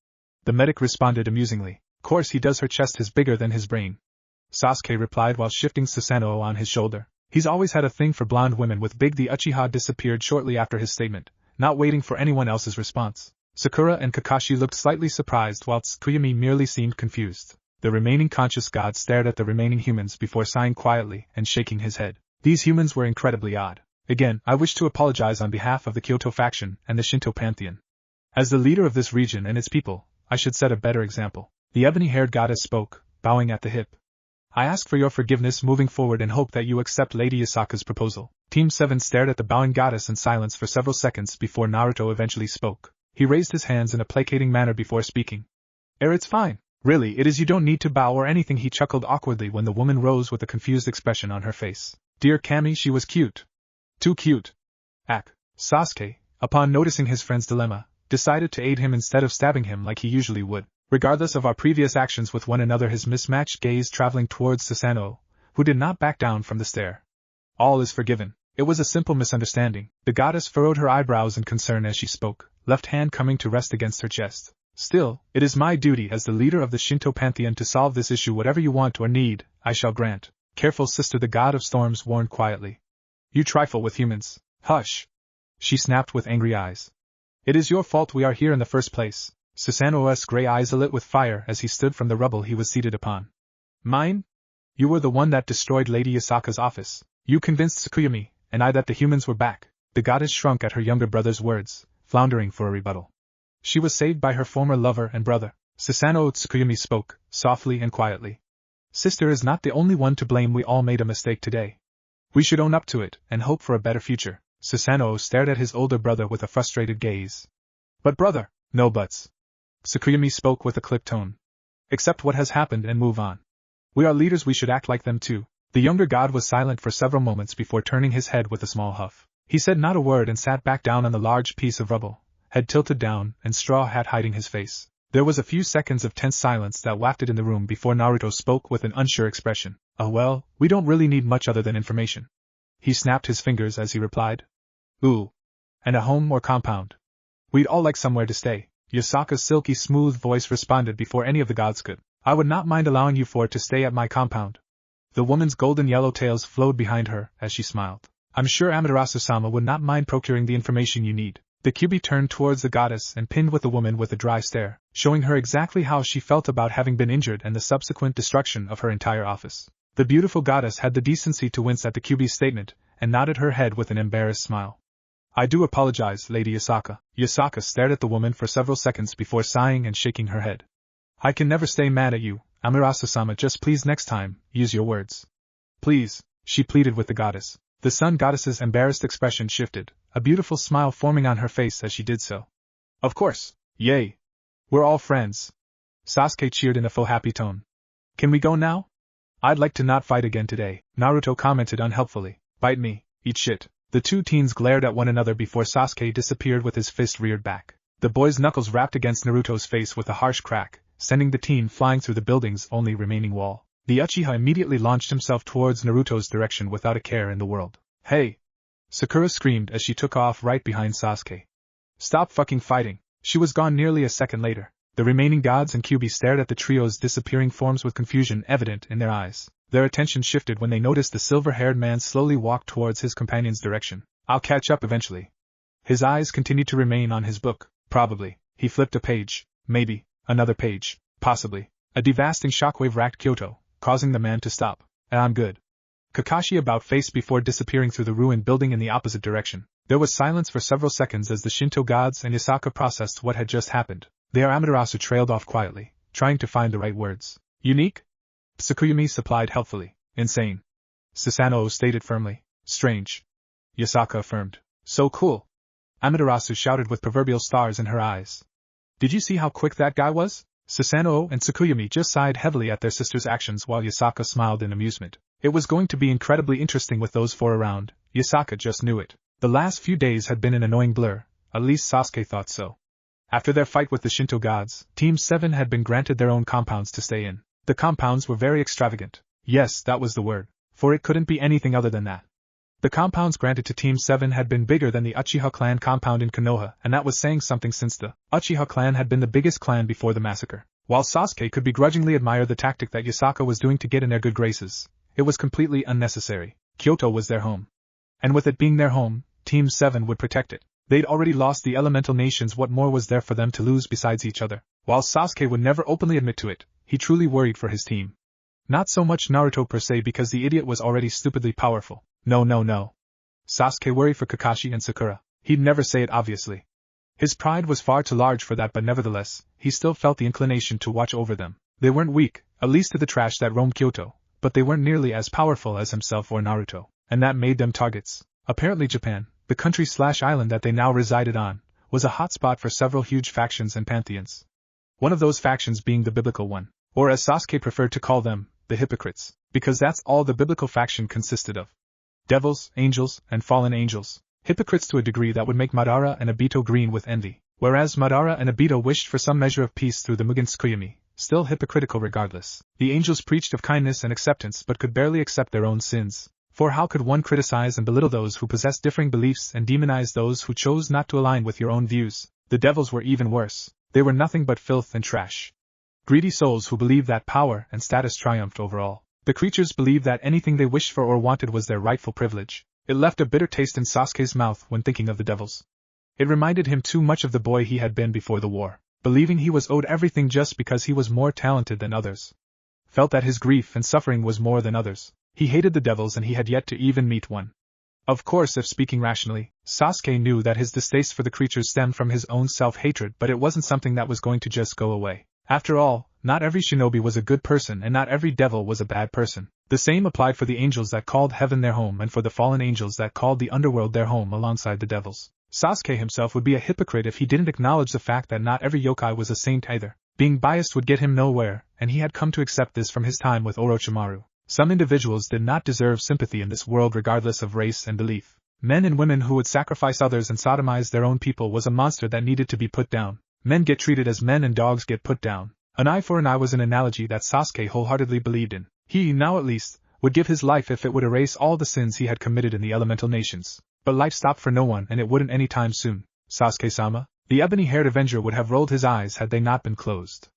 The medic responded amusingly. Course he does, her chest is bigger than his brain. Sasuke replied while shifting Susanoo on his shoulder. He's always had a thing for blonde women with big. The Uchiha disappeared shortly after his statement, not waiting for anyone else's response. Sakura and Kakashi looked slightly surprised while Tsukuyomi merely seemed confused. The remaining conscious god stared at the remaining humans before sighing quietly and shaking his head. These humans were incredibly odd. Again, I wish to apologize on behalf of the Kyoto faction and the Shinto pantheon. As the leader of this region and its people, I should set a better example. The ebony-haired goddess spoke, bowing at the hip. I ask for your forgiveness moving forward and hope that you accept Lady Yasaka's proposal. Team 7 stared at the bowing goddess in silence for several seconds before Naruto eventually spoke. He raised his hands in a placating manner before speaking. It's fine. Really, it is, you don't need to bow or anything. He chuckled awkwardly when the woman rose with a confused expression on her face. Dear Kami, she was cute. Too cute. Sasuke, upon noticing his friend's dilemma, decided to aid him instead of stabbing him like he usually would. Regardless of our previous actions with one another, his mismatched gaze traveling towards Susanoo, who did not back down from the stare. All is forgiven. It was a simple misunderstanding. The goddess furrowed her eyebrows in concern as she spoke, left hand coming to rest against her chest. Still, it is my duty as the leader of the Shinto pantheon to solve this issue. Whatever you want or need, I shall grant. Careful, sister, the god of storms warned quietly. You trifle with humans. Hush! She snapped with angry eyes. It is your fault we are here in the first place. Susanoo's gray eyes alit with fire as he stood from the rubble he was seated upon. Mine? You were the one that destroyed Lady Yasaka's office. You convinced Tsukuyomi, and I, that the humans were back. The goddess shrunk at her younger brother's words, floundering for a rebuttal. She was saved by her former lover and brother. Susanoo. Tsukuyomi spoke, softly and quietly. Sister is not the only one to blame. We all made a mistake today. We should own up to it, and hope for a better future. Susanoo stared at his older brother with a frustrated gaze. But brother, no buts. Tsukuyomi spoke with a clipped tone. Accept what has happened and move on. We are leaders, we should act like them too. The younger god was silent for several moments before turning his head with a small huff. He said not a word and sat back down on the large piece of rubble, head tilted down and straw hat hiding his face. There was a few seconds of tense silence that wafted in the room before Naruto spoke with an unsure expression. Oh well, we don't really need much other than information. He snapped his fingers as he replied. Ooh. And a home or compound. We'd all like somewhere to stay. Yasaka's silky smooth voice responded before any of the gods could. I would not mind allowing you four to stay at my compound. The woman's golden yellow tails flowed behind her as she smiled. I'm sure Amaterasu-sama would not mind procuring the information you need. The Kyuubi turned towards the goddess and pinned with the woman with a dry stare, showing her exactly how she felt about having been injured and the subsequent destruction of her entire office. The beautiful goddess had the decency to wince at the Kyuubi's statement, and nodded her head with an embarrassed smile. I do apologize, Lady Yasaka. Yasaka stared at the woman for several seconds before sighing and shaking her head. I can never stay mad at you, Amaterasu-sama, just please next time, use your words. Please, she pleaded with the goddess. The sun goddess's embarrassed expression shifted, a beautiful smile forming on her face as she did so. Of course, yay. We're all friends. Sasuke cheered in a faux happy tone. Can we go now? I'd like to not fight again today, Naruto commented unhelpfully. Bite me, eat shit. The two teens glared at one another before Sasuke disappeared with his fist reared back. The boy's knuckles rapped against Naruto's face with a harsh crack, sending the teen flying through the building's only remaining wall. The Uchiha immediately launched himself towards Naruto's direction without a care in the world. Hey! Sakura screamed as she took off right behind Sasuke. Stop fucking fighting! She was gone nearly a second later. The remaining gods and Kyuubi stared at the trio's disappearing forms with confusion evident in their eyes. Their attention shifted when they noticed the silver-haired man slowly walk towards his companion's direction. I'll catch up eventually. His eyes continued to remain on his book. Probably. He flipped a page. Maybe. Another page. Possibly. A devastating shockwave racked Kyoto, causing the man to stop. I'm good. Kakashi about-faced before disappearing through the ruined building in the opposite direction. There was silence for several seconds as the Shinto gods and Yasaka processed what had just happened. Their Amaterasu trailed off quietly, trying to find the right words. Unique? Tsukuyomi supplied helpfully. Insane. Susanoo stated firmly. Strange. Yasaka affirmed. So cool. Amaterasu shouted with proverbial stars in her eyes. Did you see how quick that guy was? Susanoo and Tsukuyomi just sighed heavily at their sister's actions while Yasaka smiled in amusement. It was going to be incredibly interesting with those four around. Yasaka just knew it. The last few days had been an annoying blur, at least Sasuke thought so. After their fight with the Shinto gods, Team 7 had been granted their own compounds to stay in. The compounds were very extravagant. Yes, that was the word, for it couldn't be anything other than that. The compounds granted to Team 7 had been bigger than the Uchiha clan compound in Konoha, and that was saying something since the Uchiha clan had been the biggest clan before the massacre. While Sasuke could begrudgingly admire the tactic that Yasaka was doing to get in their good graces, it was completely unnecessary. Kyoto was their home. And with it being their home, Team 7 would protect it. They'd already lost the elemental nations, what more was there for them to lose besides each other? While Sasuke would never openly admit to it, he truly worried for his team. Not so much Naruto per se, because the idiot was already stupidly powerful. No. Sasuke worried for Kakashi and Sakura. He'd never say it obviously. His pride was far too large for that, but nevertheless, he still felt the inclination to watch over them. They weren't weak, at least to the trash that roamed Kyoto, but they weren't nearly as powerful as himself or Naruto, and that made them targets. Apparently Japan, the country/island that they now resided on, was a hotspot for several huge factions and pantheons. One of those factions being the biblical one, or as Sasuke preferred to call them, the hypocrites, because that's all the biblical faction consisted of. Devils, angels, and fallen angels. Hypocrites to a degree that would make Madara and Obito green with envy, whereas Madara and Obito wished for some measure of peace through the Mugen Tsukuyomi, still hypocritical regardless. The angels preached of kindness and acceptance but could barely accept their own sins, for how could one criticize and belittle those who possessed differing beliefs and demonize those who chose not to align with your own views? The devils were even worse. They were nothing but filth and trash. Greedy souls who believed that power and status triumphed over all. The creatures believed that anything they wished for or wanted was their rightful privilege. It left a bitter taste in Sasuke's mouth when thinking of the devils. It reminded him too much of the boy he had been before the war, believing he was owed everything just because he was more talented than others. Felt that his grief and suffering was more than others. He hated the devils and he had yet to even meet one. Of course, if speaking rationally, Sasuke knew that his distaste for the creatures stemmed from his own self-hatred, but it wasn't something that was going to just go away. After all, not every shinobi was a good person and not every devil was a bad person. The same applied for the angels that called heaven their home and for the fallen angels that called the underworld their home alongside the devils. Sasuke himself would be a hypocrite if he didn't acknowledge the fact that not every yokai was a saint either. Being biased would get him nowhere, and he had come to accept this from his time with Orochimaru. Some individuals did not deserve sympathy in this world regardless of race and belief. Men and women who would sacrifice others and sodomize their own people was a monster that needed to be put down. Men get treated as men and dogs get put down. An eye for an eye was an analogy that Sasuke wholeheartedly believed in. He, now at least, would give his life if it would erase all the sins he had committed in the elemental nations. But life stopped for no one, and it wouldn't any time soon. Sasuke-sama? The ebony-haired Avenger would have rolled his eyes had they not been closed.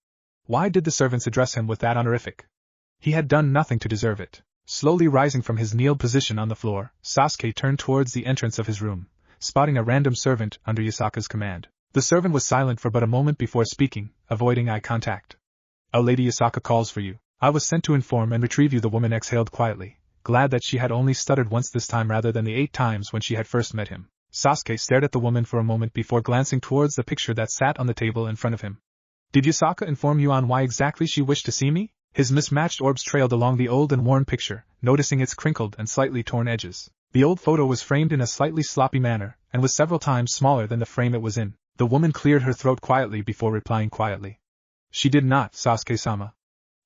Why did the servants address him with that honorific? He had done nothing to deserve it. Slowly rising from his kneeled position on the floor, Sasuke turned towards the entrance of his room, spotting a random servant under Yasaka's command. The servant was silent for but a moment before speaking, avoiding eye contact. Lady Yasaka calls for you. I was sent to inform and retrieve you, the woman exhaled quietly, glad that she had only stuttered once this time rather than the 8 times when she had first met him. Sasuke stared at the woman for a moment before glancing towards the picture that sat on the table in front of him. Did Yasaka inform you on why exactly she wished to see me? His mismatched orbs trailed along the old and worn picture, noticing its crinkled and slightly torn edges. The old photo was framed in a slightly sloppy manner, and was several times smaller than the frame it was in. The woman cleared her throat quietly before replying quietly. She did not, Sasuke-sama.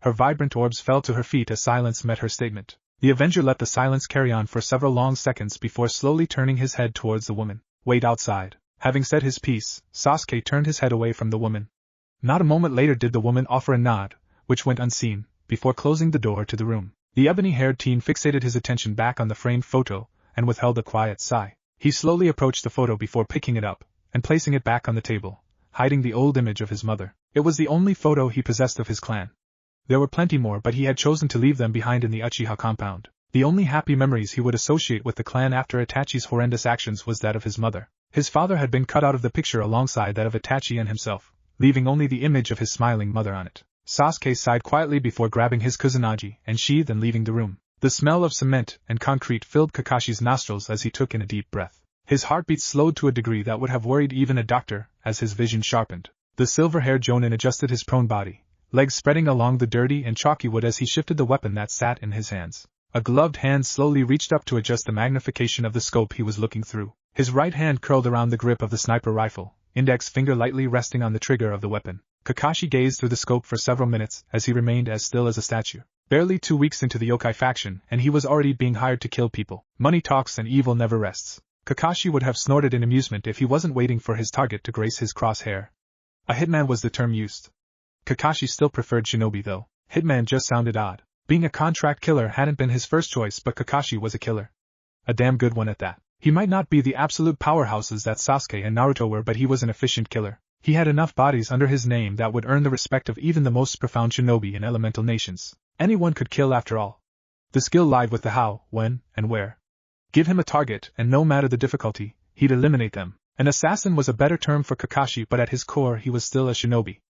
Her vibrant orbs fell to her feet as silence met her statement. The Avenger let the silence carry on for several long seconds before slowly turning his head towards the woman. Wait outside. Having said his piece, Sasuke turned his head away from the woman. Not a moment later did the woman offer a nod, which went unseen, before closing the door to the room. The ebony-haired teen fixated his attention back on the framed photo, and withheld a quiet sigh. He slowly approached the photo before picking it up, and placing it back on the table, hiding the old image of his mother. It was the only photo he possessed of his clan. There were plenty more, but he had chosen to leave them behind in the Uchiha compound. The only happy memories he would associate with the clan after Itachi's horrendous actions was that of his mother. His father had been cut out of the picture alongside that of Itachi and himself, leaving only the image of his smiling mother on it. Sasuke sighed quietly before grabbing his kusanagi and sheath and leaving the room. The smell of cement and concrete filled Kakashi's nostrils as he took in a deep breath. His heartbeat slowed to a degree that would have worried even a doctor, as his vision sharpened. The silver-haired Jonin adjusted his prone body, legs spreading along the dirty and chalky wood as he shifted the weapon that sat in his hands. A gloved hand slowly reached up to adjust the magnification of the scope he was looking through. His right hand curled around the grip of the sniper rifle, index finger lightly resting on the trigger of the weapon. Kakashi gazed through the scope for several minutes as he remained as still as a statue. Barely 2 weeks into the yokai faction, and he was already being hired to kill people. Money talks and evil never rests. Kakashi would have snorted in amusement if he wasn't waiting for his target to grace his crosshair. A hitman was the term used. Kakashi still preferred shinobi though. Hitman just sounded odd. Being a contract killer hadn't been his first choice, but Kakashi was a killer. A damn good one at that. He might not be the absolute powerhouses that Sasuke and Naruto were, but he was an efficient killer. He had enough bodies under his name that would earn the respect of even the most profound shinobi in elemental nations. Anyone could kill after all. The skill lied with the how, when, and where. Give him a target, and no matter the difficulty, he'd eliminate them. An assassin was a better term for Kakashi, but at his core he was still a shinobi.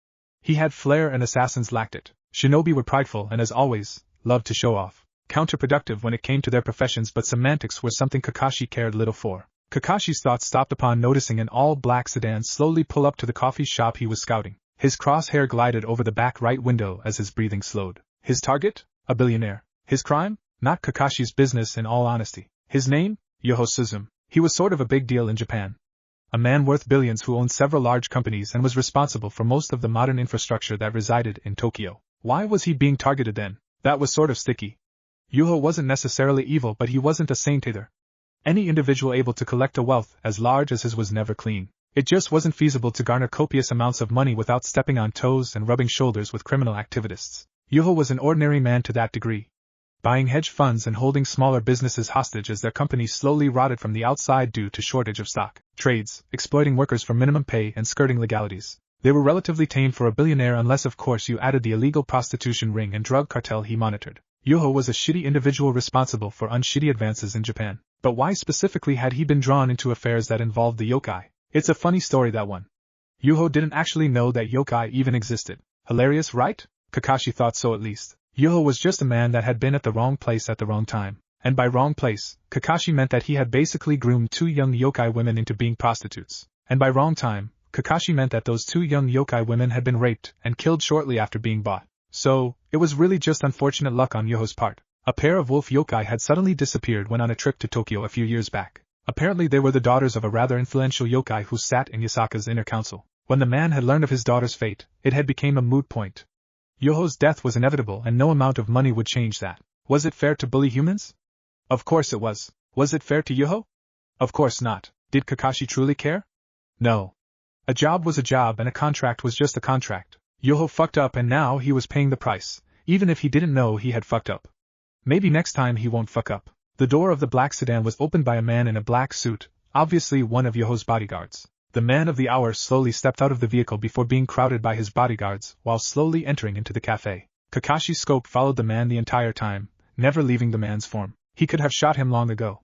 He had flair and assassins lacked it. Shinobi were prideful and, as always, loved to show off. Counterproductive when it came to their professions, but semantics were something Kakashi cared little for. Kakashi's thoughts stopped upon noticing an all-black sedan slowly pull up to the coffee shop he was scouting. His crosshair glided over the back right window as his breathing slowed. His target? A billionaire. His crime? Not Kakashi's business, in all honesty. His name? Yoho Suzume. He was sort of a big deal in Japan. A man worth billions who owned several large companies and was responsible for most of the modern infrastructure that resided in Tokyo. Why was he being targeted then? That was sort of sticky. Yoho wasn't necessarily evil, but he wasn't a saint either. Any individual able to collect a wealth as large as his was never clean. It just wasn't feasible to garner copious amounts of money without stepping on toes and rubbing shoulders with criminal activists. Yoho was an ordinary man to that degree. Buying hedge funds and holding smaller businesses hostage as their companies slowly rotted from the outside due to shortage of stock. Trades, exploiting workers for minimum pay and skirting legalities. They were relatively tame for a billionaire, unless of course you added the illegal prostitution ring and drug cartel he monitored. Yoho was a shitty individual responsible for unshitty advances in Japan. But why specifically had he been drawn into affairs that involved the yokai? It's a funny story, that one. Yoho didn't actually know that yokai even existed. Hilarious, right? Kakashi thought so, at least. Yoho was just a man that had been at the wrong place at the wrong time. And by wrong place, Kakashi meant that he had basically groomed 2 young yokai women into being prostitutes. And by wrong time, Kakashi meant that those 2 young yokai women had been raped and killed shortly after being bought. So, it was really just unfortunate luck on Yoho's part. A pair of wolf yokai had suddenly disappeared when on a trip to Tokyo a few years back. Apparently they were the daughters of a rather influential yokai who sat in Yasaka's inner council. When the man had learned of his daughter's fate, it had become a moot point. Yoho's death was inevitable and no amount of money would change that. Was it fair to bully humans? Of course it was. Was it fair to Yoho? Of course not. Did Kakashi truly care? No. A job was a job and a contract was just a contract. Yoho fucked up and now he was paying the price, even if he didn't know he had fucked up. Maybe next time he won't fuck up. The door of the black sedan was opened by a man in a black suit, obviously one of Yoho's bodyguards. The man of the hour slowly stepped out of the vehicle before being crowded by his bodyguards while slowly entering into the cafe. Kakashi's scope followed the man the entire time, never leaving the man's form. He could have shot him long ago.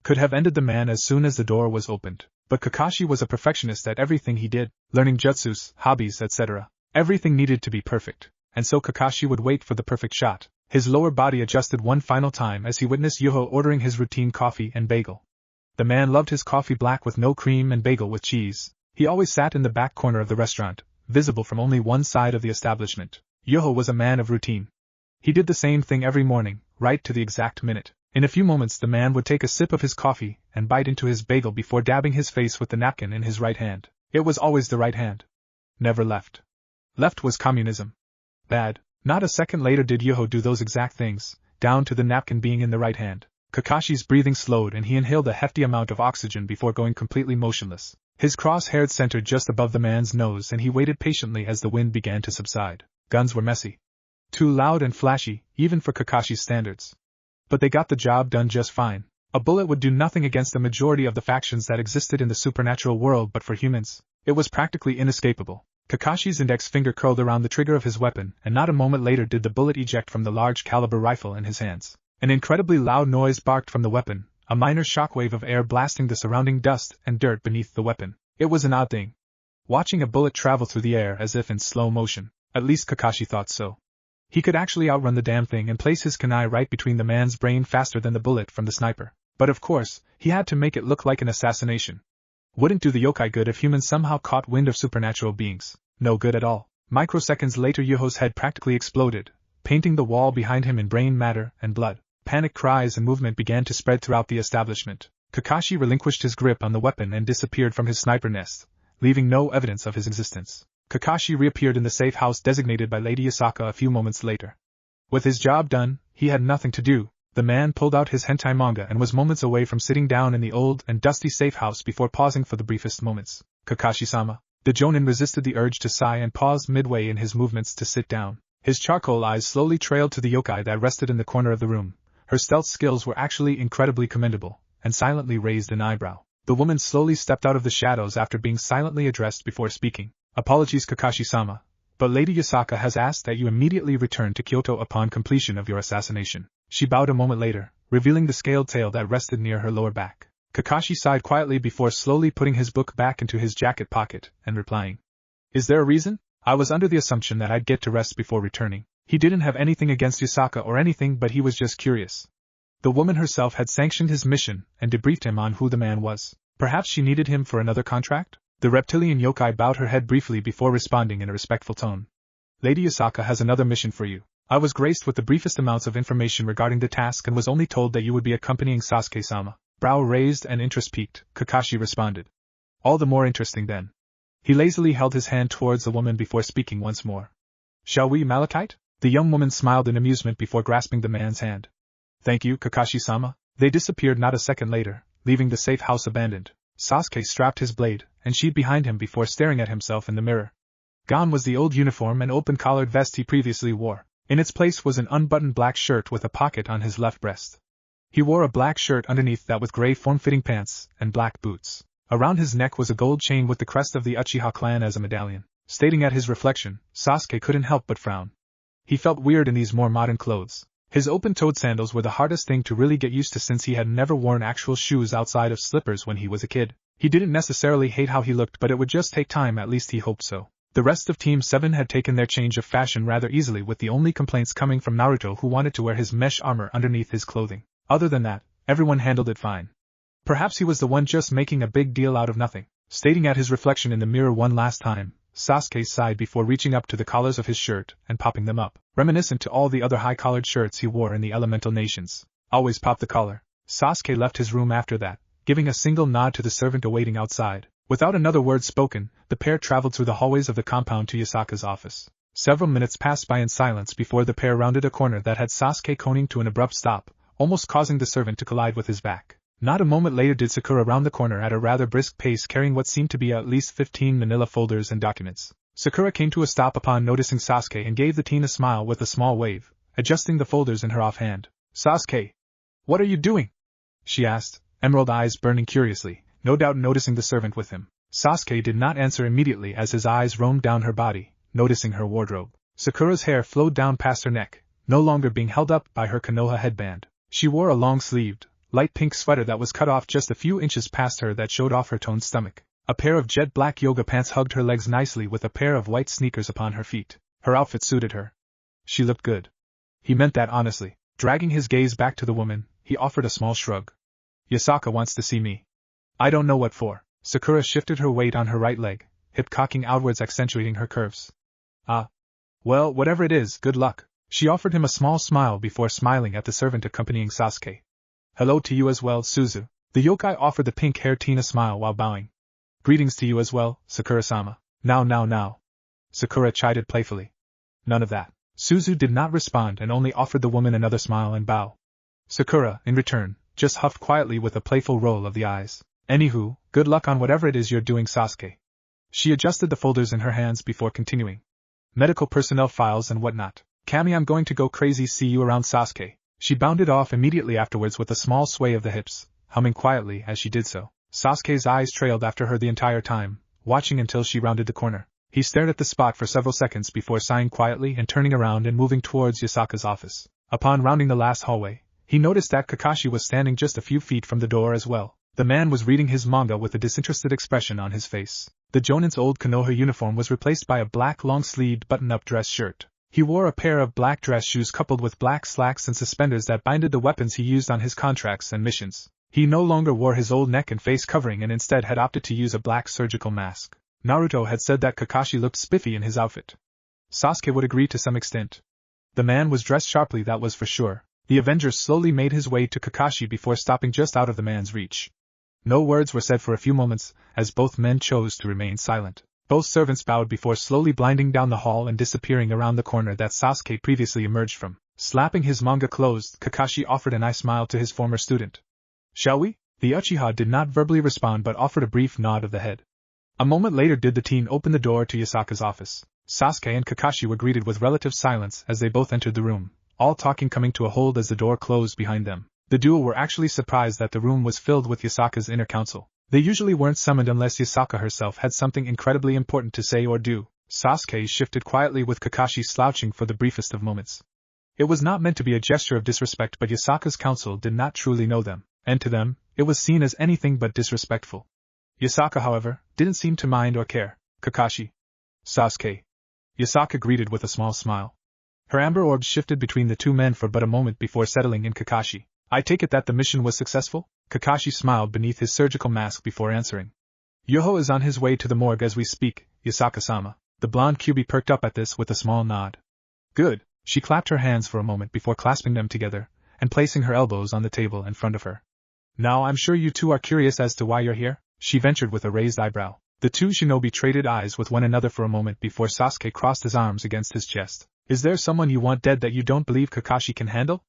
Could have ended the man as soon as the door was opened. But Kakashi was a perfectionist at everything he did, learning jutsus, hobbies, etc. Everything needed to be perfect, and so Kakashi would wait for the perfect shot. His lower body adjusted one final time as he witnessed Yoho ordering his routine coffee and bagel. The man loved his coffee black with no cream and bagel with cheese. He always sat in the back corner of the restaurant, visible from only one side of the establishment. Yoho was a man of routine. He did the same thing every morning, right to the exact minute. In a few moments the man would take a sip of his coffee and bite into his bagel before dabbing his face with the napkin in his right hand. It was always the right hand. Never left. Left was communism. Bad. Not a second later did Yoho do those exact things, down to the napkin being in the right hand. Kakashi's breathing slowed and he inhaled a hefty amount of oxygen before going completely motionless. His crosshair centered just above the man's nose and he waited patiently as the wind began to subside. Guns were messy. Too loud and flashy, even for Kakashi's standards. But they got the job done just fine. A bullet would do nothing against the majority of the factions that existed in the supernatural world, but for humans, it was practically inescapable. Kakashi's index finger curled around the trigger of his weapon, and not a moment later did the bullet eject from the large caliber rifle in his hands. An incredibly loud noise barked from the weapon, a minor shockwave of air blasting the surrounding dust and dirt beneath the weapon. It was an odd thing. Watching a bullet travel through the air as if in slow motion. At least Kakashi thought so. He could actually outrun the damn thing and place his kunai right between the man's brain faster than the bullet from the sniper. But of course, he had to make it look like an assassination. Wouldn't do the yokai good if humans somehow caught wind of supernatural beings. No good at all. Microseconds later Yoho's head practically exploded, painting the wall behind him in brain matter and blood. Panic cries and movement began to spread throughout the establishment. Kakashi relinquished his grip on the weapon and disappeared from his sniper nest, leaving no evidence of his existence. Kakashi reappeared in the safe house designated by Lady Yasaka a few moments later. With his job done, he had nothing to do. The man pulled out his hentai manga and was moments away from sitting down in the old and dusty safe house before pausing for the briefest moments. Kakashi-sama. The jonin resisted the urge to sigh and paused midway in his movements to sit down. His charcoal eyes slowly trailed to the yokai that rested in the corner of the room. Her stealth skills were actually incredibly commendable, and silently raised an eyebrow. The woman slowly stepped out of the shadows after being silently addressed before speaking. Apologies, Kakashi-sama, but Lady Yasaka has asked that you immediately return to Kyoto upon completion of your assassination. She bowed a moment later, revealing the scaled tail that rested near her lower back. Kakashi sighed quietly before slowly putting his book back into his jacket pocket, and replying. Is there a reason? I was under the assumption that I'd get to rest before returning. He didn't have anything against Yasaka or anything, but he was just curious. The woman herself had sanctioned his mission and debriefed him on who the man was. Perhaps she needed him for another contract? The reptilian yokai bowed her head briefly before responding in a respectful tone. Lady Yasaka has another mission for you. I was graced with the briefest amounts of information regarding the task and was only told that you would be accompanying Sasuke-sama. Brow raised and interest peaked, Kakashi responded. All the more interesting then. He lazily held his hand towards the woman before speaking once more. Shall we, Malachite? The young woman smiled in amusement before grasping the man's hand. Thank you, Kakashi-sama. They disappeared not a second later, leaving the safe house abandoned. Sasuke strapped his blade and sheath behind him before staring at himself in the mirror. Gone was the old uniform and open-collared vest he previously wore. In its place was an unbuttoned black shirt with a pocket on his left breast. He wore a black shirt underneath that with gray form-fitting pants and black boots. Around his neck was a gold chain with the crest of the Uchiha clan as a medallion. Staring at his reflection, Sasuke couldn't help but frown. He felt weird in these more modern clothes. His open-toed sandals were the hardest thing to really get used to since he had never worn actual shoes outside of slippers when he was a kid. He didn't necessarily hate how he looked, but it would just take time, at least he hoped so. The rest of Team 7 had taken their change of fashion rather easily, with the only complaints coming from Naruto, who wanted to wear his mesh armor underneath his clothing. Other than that, everyone handled it fine. Perhaps he was the one just making a big deal out of nothing. Staring at his reflection in the mirror one last time, Sasuke sighed before reaching up to the collars of his shirt and popping them up, reminiscent to all the other high-collared shirts he wore in the elemental nations. Always pop the collar. Sasuke left his room after that, giving a single nod to the servant awaiting outside. Without another word spoken, the pair traveled through the hallways of the compound to Yasaka's office. Several minutes passed by in silence before the pair rounded a corner that had Sasuke coning to an abrupt stop, almost causing the servant to collide with his back. Not a moment later did Sakura round the corner at a rather brisk pace, carrying what seemed to be at least 15 manila folders and documents. Sakura came to a stop upon noticing Sasuke and gave the teen a smile with a small wave, adjusting the folders in her offhand. Sasuke, what are you doing? She asked, emerald eyes burning curiously, no doubt noticing the servant with him. Sasuke did not answer immediately as his eyes roamed down her body, noticing her wardrobe. Sakura's hair flowed down past her neck, no longer being held up by her Konoha headband. She wore a long-sleeved, light pink sweater that was cut off just a few inches past her that showed off her toned stomach. A pair of jet black yoga pants hugged her legs nicely with a pair of white sneakers upon her feet. Her outfit suited her. She looked good. He meant that honestly. Dragging his gaze back to the woman, he offered a small shrug. Yasaka wants to see me. I don't know what for. Sakura shifted her weight on her right leg, hip cocking outwards accentuating her curves. Well, whatever it is, good luck. She offered him a small smile before smiling at the servant accompanying Sasuke. Hello to you as well, Suzu. The yokai offered the pink-haired teen a smile while bowing. Greetings to you as well, Sakura-sama. Now. Sakura chided playfully. None of that. Suzu did not respond and only offered the woman another smile and bow. Sakura, in return, just huffed quietly with a playful roll of the eyes. Anywho, good luck on whatever it is you're doing, Sasuke. She adjusted the folders in her hands before continuing. Medical personnel files and whatnot. Kami, I'm going to go crazy, see you around, Sasuke. She bounded off immediately afterwards with a small sway of the hips, humming quietly as she did so. Sasuke's eyes trailed after her the entire time, watching until she rounded the corner. He stared at the spot for several seconds before sighing quietly and turning around and moving towards Yasaka's office. Upon rounding the last hallway, he noticed that Kakashi was standing just a few feet from the door as well. The man was reading his manga with a disinterested expression on his face. The Jonin's old Konoha uniform was replaced by a black long-sleeved button-up dress shirt. He wore a pair of black dress shoes coupled with black slacks and suspenders that binded the weapons he used on his contracts and missions. He no longer wore his old neck and face covering and instead had opted to use a black surgical mask. Naruto had said that Kakashi looked spiffy in his outfit. Sasuke would agree to some extent. The man was dressed sharply, that was for sure. The Avenger slowly made his way to Kakashi before stopping just out of the man's reach. No words were said for a few moments, as both men chose to remain silent. Both servants bowed before slowly blinding down the hall and disappearing around the corner that Sasuke previously emerged from. Slapping his manga closed, Kakashi offered an eye smile to his former student. Shall we? The Uchiha did not verbally respond but offered a brief nod of the head. A moment later did the teen open the door to Yasaka's office. Sasuke and Kakashi were greeted with relative silence as they both entered the room, all talking coming to a halt as the door closed behind them. The duo were actually surprised that the room was filled with Yasaka's inner council. They usually weren't summoned unless Yasaka herself had something incredibly important to say or do. Sasuke shifted quietly with Kakashi slouching for the briefest of moments. It was not meant to be a gesture of disrespect, but Yasaka's council did not truly know them, and to them, it was seen as anything but disrespectful. Yasaka, however, didn't seem to mind or care. Kakashi. Sasuke. Yasaka greeted with a small smile. Her amber orbs shifted between the two men for but a moment before settling in Kakashi. I take it that the mission was successful? Kakashi smiled beneath his surgical mask before answering. Yoho is on his way to the morgue as we speak, Yasaka-sama. The blonde Kyuubi perked up at this with a small nod. Good. She clapped her hands for a moment before clasping them together, and placing her elbows on the table in front of her. Now I'm sure you two are curious as to why you're here, she ventured with a raised eyebrow. The two shinobi traded eyes with one another for a moment before Sasuke crossed his arms against his chest. Is there someone you want dead that you don't believe Kakashi can handle?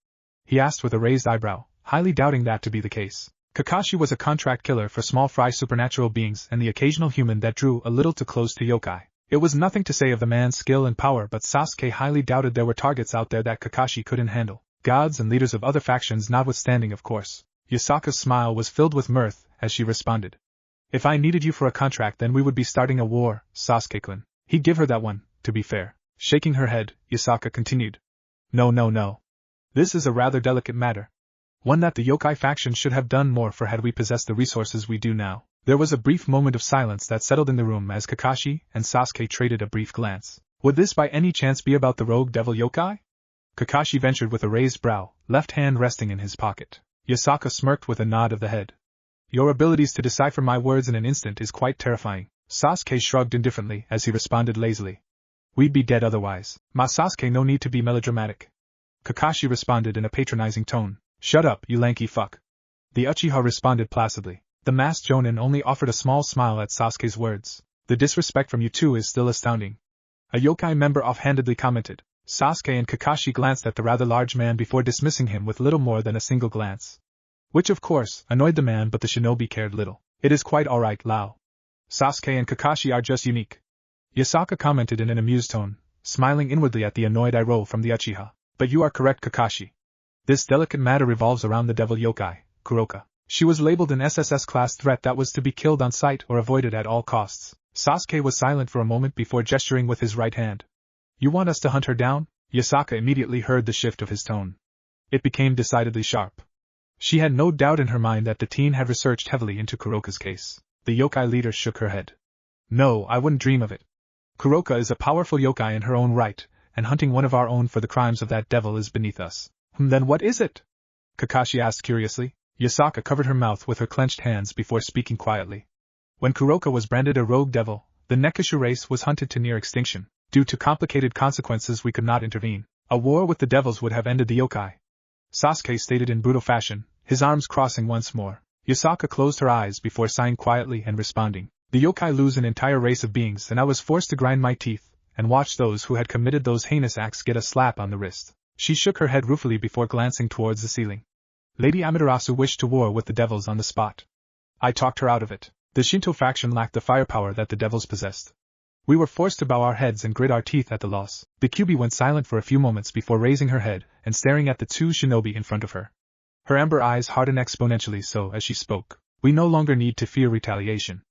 He asked with a raised eyebrow, highly doubting that to be the case. Kakashi was a contract killer for small fry supernatural beings and the occasional human that drew a little too close to yokai. It was nothing to say of the man's skill and power, but Sasuke highly doubted there were targets out there that Kakashi couldn't handle. Gods and leaders of other factions notwithstanding, of course. Yasaka's smile was filled with mirth as she responded. If I needed you for a contract, then we would be starting a war, Sasuke-kun. He'd give her that one, to be fair. Shaking her head, Yasaka continued. No. This is a rather delicate matter. One that the yokai faction should have done more for had we possessed the resources we do now. There was a brief moment of silence that settled in the room as Kakashi and Sasuke traded a brief glance. Would this by any chance be about the rogue devil yokai? Kakashi ventured with a raised brow, left hand resting in his pocket. Yasaka smirked with a nod of the head. Your abilities to decipher my words in an instant is quite terrifying. Sasuke shrugged indifferently as he responded lazily. We'd be dead otherwise. Ma Sasuke, no need to be melodramatic. Kakashi responded in a patronizing tone. Shut up, you lanky fuck. The Uchiha responded placidly. The masked Jonin only offered a small smile at Sasuke's words. The disrespect from you two is still astounding. A yokai member offhandedly commented. Sasuke and Kakashi glanced at the rather large man before dismissing him with little more than a single glance. Which of course annoyed the man, but the shinobi cared little. It is quite alright, Lao. Sasuke and Kakashi are just unique. Yasaka commented in an amused tone, smiling inwardly at the annoyed eye roll from the Uchiha. But you are correct, Kakashi. This delicate matter revolves around the devil yokai, Kuroka. She was labeled an SSS-class threat that was to be killed on sight or avoided at all costs. Sasuke was silent for a moment before gesturing with his right hand. You want us to hunt her down? Yasaka immediately heard the shift of his tone. It became decidedly sharp. She had no doubt in her mind that the teen had researched heavily into Kuroka's case. The yokai leader shook her head. No, I wouldn't dream of it. Kuroka is a powerful yokai in her own right, and hunting one of our own for the crimes of that devil is beneath us. Then what is it? Kakashi asked curiously. Yasaka covered her mouth with her clenched hands before speaking quietly. When Kuroka was branded a rogue devil, the Nekishu race was hunted to near extinction. Due to complicated consequences, we could not intervene. A war with the devils would have ended the yokai. Sasuke stated in brutal fashion, his arms crossing once more. Yasaka closed her eyes before sighing quietly and responding. The yokai lose an entire race of beings, and I was forced to grind my teeth and watch those who had committed those heinous acts get a slap on the wrist. She shook her head ruefully before glancing towards the ceiling. Lady Amaterasu wished to war with the devils on the spot. I talked her out of it. The Shinto faction lacked the firepower that the devils possessed. We were forced to bow our heads and grit our teeth at the loss. The Kyuubi went silent for a few moments before raising her head and staring at the two shinobi in front of her. Her amber eyes hardened exponentially so as she spoke. We no longer need to fear retaliation.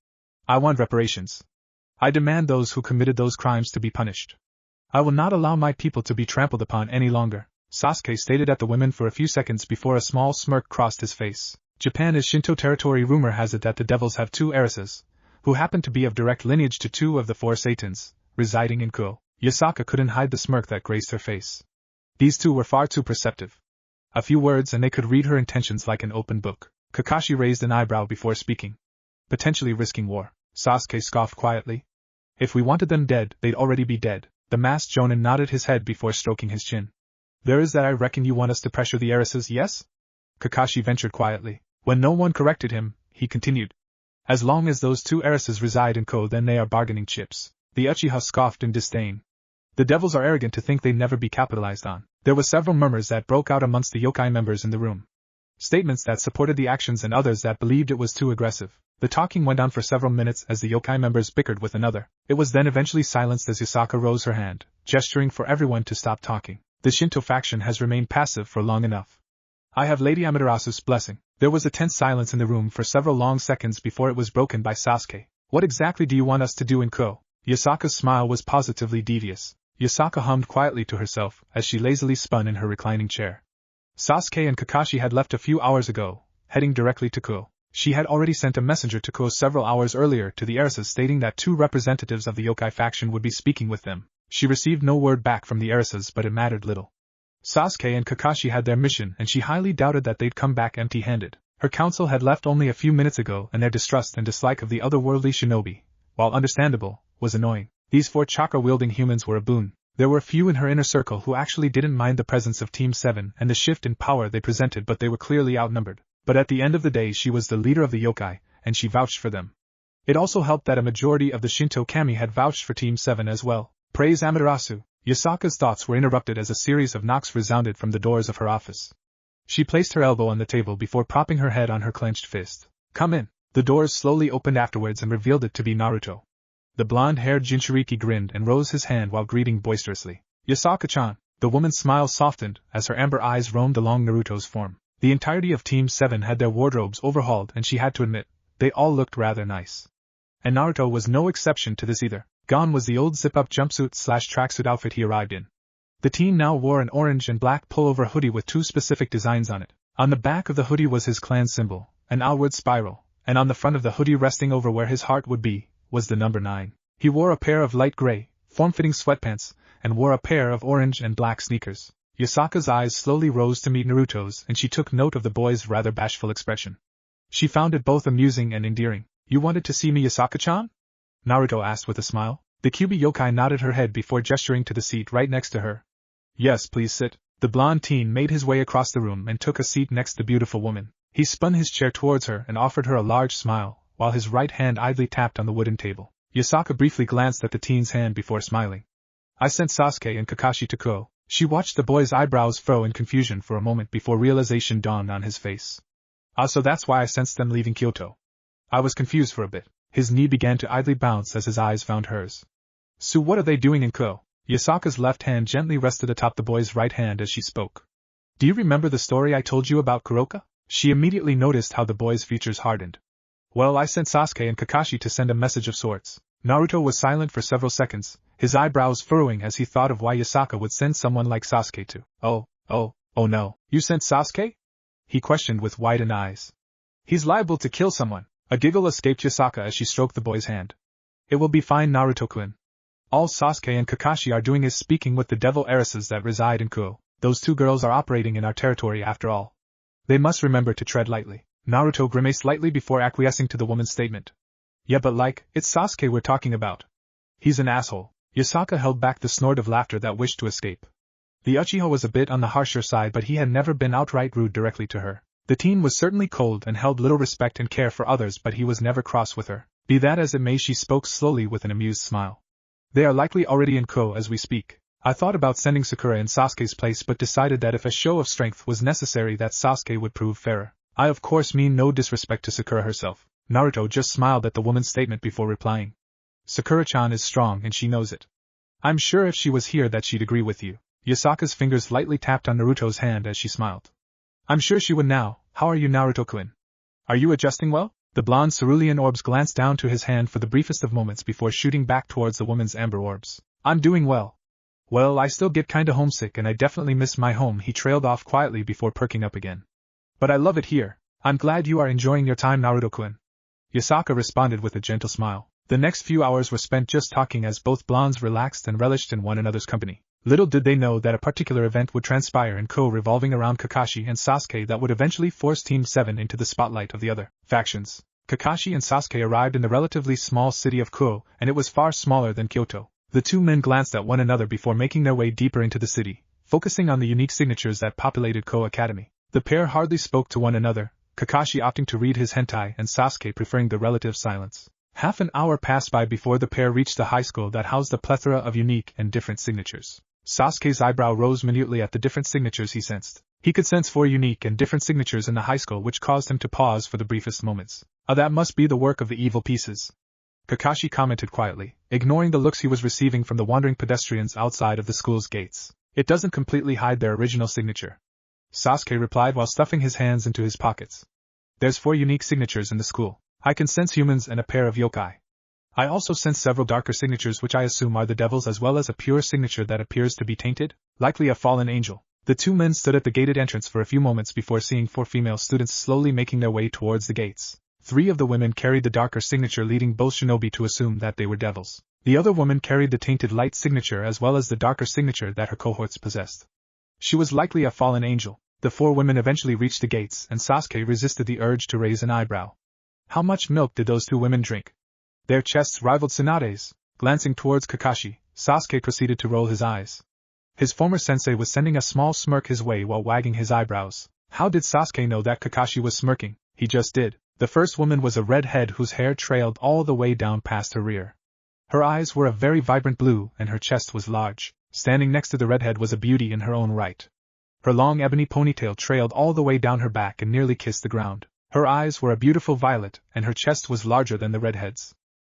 I want reparations. I demand those who committed those crimes to be punished. I will not allow my people to be trampled upon any longer. Sasuke stated at the women for a few seconds before a small smirk crossed his face. Japan is Shinto territory. Rumor has it that the devils have two heiresses, who happen to be of direct lineage to two of the four Satans, residing in Kuo. Yasaka couldn't hide the smirk that graced her face. These two were far too perceptive. A few words and they could read her intentions like an open book. Kakashi raised an eyebrow before speaking. Potentially risking war. Sasuke scoffed quietly. If we wanted them dead, they'd already be dead. The masked Jonin nodded his head before stroking his chin. There is that. I reckon you want us to pressure the heiresses, yes? Kakashi ventured quietly. When no one corrected him, he continued. As long as those two heiresses reside in Ko, then they are bargaining chips. The Uchiha scoffed in disdain. The devils are arrogant to think they'd never be capitalized on. There were several murmurs that broke out amongst the yokai members in the room. Statements that supported the actions and others that believed it was too aggressive. The talking went on for several minutes as the yokai members bickered with another. It was then eventually silenced as Yasaka rose her hand, gesturing for everyone to stop talking. The Shinto faction has remained passive for long enough. I have Lady Amaterasu's blessing. There was a tense silence in the room for several long seconds before it was broken by Sasuke. What exactly do you want us to do in Ko? Yasaka's smile was positively devious. Yasaka hummed quietly to herself as she lazily spun in her reclining chair. Sasuke and Kakashi had left a few hours ago, heading directly to Ko. She had already sent a messenger to Ko several hours earlier to the heiresses stating that 2 representatives of the yokai faction would be speaking with them. She received no word back from the heiresses, but it mattered little. Sasuke and Kakashi had their mission and she highly doubted that they'd come back empty-handed. Her council had left only a few minutes ago and their distrust and dislike of the otherworldly shinobi, while understandable, was annoying. These 4 chakra-wielding humans were a boon. There were few in her inner circle who actually didn't mind the presence of Team 7 and the shift in power they presented, but they were clearly outnumbered. But at the end of the day she was the leader of the yokai, and she vouched for them. It also helped that a majority of the Shinto kami had vouched for Team 7 as well. Praise Amaterasu. Yasaka's thoughts were interrupted as a series of knocks resounded from the doors of her office. She placed her elbow on the table before propping her head on her clenched fist. Come in. The doors slowly opened afterwards and revealed it to be Naruto. The blonde-haired Jinchuriki grinned and rose his hand while greeting boisterously. Yasaka-chan. The woman's smile softened as her amber eyes roamed along Naruto's form. The entirety of Team 7 had their wardrobes overhauled and she had to admit, they all looked rather nice. And Naruto was no exception to this either. Gone was the old zip-up jumpsuit/tracksuit outfit he arrived in. The teen now wore an orange and black pullover hoodie with 2 specific designs on it. On the back of the hoodie was his clan symbol, an outward spiral, and on the front of the hoodie resting over where his heart would be, was the number 9. He wore a pair of light gray, form-fitting sweatpants, and wore a pair of orange and black sneakers. Yasaka's eyes slowly rose to meet Naruto's and she took note of the boy's rather bashful expression. She found it both amusing and endearing. You wanted to see me, Yasaka-chan? Naruto asked with a smile. The Kyuubi yokai nodded her head before gesturing to the seat right next to her. Yes, please sit. The blonde teen made his way across the room and took a seat next to the beautiful woman. He spun his chair towards her and offered her a large smile, while his right hand idly tapped on the wooden table. Yasaka briefly glanced at the teen's hand before smiling. I sent Sasuke and Kakashi to Ko. She watched the boy's eyebrows furrow in confusion for a moment before realization dawned on his face. Ah, so that's why I sensed them leaving Kyoto. I was confused for a bit. His knee began to idly bounce as his eyes found hers. So what are they doing in Ko? Yasaka's left hand gently rested atop the boy's right hand as she spoke. Do you remember the story I told you about Kuroka? She immediately noticed how the boy's features hardened. Well, I sent Sasuke and Kakashi to send a message of sorts. Naruto was silent for several seconds, his eyebrows furrowing as he thought of why Yasaka would send someone like Sasuke to. Oh no. You sent Sasuke? He questioned with widened eyes. He's liable to kill someone. A giggle escaped Yasaka as she stroked the boy's hand. It will be fine, Naruto-kun. All Sasuke and Kakashi are doing is speaking with the devil heiresses that reside in Ko. Those 2 girls are operating in our territory after all. They must remember to tread lightly. Naruto grimaced slightly before acquiescing to the woman's statement. Yeah, but it's Sasuke we're talking about. He's an asshole. Yasaka held back the snort of laughter that wished to escape. The Uchiha was a bit on the harsher side, but he had never been outright rude directly to her. The teen was certainly cold and held little respect and care for others, but he was never cross with her. Be that as it may, she spoke slowly with an amused smile. They are likely already in Ko as we speak. I thought about sending Sakura in Sasuke's place but decided that if a show of strength was necessary that Sasuke would prove fairer. I of course mean no disrespect to Sakura herself. Naruto just smiled at the woman's statement before replying. Sakura-chan is strong and she knows it. I'm sure if she was here that she'd agree with you. Yasaka's fingers lightly tapped on Naruto's hand as she smiled. I'm sure she would now. How are you, Naruto-kun? Are you adjusting well? The blonde cerulean orbs glanced down to his hand for the briefest of moments before shooting back towards the woman's amber orbs. I'm doing well. Well, I still get kinda homesick and I definitely miss my home, he trailed off quietly before perking up again. But I love it here. I'm glad you are enjoying your time, Naruto-kun. Yasaka responded with a gentle smile. The next few hours were spent just talking as both blondes relaxed and relished in one another's company. Little did they know that a particular event would transpire in Ko revolving around Kakashi and Sasuke that would eventually force Team 7 into the spotlight of the other factions. Kakashi and Sasuke arrived in the relatively small city of Ko, and it was far smaller than Kyoto. The 2 men glanced at one another before making their way deeper into the city, focusing on the unique signatures that populated Ko Academy. The pair hardly spoke to one another, Kakashi opting to read his hentai and Sasuke preferring the relative silence. Half an hour passed by before the pair reached the high school that housed a plethora of unique and different signatures. Sasuke's eyebrow rose minutely at the different signatures he sensed. He could sense 4 unique and different signatures in the high school, which caused him to pause for the briefest moments. That must be the work of the evil pieces, Kakashi commented quietly, ignoring the looks he was receiving from the wandering pedestrians outside of the school's gates. It doesn't completely hide their original signature. Sasuke replied while stuffing his hands into his pockets. There's 4 unique signatures in the school. I can sense humans and a pair of yokai. I also sense several darker signatures which I assume are the devil's, as well as a pure signature that appears to be tainted, likely a fallen angel. The 2 men stood at the gated entrance for a few moments before seeing 4 female students slowly making their way towards the gates. 3 of the women carried the darker signature, leading both shinobi to assume that they were devils. The other woman carried the tainted light signature as well as the darker signature that her cohorts possessed. She was likely a fallen angel. The 4 women eventually reached the gates, and Sasuke resisted the urge to raise an eyebrow. How much milk did those 2 women drink? Their chests rivaled Tsunade's. Glancing towards Kakashi, Sasuke proceeded to roll his eyes. His former sensei was sending a small smirk his way while wagging his eyebrows. How did Sasuke know that Kakashi was smirking? He just did. The first woman was a redhead whose hair trailed all the way down past her rear. Her eyes were a very vibrant blue and her chest was large. Standing next to the redhead was a beauty in her own right. Her long ebony ponytail trailed all the way down her back and nearly kissed the ground. Her eyes were a beautiful violet and her chest was larger than the redhead's,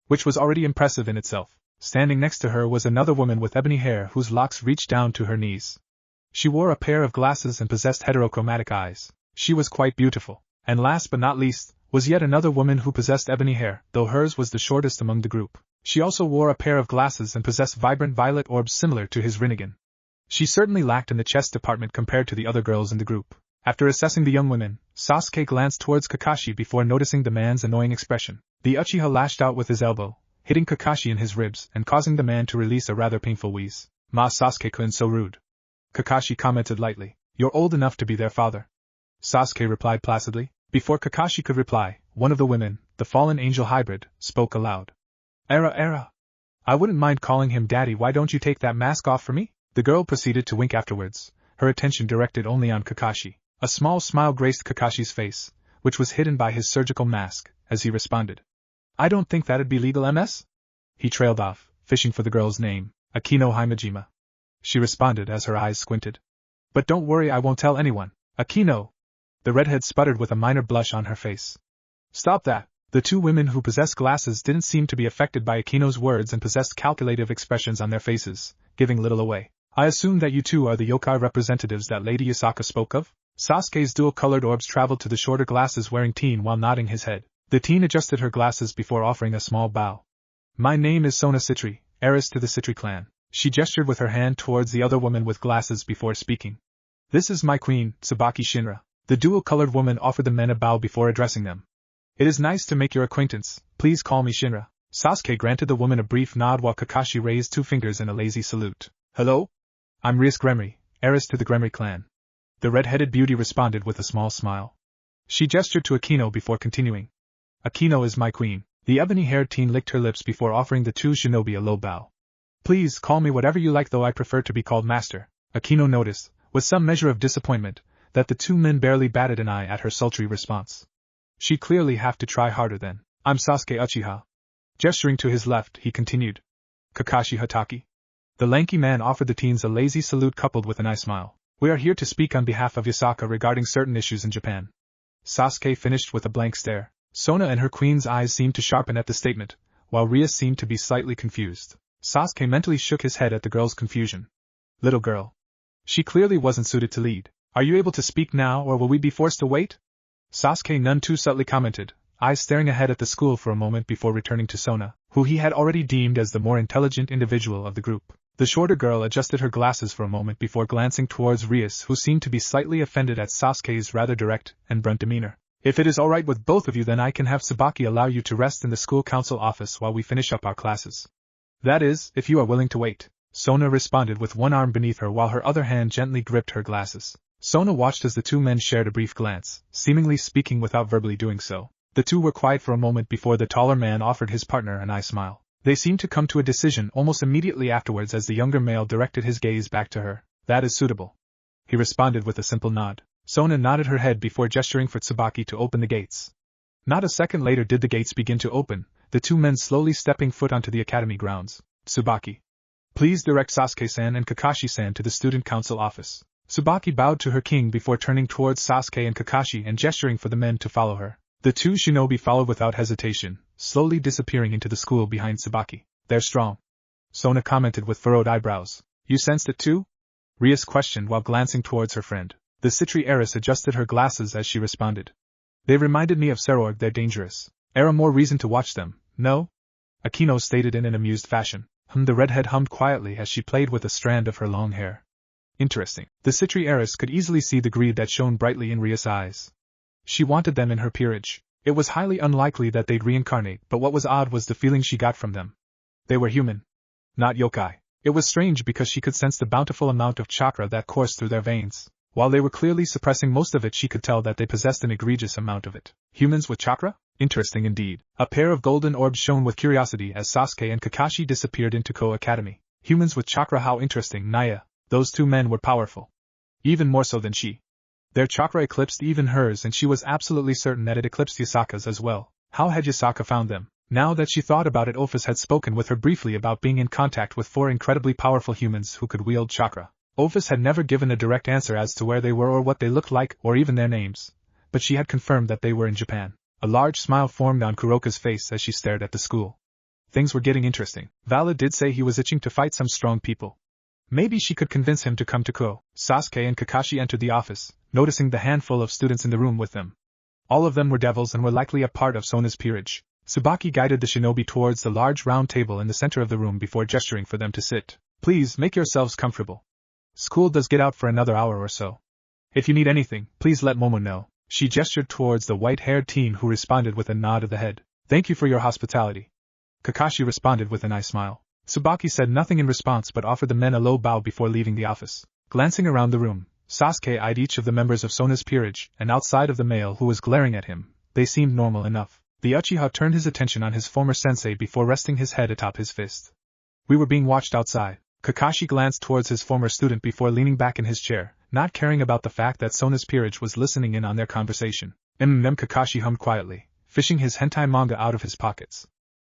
which was already impressive in itself. Standing next to her was another woman with ebony hair whose locks reached down to her knees. She wore a pair of glasses and possessed heterochromatic eyes. She was quite beautiful. And last but not least, was yet another woman who possessed ebony hair, though hers was the shortest among the group. She also wore a pair of glasses and possessed vibrant violet orbs similar to his Rinnegan. She certainly lacked in the chest department compared to the other girls in the group. After assessing the young women, Sasuke glanced towards Kakashi before noticing the man's annoying expression. The Uchiha lashed out with his elbow, hitting Kakashi in his ribs and causing the man to release a rather painful wheeze. "Ma, Sasuke-kun, so rude." Kakashi commented lightly. "You're old enough to be their father." Sasuke replied placidly. Before Kakashi could reply, one of the women, the fallen angel hybrid, spoke aloud. Era. I wouldn't mind calling him daddy. Why don't you take that mask off for me?" The girl proceeded to wink afterwards, her attention directed only on Kakashi. A small smile graced Kakashi's face, which was hidden by his surgical mask, as he responded. "I don't think that'd be legal, MS?" He trailed off, fishing for the girl's name. "Akino Himejima," she responded as her eyes squinted. "But don't worry, I won't tell anyone." "Akino!" The redhead sputtered with a minor blush on her face. "Stop that." The 2 women who possessed glasses didn't seem to be affected by Akino's words and possessed calculative expressions on their faces, giving little away. "I assume that you 2 are the yokai representatives that Lady Yasaka spoke of?" Sasuke's dual-colored orbs traveled to the shorter glasses-wearing teen while nodding his head. The teen adjusted her glasses before offering a small bow. "My name is Sona Citri, heiress to the Citri clan." She gestured with her hand towards the other woman with glasses before speaking. "This is my queen, Tsubaki Shinra." The dual-colored woman offered the men a bow before addressing them. "It is nice to make your acquaintance. Please call me Shinra." Sasuke granted the woman a brief nod while Kakashi raised 2 fingers in a lazy salute. "Hello? I'm Rias Gremry, heiress to the Gremry clan." The red-headed beauty responded with a small smile. She gestured to Akino before continuing. "Akino is my queen." The ebony-haired teen licked her lips before offering the 2 shinobi a low bow. "Please call me whatever you like, though I prefer to be called master." Akino noticed, with some measure of disappointment, that the 2 men barely batted an eye at her sultry response. She'd clearly have to try harder then. "I'm Sasuke Uchiha." Gesturing to his left, he continued. "Kakashi Hatake." The lanky man offered the teens a lazy salute coupled with an eye smile. "We are here to speak on behalf of Yasaka regarding certain issues in Japan." Sasuke finished with a blank stare. Sona and her queen's eyes seemed to sharpen at the statement, while Rias seemed to be slightly confused. Sasuke mentally shook his head at the girl's confusion. Little girl. She clearly wasn't suited to lead. "Are you able to speak now, or will we be forced to wait?" Sasuke none too subtly commented, eyes staring ahead at the school for a moment before returning to Sona, who he had already deemed as the more intelligent individual of the group. The shorter girl adjusted her glasses for a moment before glancing towards Rias, who seemed to be slightly offended at Sasuke's rather direct and blunt demeanor. "If it is all right with both of you, then I can have Tsubaki allow you to rest in the school council office while we finish up our classes." "That is, if you are willing to wait," Sona responded with one arm beneath her while her other hand gently gripped her glasses. Sona watched as the 2 men shared a brief glance, seemingly speaking without verbally doing so. The 2 were quiet for a moment before the taller man offered his partner an eye smile. They seemed to come to a decision almost immediately afterwards as the younger male directed his gaze back to her. "That is suitable," he responded with a simple nod. Sona nodded her head before gesturing for Tsubaki to open the gates. Not a second later did the gates begin to open, the 2 men slowly stepping foot onto the academy grounds. "Tsubaki, please direct Sasuke-san and Kakashi-san to the student council office." Tsubaki bowed to her king before turning towards Sasuke and Kakashi and gesturing for the men to follow her. The 2 shinobi followed without hesitation, slowly disappearing into the school behind Tsubaki. "They're strong," Sona commented with furrowed eyebrows. "You sensed it too?" Rias questioned while glancing towards her friend. The Citri heiress adjusted her glasses as she responded. They reminded me of Serorg, they're dangerous. Era more reason to watch them, no? Akino stated in an amused fashion. The redhead hummed quietly as she played with a strand of her long hair. Interesting. The Citri heiress could easily see the greed that shone brightly in Ria's eyes. She wanted them in her peerage. It was highly unlikely that they'd reincarnate, but what was odd was the feeling she got from them. They were human. Not yokai. It was strange because she could sense the bountiful amount of chakra that coursed through their veins. While they were clearly suppressing most of it, she could tell that they possessed an egregious amount of it. Humans with chakra? Interesting indeed. A pair of golden orbs shone with curiosity as Sasuke and Kakashi disappeared into Ko Academy. Humans with chakra, how interesting. Naya. Those two men were powerful. Even more so than she. Their chakra eclipsed even hers, and she was absolutely certain that it eclipsed Yasaka's as well. How had Yasaka found them? Now that she thought about it, Ofus had spoken with her briefly about being in contact with 4 incredibly powerful humans who could wield chakra. Ofus had never given a direct answer as to where they were or what they looked like or even their names, but she had confirmed that they were in Japan. A large smile formed on Kuroka's face as she stared at the school. Things were getting interesting. Vala did say he was itching to fight some strong people. Maybe she could convince him to come to Ko. Sasuke and Kakashi entered the office, noticing the handful of students in the room with them. All of them were devils and were likely a part of Sona's peerage. Tsubaki guided the shinobi towards the large round table in the center of the room before gesturing for them to sit. Please make yourselves comfortable. School does get out for another hour or so. If you need anything, please let Momo know. She gestured towards the white-haired teen who responded with a nod of the head. Thank you for your hospitality. Kakashi responded with a nice smile. Tsubaki said nothing in response but offered the men a low bow before leaving the office. Glancing around the room, Sasuke eyed each of the members of Sona's peerage, and outside of the male who was glaring at him, they seemed normal enough. The Uchiha turned his attention on his former sensei before resting his head atop his fist. We were being watched outside. Kakashi glanced towards his former student before leaning back in his chair, not caring about the fact that Sona's peerage was listening in on their conversation. Kakashi hummed quietly, fishing his hentai manga out of his pockets.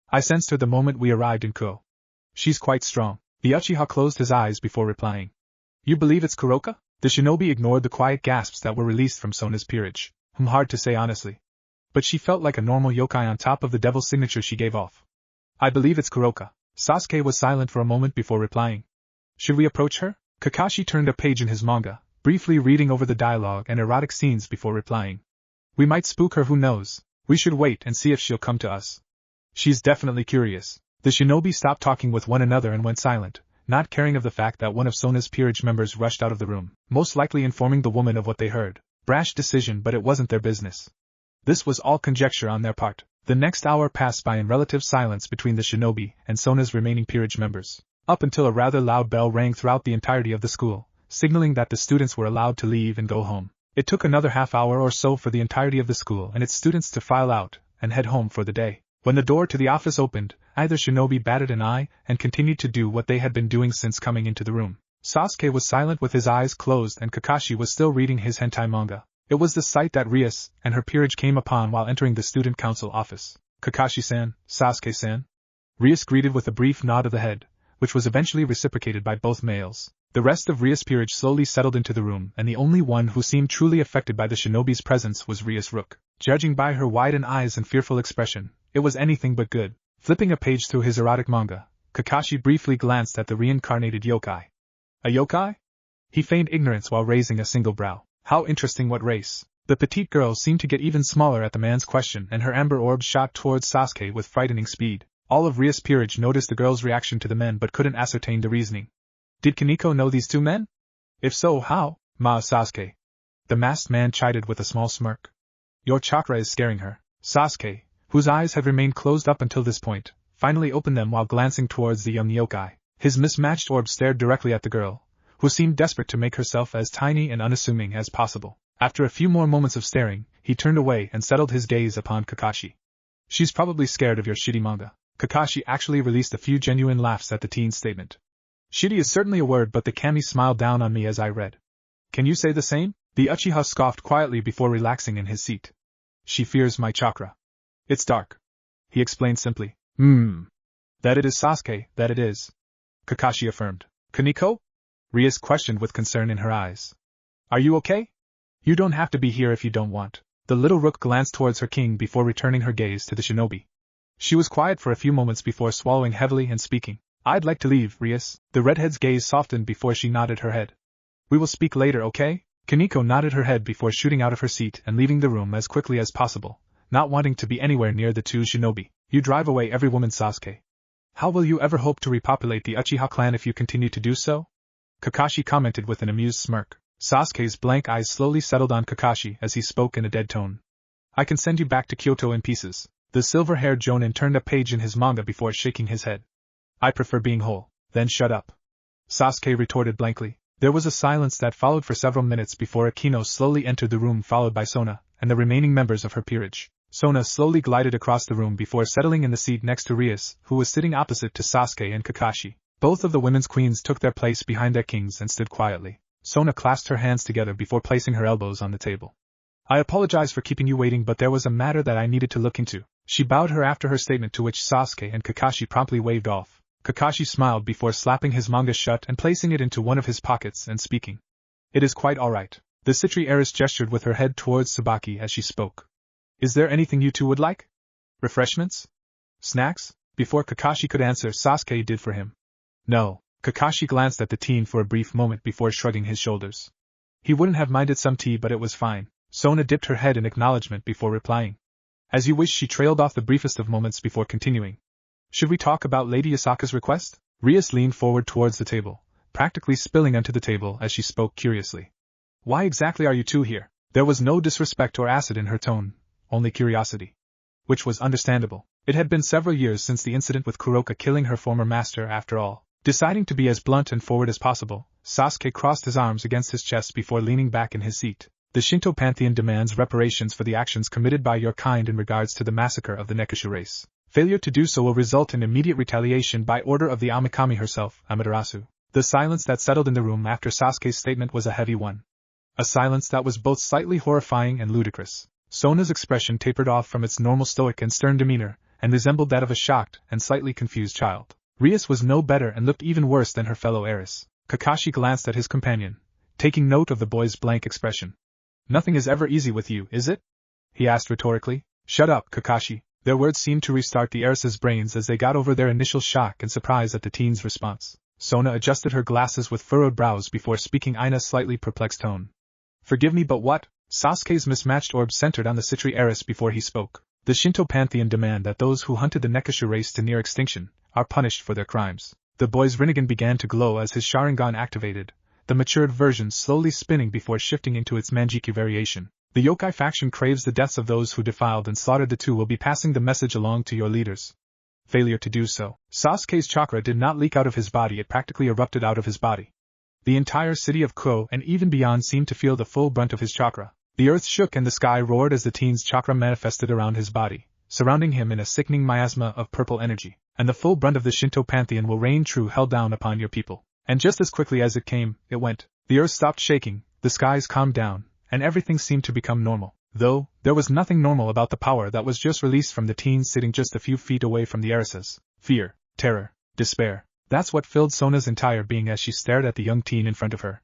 I sensed her the moment we arrived in Ko. She's quite strong. The Uchiha closed his eyes before replying. You believe it's Kuroka? The shinobi ignored the quiet gasps that were released from Sona's peerage. Hard to say honestly. But she felt like a normal yokai on top of the devil's signature she gave off. I believe it's Kuroka. Sasuke was silent for a moment before replying. Should we approach her? Kakashi turned a page in his manga, briefly reading over the dialogue and erotic scenes before replying. We might spook her, who knows? We should wait and see if she'll come to us. She's definitely curious. The shinobi stopped talking with one another and went silent, not caring of the fact that one of Sona's peerage members rushed out of the room, most likely informing the woman of what they heard. Brash decision, but it wasn't their business. This was all conjecture on their part. The next hour passed by in relative silence between the shinobi and Sona's remaining peerage members, up until a rather loud bell rang throughout the entirety of the school, signaling that the students were allowed to leave and go home. It took another half hour or so for the entirety of the school and its students to file out and head home for the day. When the door to the office opened, either shinobi batted an eye and continued to do what they had been doing since coming into the room. Sasuke was silent with his eyes closed and Kakashi was still reading his hentai manga. It was the sight that Rias and her peerage came upon while entering the student council office. Kakashi-san, Sasuke-san. Rias greeted with a brief nod of the head, which was eventually reciprocated by both males. The rest of Rias' peerage slowly settled into the room, and the only one who seemed truly affected by the shinobi's presence was Rias Rook. Judging by her widened eyes and fearful expression, it was anything but good. Flipping a page through his erotic manga, Kakashi briefly glanced at the reincarnated yokai. A yokai? He feigned ignorance while raising a single brow. How interesting, what race? The petite girl seemed to get even smaller at the man's question, and her amber orb shot towards Sasuke with frightening speed. All of Rias' peerage noticed the girl's reaction to the men but couldn't ascertain the reasoning. Did Kaneko know these two men? If so, how? Sasuke. The masked man chided with a small smirk. Your chakra is scaring her. Sasuke, whose eyes had remained closed up until this point, finally opened them while glancing towards the young yokai. His mismatched orb stared directly at the girl, who seemed desperate to make herself as tiny and unassuming as possible. After a few more moments of staring, he turned away and settled his gaze upon Kakashi. She's probably scared of your shitty manga. Kakashi actually released a few genuine laughs at the teen's statement. Shitty is certainly a word, but the kami smiled down on me as I read. Can you say the same? The Uchiha scoffed quietly before relaxing in his seat. She fears my chakra. It's dark. He explained simply. That it is, Sasuke, that it is. Kakashi affirmed. Kaneko? Rias questioned with concern in her eyes. Are you okay? You don't have to be here if you don't want. The little rook glanced towards her king before returning her gaze to the shinobi. She was quiet for a few moments before swallowing heavily and speaking. I'd like to leave, Rias. The redhead's gaze softened before she nodded her head. We will speak later, okay? Kaneko nodded her head before shooting out of her seat and leaving the room as quickly as possible, not wanting to be anywhere near the two shinobi. You drive away every woman, Sasuke. How will you ever hope to repopulate the Uchiha clan if you continue to do so? Kakashi commented with an amused smirk. Sasuke's blank eyes slowly settled on Kakashi as he spoke in a dead tone. I can send you back to Kyoto in pieces. The silver-haired jonin turned a page in his manga before shaking his head. I prefer being whole. Then shut up. Sasuke retorted blankly. There was a silence that followed for several minutes before Akino slowly entered the room, followed by Sona and the remaining members of her peerage. Sona slowly glided across the room before settling in the seat next to Rias, who was sitting opposite to Sasuke and Kakashi. Both of the women's queens took their place behind their kings and stood quietly. Sona clasped her hands together before placing her elbows on the table. I apologize for keeping you waiting, but there was a matter that I needed to look into. She bowed her after her statement, to which Sasuke and Kakashi promptly waved off. Kakashi smiled before slapping his manga shut and placing it into one of his pockets and speaking. It is quite alright. The Citri heiress gestured with her head towards Tsubaki as she spoke. Is there anything you two would like? Refreshments? Snacks? Before Kakashi could answer, Sasuke did for him. No. Kakashi glanced at the teen for a brief moment before shrugging his shoulders. He wouldn't have minded some tea, but it was fine. Sona dipped her head in acknowledgement before replying. As you wish. She trailed off the briefest of moments before continuing. Should we talk about Lady Asaka's request? Rias leaned forward towards the table, practically spilling onto the table as she spoke curiously. Why exactly are you two here? There was no disrespect or acid in her tone, only curiosity. Which was understandable. It had been several years since the incident with Kuroka killing her former master after all. Deciding to be as blunt and forward as possible, Sasuke crossed his arms against his chest before leaning back in his seat. The Shinto pantheon demands reparations for the actions committed by your kind in regards to the massacre of the Nekushu race. Failure to do so will result in immediate retaliation by order of the Amikami herself, Amaterasu. The silence that settled in the room after Sasuke's statement was a heavy one. A silence that was both slightly horrifying and ludicrous. Sona's expression tapered off from its normal stoic and stern demeanor, and resembled that of a shocked and slightly confused child. Rias was no better and looked even worse than her fellow heiress. Kakashi glanced at his companion, taking note of the boy's blank expression. Nothing is ever easy with you, is it? He asked rhetorically. Shut up, Kakashi. Their words seemed to restart the heiress's brains as they got over their initial shock and surprise at the teen's response. Sona adjusted her glasses with furrowed brows before speaking in a slightly perplexed tone. Forgive me, but what? Sasuke's mismatched orbs centered on the Citri heiress before he spoke. The Shinto pantheon demand that those who hunted the Nekushu race to near extinction are punished for their crimes. The boy's Rinnegan began to glow as his Sharingan activated, the matured version slowly spinning before shifting into its Manjiki variation. The yokai faction craves the deaths of those who defiled and slaughtered the two will be passing the message along to your leaders. Failure to do so. Sasuke's chakra did not leak out of his body, it practically erupted out of his body. The entire city of Ko and even beyond seemed to feel the full brunt of his chakra. The earth shook and the sky roared as the teen's chakra manifested around his body, surrounding him in a sickening miasma of purple energy. And the full brunt of the Shinto pantheon will reign true hell down upon your people. And just as quickly as it came, it went. The earth stopped shaking, the skies calmed down, and everything seemed to become normal. Though, there was nothing normal about the power that was just released from the teen sitting just a few feet away from the heiresses. Fear, terror, despair. That's what filled Sona's entire being as she stared at the young teen in front of her.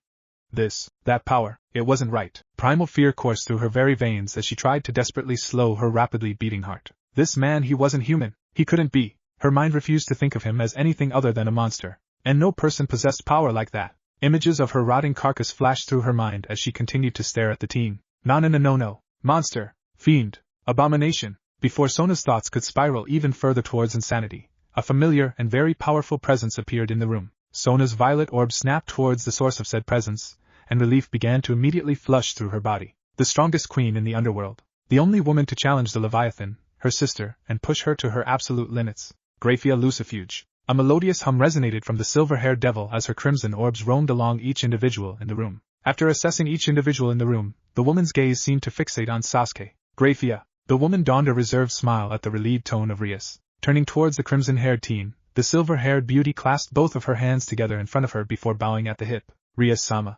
That power, it wasn't right. Primal fear coursed through her very veins as she tried to desperately slow her rapidly beating heart. This man, he wasn't human. He couldn't be. Her mind refused to think of him as anything other than a monster. And no person possessed power like that. Images of her rotting carcass flashed through her mind as she continued to stare at the teen. No. Monster. Fiend. Abomination. Before Sona's thoughts could spiral even further towards insanity, a familiar and very powerful presence appeared in the room. Sona's violet orb snapped towards the source of said presence, and relief began to immediately flush through her body. The strongest queen in the underworld. The only woman to challenge the Leviathan, her sister, and push her to her absolute limits. Graphia Lucifuge. A melodious hum resonated from the silver-haired devil as her crimson orbs roamed along each individual in the room. After assessing each individual in the room, the woman's gaze seemed to fixate on Sasuke. Graphia. The woman donned a reserved smile at the relieved tone of Rias. Turning towards the crimson-haired teen, the silver-haired beauty clasped both of her hands together in front of her before bowing at the hip. Rias-sama.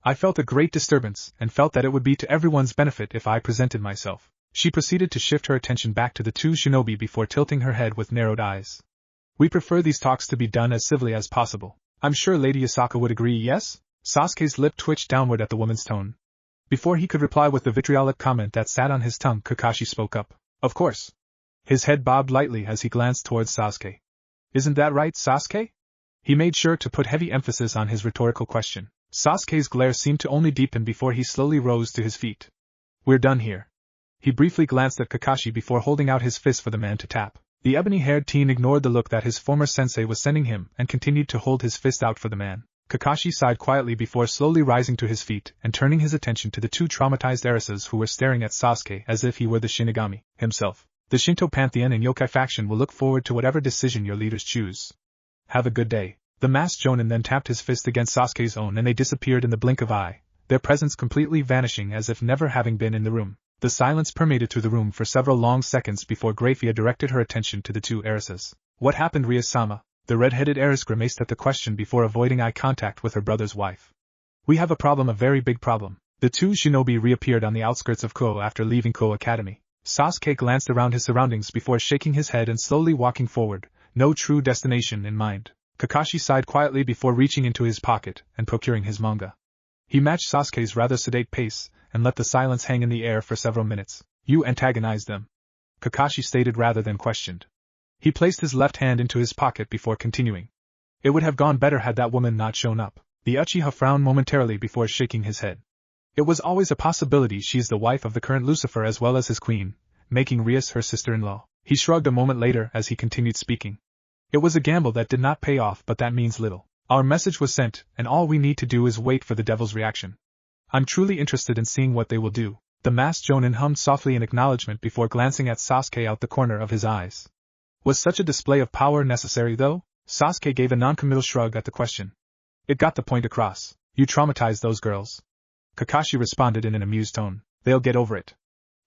I felt a great disturbance and felt that it would be to everyone's benefit if I presented myself. She proceeded to shift her attention back to the two shinobi before tilting her head with narrowed eyes. We prefer these talks to be done as civilly as possible. I'm sure Lady Asaka would agree, yes? Sasuke's lip twitched downward at the woman's tone. Before he could reply with the vitriolic comment that sat on his tongue, Kakashi spoke up. Of course. His head bobbed lightly as he glanced towards Sasuke. Isn't that right, Sasuke? He made sure to put heavy emphasis on his rhetorical question. Sasuke's glare seemed to only deepen before he slowly rose to his feet. We're done here. He briefly glanced at Kakashi before holding out his fist for the man to tap. The ebony-haired teen ignored the look that his former sensei was sending him and continued to hold his fist out for the man. Kakashi sighed quietly before slowly rising to his feet and turning his attention to the two traumatized heiresses who were staring at Sasuke as if he were the Shinigami himself. The Shinto Pantheon and Yokai faction will look forward to whatever decision your leaders choose. Have a good day. The masked Jonin then tapped his fist against Sasuke's own and they disappeared in the blink of eye, their presence completely vanishing as if never having been in the room. The silence permeated through the room for several long seconds before Grafia directed her attention to the two heiresses. What happened, Ria-sama? The red-headed heiress grimaced at the question before avoiding eye contact with her brother's wife. We have a problem, a very big problem. The two shinobi reappeared on the outskirts of Ko after leaving Ko Academy. Sasuke glanced around his surroundings before shaking his head and slowly walking forward, no true destination in mind. Kakashi sighed quietly before reaching into his pocket and procuring his manga. He matched Sasuke's rather sedate pace and let the silence hang in the air for several minutes. You antagonized them, Kakashi stated rather than questioned. He placed his left hand into his pocket before continuing. It would have gone better had that woman not shown up. The Uchiha frowned momentarily before shaking his head. It was always a possibility she's the wife of the current Lucifer as well as his queen, making Rias her sister-in-law. He shrugged a moment later as he continued speaking. It was a gamble that did not pay off, but that means little. Our message was sent, and all we need to do is wait for the devil's reaction. I'm truly interested in seeing what they will do. The masked Jonin hummed softly in acknowledgement before glancing at Sasuke out the corner of his eyes. Was such a display of power necessary though? Sasuke gave a non-committal shrug at the question. It got the point across. You traumatized those girls. Kakashi responded in an amused tone. They'll get over it.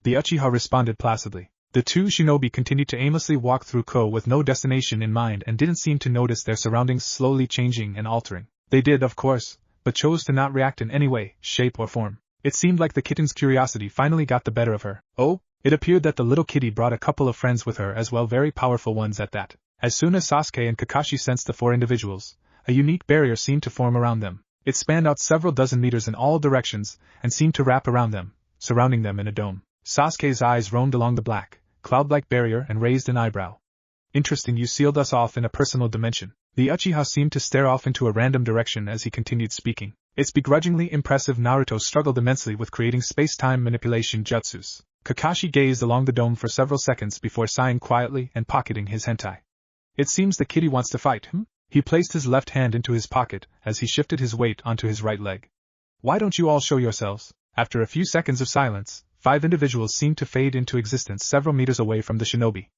The Uchiha responded placidly. The two shinobi continued to aimlessly walk through Ko with no destination in mind and didn't seem to notice their surroundings slowly changing and altering. They did, of course, but chose to not react in any way, shape or form. It seemed like the kitten's curiosity finally got the better of her. Oh? It appeared that the little kitty brought a couple of friends with her as well, very powerful ones at that. As soon as Sasuke and Kakashi sensed the four individuals, a unique barrier seemed to form around them. It spanned out several dozen meters in all directions and seemed to wrap around them, surrounding them in a dome. Sasuke's eyes roamed along the black, cloud-like barrier and raised an eyebrow. Interesting, you sealed us off in a personal dimension. The Uchiha seemed to stare off into a random direction as he continued speaking. Its begrudgingly impressive Naruto struggled immensely with creating space-time manipulation jutsus. Kakashi gazed along the dome for several seconds before sighing quietly and pocketing his hentai. It seems the kitty wants to fight, He placed his left hand into his pocket as he shifted his weight onto his right leg. Why don't you all show yourselves? After a few seconds of silence, 5 individuals seemed to fade into existence several meters away from the shinobi.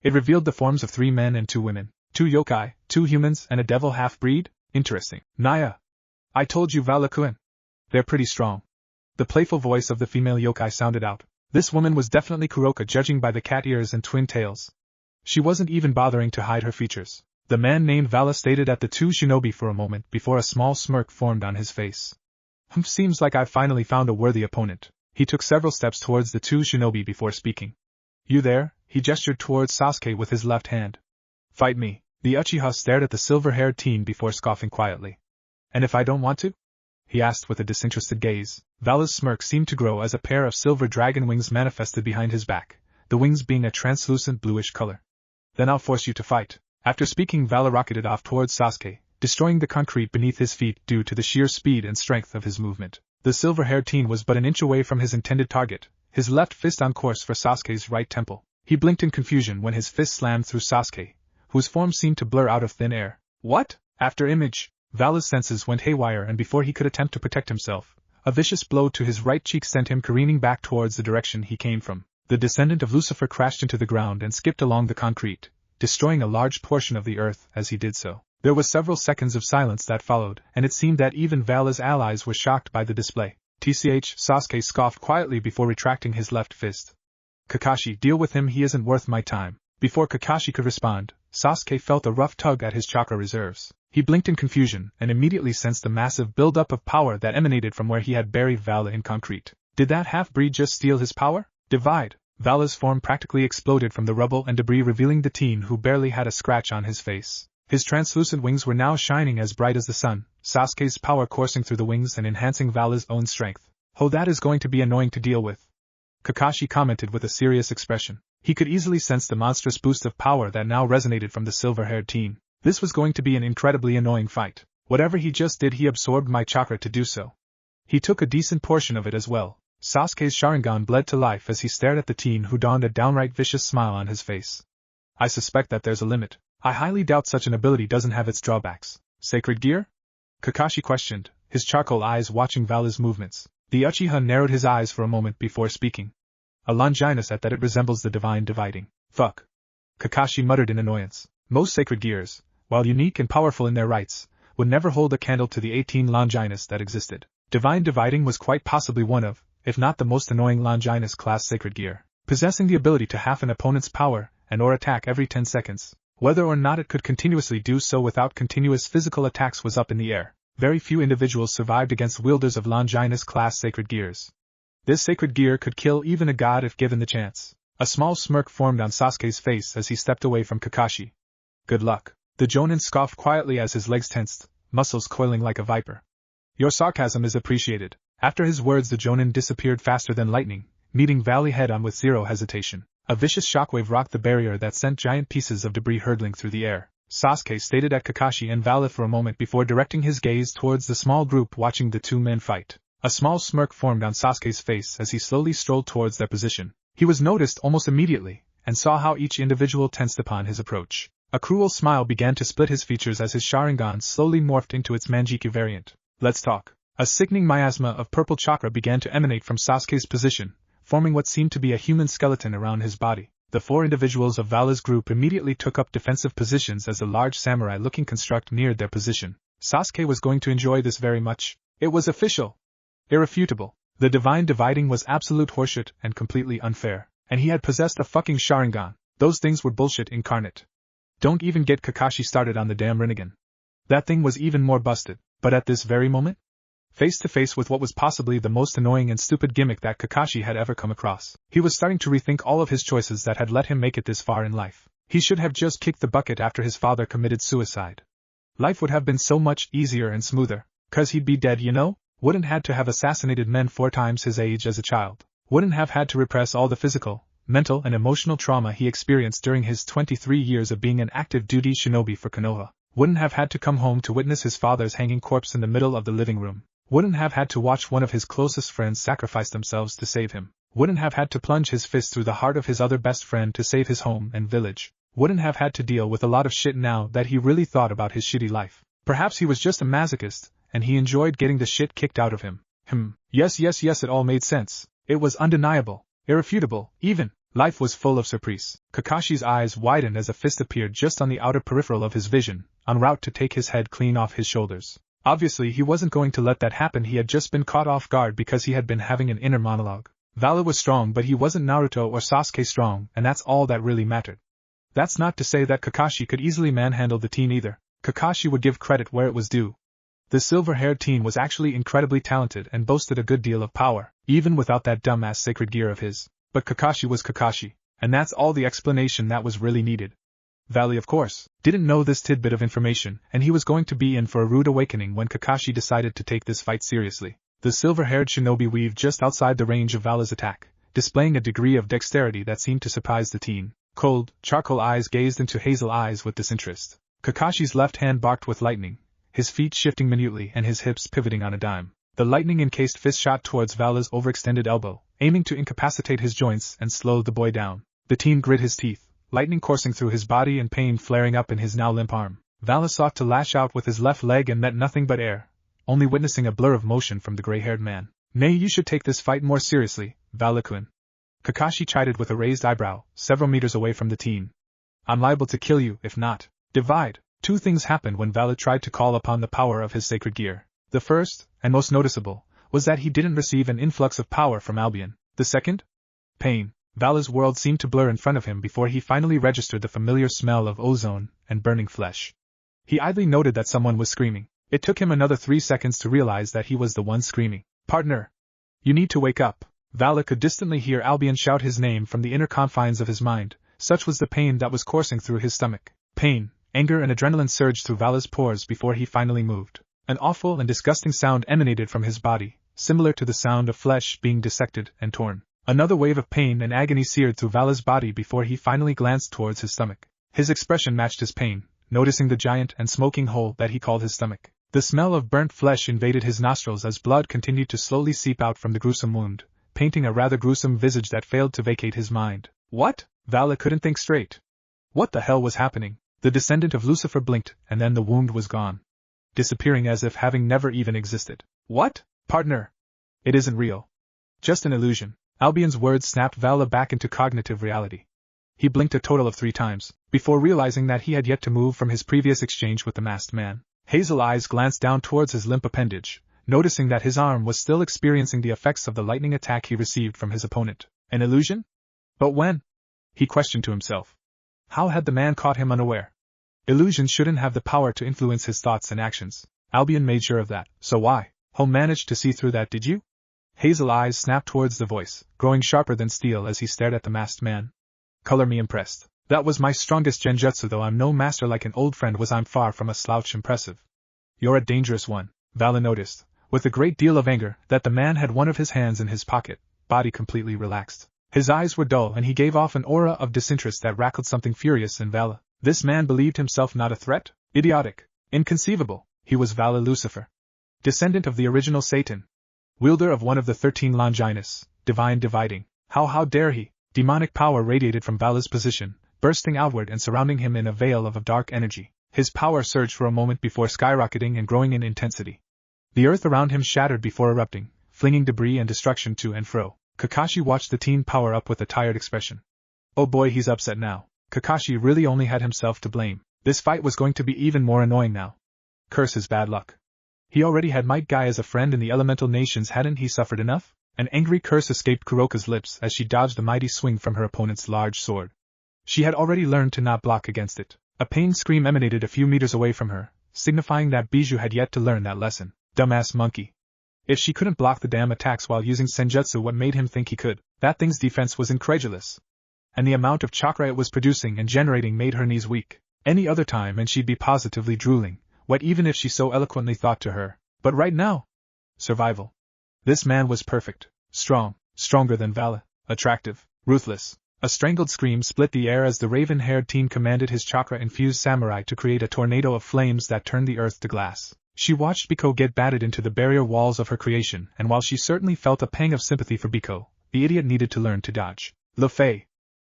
It revealed the forms of 3 men and 2 women, 2 yokai, 2 humans and a devil half-breed? Interesting. Naya. I told you, Valakuen. They're pretty strong. The playful voice of the female yokai sounded out. This woman was definitely Kuroka, judging by the cat ears and twin tails. She wasn't even bothering to hide her features. The man named Vala stared at the 2 shinobi for a moment before a small smirk formed on his face. Seems like I've finally found a worthy opponent. He took several steps towards the 2 shinobi before speaking. You there? He gestured towards Sasuke with his left hand. Fight me. The Uchiha stared at the silver-haired teen before scoffing quietly. And if I don't want to? He asked with a disinterested gaze. Vala's smirk seemed to grow as a pair of silver dragon wings manifested behind his back, the wings being a translucent bluish color. Then I'll force you to fight. After speaking, Vala rocketed off towards Sasuke, destroying the concrete beneath his feet due to the sheer speed and strength of his movement. The silver-haired teen was but an inch away from his intended target, his left fist on course for Sasuke's right temple. He blinked in confusion when his fist slammed through Sasuke, whose form seemed to blur out of thin air. What? After image, Vala's senses went haywire and before he could attempt to protect himself, a vicious blow to his right cheek sent him careening back towards the direction he came from. The descendant of Lucifer crashed into the ground and skipped along the concrete, destroying a large portion of the earth as he did so. There were several seconds of silence that followed, and it seemed that even Vala's allies were shocked by the display. TCH, Sasuke scoffed quietly before retracting his left fist. Kakashi, deal with him, he isn't worth my time. Before Kakashi could respond, Sasuke felt a rough tug at his chakra reserves. He blinked in confusion and immediately sensed the massive buildup of power that emanated from where he had buried Vala in concrete. Did that half-breed just steal his power? Divide. Vala's form practically exploded from the rubble and debris, revealing the teen who barely had a scratch on his face. His translucent wings were now shining as bright as the sun, Sasuke's power coursing through the wings and enhancing Vala's own strength. Oh, that is going to be annoying to deal with, Kakashi commented with a serious expression. He could easily sense the monstrous boost of power that now resonated from the silver-haired teen. This was going to be an incredibly annoying fight. Whatever he just did, he absorbed my chakra to do so. He took a decent portion of it as well. Sasuke's Sharingan bled to life as he stared at the teen who donned a downright vicious smile on his face. I suspect that there's a limit. I highly doubt such an ability doesn't have its drawbacks. Sacred gear? Kakashi questioned, his charcoal eyes watching Vala's movements. The Uchiha narrowed his eyes for a moment before speaking. A Longinus at that, it resembles the divine dividing. Fuck. Kakashi muttered in annoyance. Most sacred gears, while unique and powerful in their rights, would never hold a candle to the 18 Longinus that existed. Divine dividing was quite possibly one of, if not the most annoying Longinus class sacred gear, possessing the ability to half an opponent's power and or attack every 10 seconds. Whether or not it could continuously do so without continuous physical attacks was up in the air. Very few individuals survived against wielders of Longinus class sacred gears. This sacred gear could kill even a god if given the chance. A small smirk formed on Sasuke's face as he stepped away from Kakashi. Good luck. The Jonin scoffed quietly as his legs tensed, muscles coiling like a viper. Your sarcasm is appreciated. After his words, the Jonin disappeared faster than lightning, meeting Valley head-on with zero hesitation. A vicious shockwave rocked the barrier that sent giant pieces of debris hurtling through the air. Sasuke stared at Kakashi and Vala for a moment before directing his gaze towards the small group watching the two men fight. A small smirk formed on Sasuke's face as he slowly strolled towards their position. He was noticed almost immediately, and saw how each individual tensed upon his approach. A cruel smile began to split his features as his Sharingan slowly morphed into its Manjiki variant. Let's talk. A sickening miasma of purple chakra began to emanate from Sasuke's position, forming what seemed to be a human skeleton around his body. The four individuals of Vala's group immediately took up defensive positions as a large samurai-looking construct neared their position. Sasuke was going to enjoy this very much. It was official. Irrefutable. The divine dividing was absolute horseshit and completely unfair. And he had possessed a fucking Sharingan. Those things were bullshit incarnate. Don't even get Kakashi started on the damn Rinnegan. That thing was even more busted. But at this very moment? Face to face with what was possibly the most annoying and stupid gimmick that Kakashi had ever come across, he was starting to rethink all of his choices that had let him make it this far in life. He should have just kicked the bucket after his father committed suicide. Life would have been so much easier and smoother, 'cause he'd be dead, you know? Wouldn't had to have assassinated men 4 times his age as a child. Wouldn't have had to repress all the physical, mental and emotional trauma he experienced during his 23 years of being an active duty shinobi for Konoha. Wouldn't have had to come home to witness his father's hanging corpse in the middle of the living room. Wouldn't have had to watch one of his closest friends sacrifice themselves to save him. Wouldn't have had to plunge his fist through the heart of his other best friend to save his home and village. Wouldn't have had to deal with a lot of shit now that he really thought about his shitty life. Perhaps he was just a masochist, and he enjoyed getting the shit kicked out of him. Yes, it all made sense. It was undeniable, irrefutable, even. Life was full of surprise. Kakashi's eyes widened as a fist appeared just on the outer peripheral of his vision, en route to take his head clean off his shoulders. Obviously he wasn't going to let that happen. He had just been caught off guard because he had been having an inner monologue. Vala was strong, but he wasn't Naruto or Sasuke strong, and that's all that really mattered. That's not to say that Kakashi could easily manhandle the teen either. Kakashi would give credit where it was due. The silver-haired teen was actually incredibly talented and boasted a good deal of power, even without that dumbass sacred gear of his. But Kakashi was Kakashi, and that's all the explanation that was really needed. Valley, of course, didn't know this tidbit of information, and he was going to be in for a rude awakening when Kakashi decided to take this fight seriously. The silver-haired shinobi weaved just outside the range of Vala's attack, displaying a degree of dexterity that seemed to surprise the teen. Cold, charcoal eyes gazed into hazel eyes with disinterest. Kakashi's left hand barked with lightning, his feet shifting minutely and his hips pivoting on a dime. The lightning-encased fist shot towards Vala's overextended elbow, aiming to incapacitate his joints and slow the boy down. The teen grit his teeth, lightning coursing through his body and pain flaring up in his now limp arm. Vala sought to lash out with his left leg and met nothing but air, only witnessing a blur of motion from the gray-haired man. Nay, you should take this fight more seriously, Vala-kun. Kakashi chided with a raised eyebrow, several meters away from the teen. I'm liable to kill you, if not. Divide. 2 things happened when Vala tried to call upon the power of his sacred gear. The first, and most noticeable, was that he didn't receive an influx of power from Albion. The second? Pain. Vala's world seemed to blur in front of him before he finally registered the familiar smell of ozone and burning flesh. He idly noted that someone was screaming. It took him another 3 seconds to realize that he was the one screaming. Partner! You need to wake up. Vala could distantly hear Albion shout his name from the inner confines of his mind, such was the pain that was coursing through his stomach. Pain, anger and adrenaline surged through Vala's pores before he finally moved. An awful and disgusting sound emanated from his body, similar to the sound of flesh being dissected and torn. Another wave of pain and agony seared through Vala's body before he finally glanced towards his stomach. His expression matched his pain, noticing the giant and smoking hole that he called his stomach. The smell of burnt flesh invaded his nostrils as blood continued to slowly seep out from the gruesome wound, painting a rather gruesome visage that failed to vacate his mind. What? Vala couldn't think straight. What the hell was happening? The descendant of Lucifer blinked, and then the wound was gone, disappearing as if having never even existed. What? Partner! It isn't real. Just an illusion. Albion's words snapped Vala back into cognitive reality. He blinked a total of 3 times, before realizing that he had yet to move from his previous exchange with the masked man. Hazel eyes glanced down towards his limp appendage, noticing that his arm was still experiencing the effects of the lightning attack he received from his opponent. An illusion? But when? He questioned to himself. How had the man caught him unaware? Illusions shouldn't have the power to influence his thoughts and actions. Albion made sure of that, so why? Home managed to see through that, did you? Hazel eyes snapped towards the voice, growing sharper than steel as he stared at the masked man. Color me impressed. That was my strongest genjutsu, though I'm no master like an old friend was. I'm far from a slouch impressive. You're a dangerous one, Vala noticed, with a great deal of anger, that the man had one of his hands in his pocket, body completely relaxed. His eyes were dull and he gave off an aura of disinterest that rackled something furious in Vala. This man believed himself not a threat? Idiotic. Inconceivable. He was Vala Lucifer, descendant of the original Satan, wielder of one of the 13 Longinus, divine dividing. How dare he? Demonic power radiated from Vala's position, bursting outward and surrounding him in a veil of dark energy. His power surged for a moment before skyrocketing and growing in intensity. The earth around him shattered before erupting, flinging debris and destruction to and fro. Kakashi watched the teen power up with a tired expression. Oh boy, he's upset now. Kakashi really only had himself to blame. This fight was going to be even more annoying now. Curse his bad luck. He already had Might Guy as a friend in the elemental nations, hadn't he suffered enough? An angry curse escaped Kuroka's lips as she dodged the mighty swing from her opponent's large sword. She had already learned to not block against it. A pain scream emanated a few meters away from her, signifying that Bijou had yet to learn that lesson. Dumbass monkey. If she couldn't block the damn attacks while using senjutsu, what made him think he could? That thing's defense was incredulous. And the amount of chakra it was producing and generating made her knees weak. Any other time and she'd be positively drooling, wet even if she so eloquently thought to her. But right now? Survival. This man was perfect. Strong. Stronger than Vala. Attractive. Ruthless. A strangled scream split the air as the raven-haired teen commanded his chakra-infused samurai to create a tornado of flames that turned the earth to glass. She watched Biko get batted into the barrier walls of her creation, and while she certainly felt a pang of sympathy for Biko, the idiot needed to learn to dodge. Le Fay.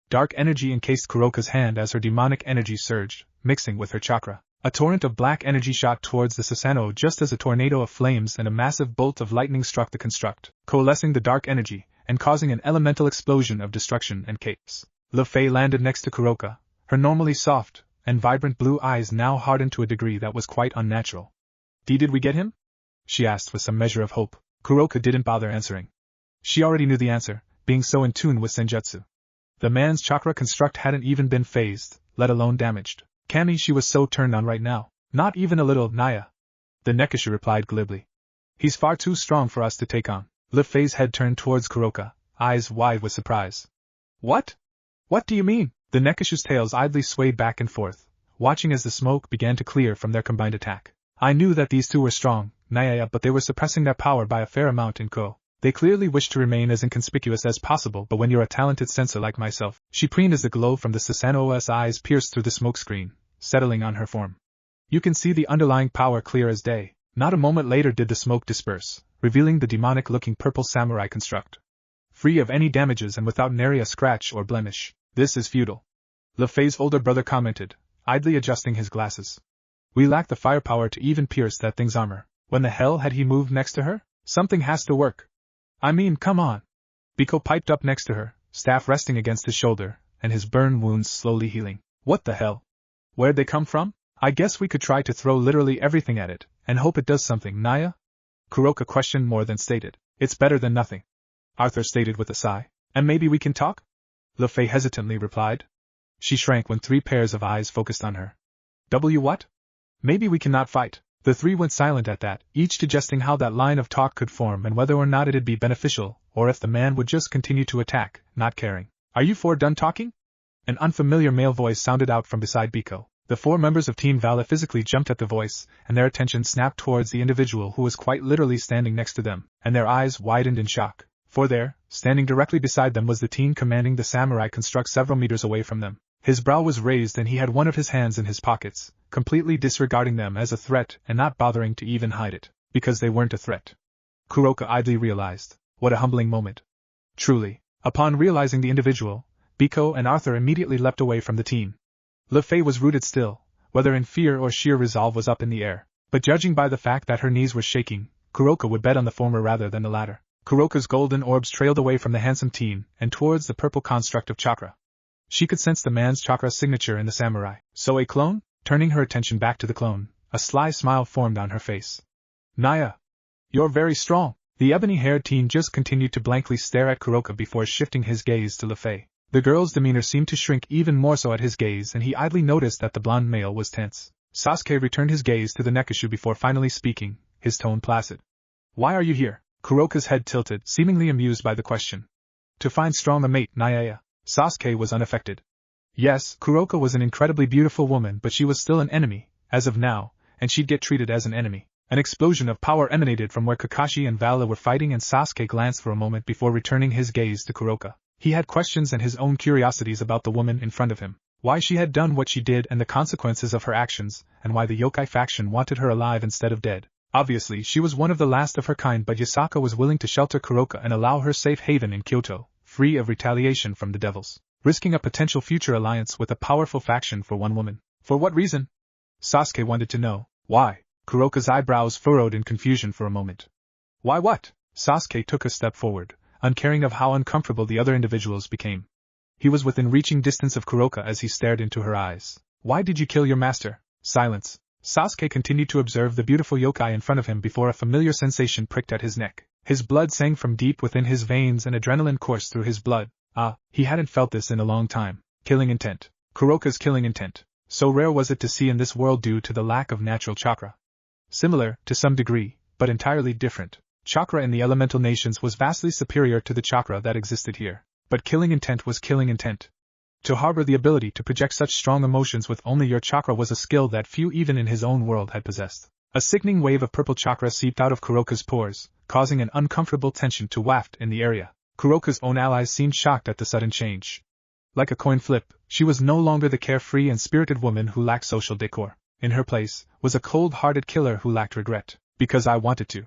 Dark energy encased Kuroka's hand as her demonic energy surged, mixing with her chakra. A torrent of black energy shot towards the Susanoo just as a tornado of flames and a massive bolt of lightning struck the construct, coalescing the dark energy and causing an elemental explosion of destruction and chaos. Le Fay landed next to Kuroka, her normally soft and vibrant blue eyes now hardened to a degree that was quite unnatural. Did we get him? She asked with some measure of hope. Kuroka didn't bother answering. She already knew the answer, being so in tune with senjutsu. The man's chakra construct hadn't even been phased, let alone damaged. Kami, she was so turned on right now. Not even a little, Naya. The Nekishu replied glibly. He's far too strong for us to take on. Le Fay's head turned towards Kuroka, eyes wide with surprise. What? What do you mean? The Nekishu's tails idly swayed back and forth, watching as the smoke began to clear from their combined attack. I knew that these two were strong, Naya, but they were suppressing their power by a fair amount in Ko. They clearly wished to remain as inconspicuous as possible, but when you're a talented sensor like myself, she preened as the glow from the Susanoo's eyes pierced through the smoke screen, settling on her form. You can see the underlying power clear as day. Not a moment later did the smoke disperse, revealing the demonic-looking purple samurai construct. Free of any damages and without nary a scratch or blemish. This is futile. Le Fay's older brother commented, idly adjusting his glasses. We lack the firepower to even pierce that thing's armor. When the hell had he moved next to her? Something has to work. I mean, come on. Biko piped up next to her, staff resting against his shoulder, and his burn wounds slowly healing. What the hell? Where'd they come from? I guess we could try to throw literally everything at it, and hope it does something, Naya? Kuroka questioned more than stated. It's better than nothing. Arthur stated with a sigh. And maybe we can talk? Le Fay hesitantly replied. She shrank when 3 pairs of eyes focused on her. What? Maybe we cannot fight. The 3 went silent at that, each digesting how that line of talk could form and whether or not it'd be beneficial, or if the man would just continue to attack, not caring. Are you 4 done talking? An unfamiliar male voice sounded out from beside Biko. The 4 members of Team Vala physically jumped at the voice, and their attention snapped towards the individual who was quite literally standing next to them, and their eyes widened in shock. For there, standing directly beside them was the teen commanding the samurai construct several meters away from them. His brow was raised and he had one of his hands in his pockets, completely disregarding them as a threat and not bothering to even hide it, because they weren't a threat. Kuroka idly realized, what a humbling moment. Truly. Upon realizing the individual, Biko and Arthur immediately leapt away from the team. Le Fay was rooted still, whether in fear or sheer resolve was up in the air, but judging by the fact that her knees were shaking, Kuroka would bet on the former rather than the latter. Kuroka's golden orbs trailed away from the handsome teen and towards the purple construct of chakra. She could sense the man's chakra signature in the samurai. So a clone? Turning her attention back to the clone, a sly smile formed on her face. Naya! You're very strong. The ebony-haired teen just continued to blankly stare at Kuroka before shifting his gaze to Le Fay. The girl's demeanor seemed to shrink even more so at his gaze, and he idly noticed that the blonde male was tense. Sasuke returned his gaze to the Nekishu before finally speaking, his tone placid. Why are you here? Kuroka's head tilted, seemingly amused by the question. To find strong a mate, Naya. Sasuke was unaffected. Yes, Kuroka was an incredibly beautiful woman, but she was still an enemy, as of now, and she'd get treated as an enemy. An explosion of power emanated from where Kakashi and Vala were fighting, and Sasuke glanced for a moment before returning his gaze to Kuroka. He had questions and his own curiosities about the woman in front of him. Why she had done what she did and the consequences of her actions, and why the yokai faction wanted her alive instead of dead. Obviously, she was one of the last of her kind, but Yasaka was willing to shelter Kuroka and allow her safe haven in Kyoto, free of retaliation from the devils, risking a potential future alliance with a powerful faction for one woman. For what reason? Sasuke wanted to know. Why? Kuroka's eyebrows furrowed in confusion for a moment. Why what? Sasuke took a step forward, uncaring of how uncomfortable the other individuals became. He was within reaching distance of Kuroka as he stared into her eyes. Why did you kill your master? Silence. Sasuke continued to observe the beautiful yokai in front of him before a familiar sensation pricked at his neck. His blood sang from deep within his veins and adrenaline coursed through his blood. He hadn't felt this in a long time. Killing intent. Kuroka's killing intent. So rare was it to see in this world due to the lack of natural chakra. Similar, to some degree, but entirely different. Chakra in the elemental nations was vastly superior to the chakra that existed here. But killing intent was killing intent. To harbor the ability to project such strong emotions with only your chakra was a skill that few even in his own world had possessed. A sickening wave of purple chakra seeped out of Kuroka's pores, causing an uncomfortable tension to waft in the area. Kuroka's own allies seemed shocked at the sudden change. Like a coin flip, she was no longer the carefree and spirited woman who lacked social decor. In her place, was a cold-hearted killer who lacked regret. Because I wanted to.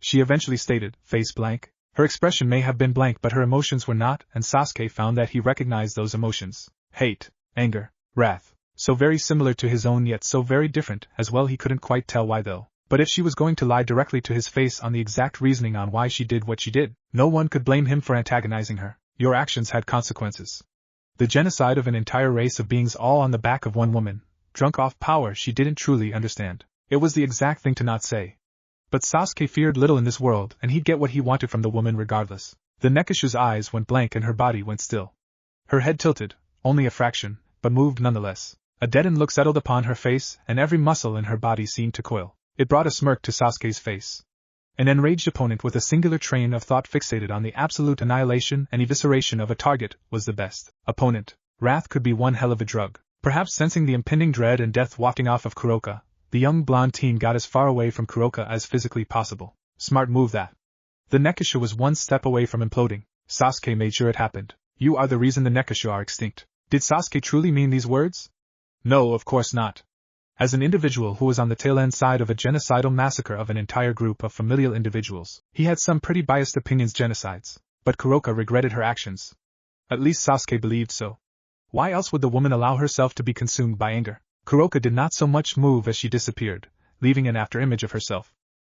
She eventually stated, face blank. Her expression may have been blank, but her emotions were not, and Sasuke found that he recognized those emotions. Hate, anger, wrath. So very similar to his own yet so very different, as well he couldn't quite tell why though. But if she was going to lie directly to his face on the exact reasoning on why she did what she did, no one could blame him for antagonizing her. Your actions had consequences. The genocide of an entire race of beings all on the back of one woman, drunk off power she didn't truly understand. It was the exact thing to not say. But Sasuke feared little in this world, and he'd get what he wanted from the woman regardless. The Nekishu's eyes went blank and her body went still. Her head tilted, only a fraction, but moved nonetheless. A deadened look settled upon her face, and every muscle in her body seemed to coil. It brought a smirk to Sasuke's face. An enraged opponent with a singular train of thought fixated on the absolute annihilation and evisceration of a target was the best opponent. Wrath could be one hell of a drug. Perhaps sensing the impending dread and death wafting off of Kuroka, the young blonde teen got as far away from Kuroka as physically possible. Smart move that. The Nekishu was one step away from imploding. Sasuke made sure it happened. You are the reason the Nekishu are extinct. Did Sasuke truly mean these words? No, of course not. As an individual who was on the tail-end side of a genocidal massacre of an entire group of familial individuals, he had some pretty biased opinions genocides. But Kuroka regretted her actions. At least Sasuke believed so. Why else would the woman allow herself to be consumed by anger? Kuroka did not so much move as she disappeared, leaving an after-image of herself.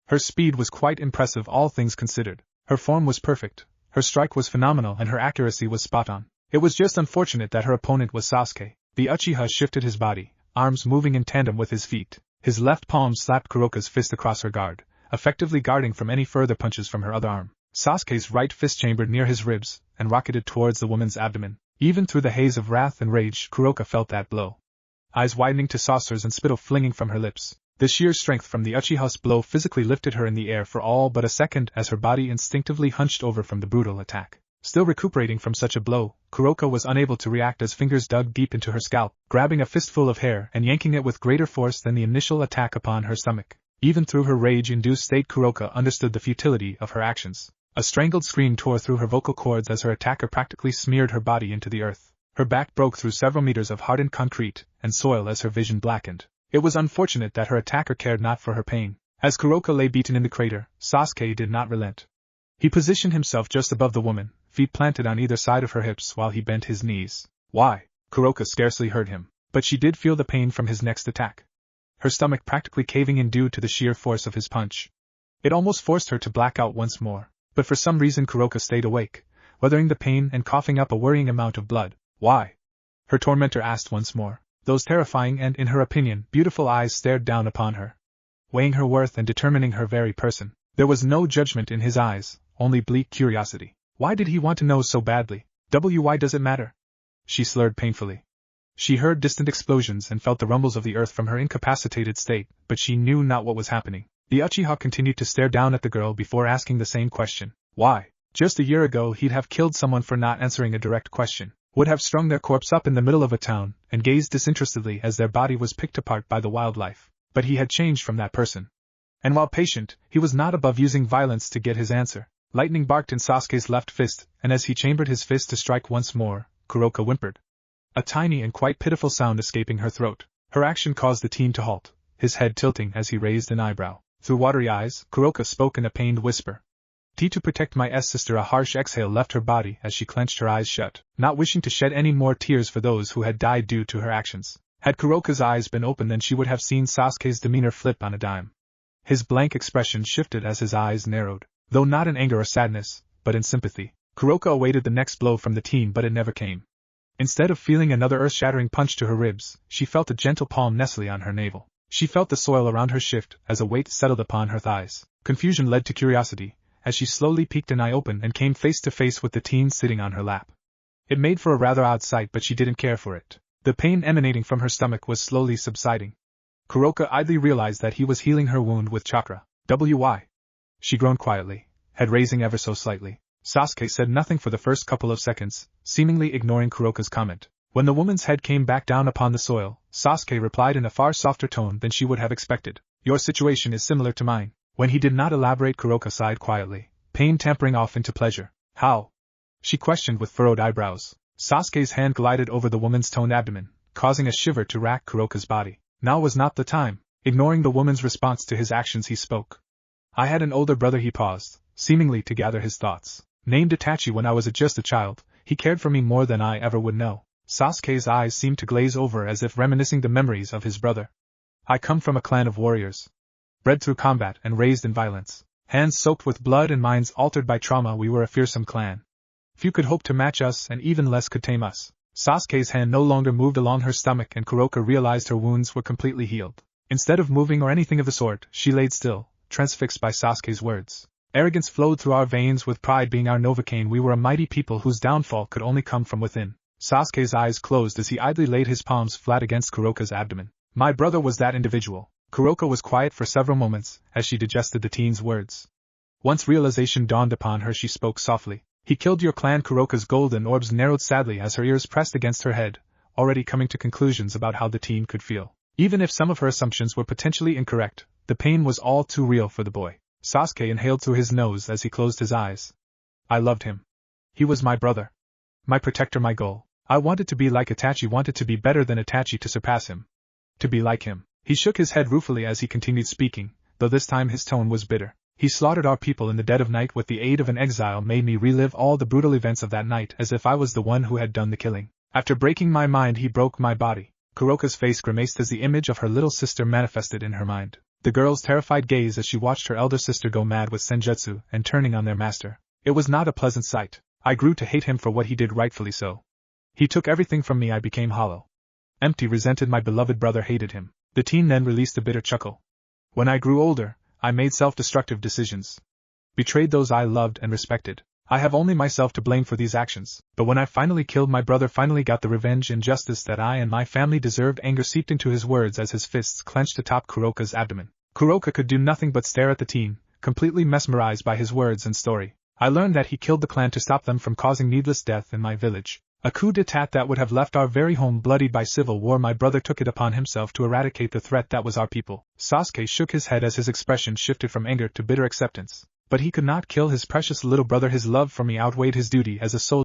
Her speed was quite impressive all things considered. Her form was perfect, her strike was phenomenal, and her accuracy was spot-on. It was just unfortunate that her opponent was Sasuke. The Uchiha shifted his body, arms moving in tandem with his feet. His left palm slapped Kuroka's fist across her guard, effectively guarding from any further punches from her other arm. Sasuke's right fist chambered near his ribs, and rocketed towards the woman's abdomen. Even through the haze of wrath and rage, Kuroka felt that blow. Eyes widening to saucers and spittle flinging from her lips. The sheer strength from the Uchiha's blow physically lifted her in the air for all but a second as her body instinctively hunched over from the brutal attack. Still recuperating from such a blow, Kuroka was unable to react as fingers dug deep into her scalp, grabbing a fistful of hair and yanking it with greater force than the initial attack upon her stomach. Even through her rage-induced state, Kuroka understood the futility of her actions. A strangled scream tore through her vocal cords as her attacker practically smeared her body into the earth. Her back broke through several meters of hardened concrete and soil as her vision blackened. It was unfortunate that her attacker cared not for her pain. As Kuroka lay beaten in the crater, Sasuke did not relent. He positioned himself just above the woman, feet planted on either side of her hips while he bent his knees. Why? Kuroka scarcely heard him, but she did feel the pain from his next attack. Her stomach practically caving in due to the sheer force of his punch. It almost forced her to black out once more, but for some reason Kuroka stayed awake, weathering the pain and coughing up a worrying amount of blood. Why? Her tormentor asked once more. Those terrifying and, in her opinion, beautiful eyes stared down upon her, weighing her worth and determining her very person. There was no judgment in his eyes, only bleak curiosity. Why did he want to know so badly? Why does it matter? She slurred painfully. She heard distant explosions and felt the rumbles of the earth from her incapacitated state, but she knew not what was happening. The Uchiha continued to stare down at the girl before asking the same question. Why? Just a year ago he'd have killed someone for not answering a direct question, would have strung their corpse up in the middle of a town, and gazed disinterestedly as their body was picked apart by the wildlife. But he had changed from that person. And while patient, he was not above using violence to get his answer. Lightning barked in Sasuke's left fist, and as he chambered his fist to strike once more, Kuroka whimpered. A tiny and quite pitiful sound escaping her throat. Her action caused the team to halt, his head tilting as he raised an eyebrow. Through watery eyes, Kuroka spoke in a pained whisper. To protect my sister. A harsh exhale left her body as she clenched her eyes shut, not wishing to shed any more tears for those who had died due to her actions. Had Kuroka's eyes been open, then she would have seen Sasuke's demeanor flip on a dime. His blank expression shifted as his eyes narrowed, though not in anger or sadness, but in sympathy. Kuroka awaited the next blow from the team, but it never came. Instead of feeling another earth-shattering punch to her ribs, she felt a gentle palm nestle on her navel. She felt the soil around her shift as a weight settled upon her thighs. Confusion led to curiosity, as she slowly peeked an eye open and came face to face with the teen sitting on her lap. It made for a rather odd sight, but she didn't care for it. The pain emanating from her stomach was slowly subsiding. Kuroka idly realized that he was healing her wound with chakra. Why? She groaned quietly, head raising ever so slightly. Sasuke said nothing for the first couple of seconds, seemingly ignoring Kuroka's comment. When the woman's head came back down upon the soil, Sasuke replied in a far softer tone than she would have expected. Your situation is similar to mine. When he did not elaborate, Kuroka sighed quietly, pain tampering off into pleasure. How? She questioned with furrowed eyebrows. Sasuke's hand glided over the woman's toned abdomen, causing a shiver to rack Kuroka's body. Now was not the time. Ignoring the woman's response to his actions, he spoke. I had an older brother. He paused, seemingly to gather his thoughts. Named Itachi. When I was just a child, he cared for me more than I ever would know. Sasuke's eyes seemed to glaze over as if reminiscing the memories of his brother. I come from a clan of warriors, bred through combat and raised in violence. Hands soaked with blood and minds altered by trauma, we were a fearsome clan. Few could hope to match us, and even less could tame us. Sasuke's hand no longer moved along her stomach, and Kuroka realized her wounds were completely healed. Instead of moving or anything of the sort, she laid still, transfixed by Sasuke's words. Arrogance flowed through our veins, with pride being our Novocaine. We were a mighty people whose downfall could only come from within. Sasuke's eyes closed as he idly laid his palms flat against Kuroka's abdomen. My brother was that individual. Kuroka was quiet for several moments as she digested the teen's words. Once realization dawned upon her, she spoke softly. He killed your clan. Kuroka's golden orbs narrowed sadly as her ears pressed against her head, already coming to conclusions about how the teen could feel. Even if some of her assumptions were potentially incorrect, the pain was all too real for the boy. Sasuke inhaled through his nose as he closed his eyes. I loved him. He was my brother. My protector, my goal. I wanted to be like Itachi, wanted to be better than Itachi, to surpass him. To be like him. He shook his head ruefully as he continued speaking, though this time his tone was bitter. He slaughtered our people in the dead of night with the aid of an exile, made me relive all the brutal events of that night as if I was the one who had done the killing. After breaking my mind, he broke my body. Kuroka's face grimaced as the image of her little sister manifested in her mind. The girl's terrified gaze as she watched her elder sister go mad with senjutsu and turning on their master. It was not a pleasant sight. I grew to hate him for what he did, rightfully so. He took everything from me. I became hollow. Empty, resented my beloved brother, hated him. The teen then released a bitter chuckle. When I grew older, I made self-destructive decisions. Betrayed those I loved and respected. I have only myself to blame for these actions, but when I finally killed my brother, finally got the revenge and justice that I and my family deserved. Anger seeped into his words as his fists clenched atop Kuroka's abdomen. Kuroka could do nothing but stare at the teen, completely mesmerized by his words and story. I learned that he killed the clan to stop them from causing needless death in my village. A coup d'etat that would have left our very home bloodied by civil war. My brother took it upon himself to eradicate the threat that was our people. Sasuke shook his head as his expression shifted from anger to bitter acceptance. But he could not kill his precious little brother. His love for me outweighed his duty as a soldier.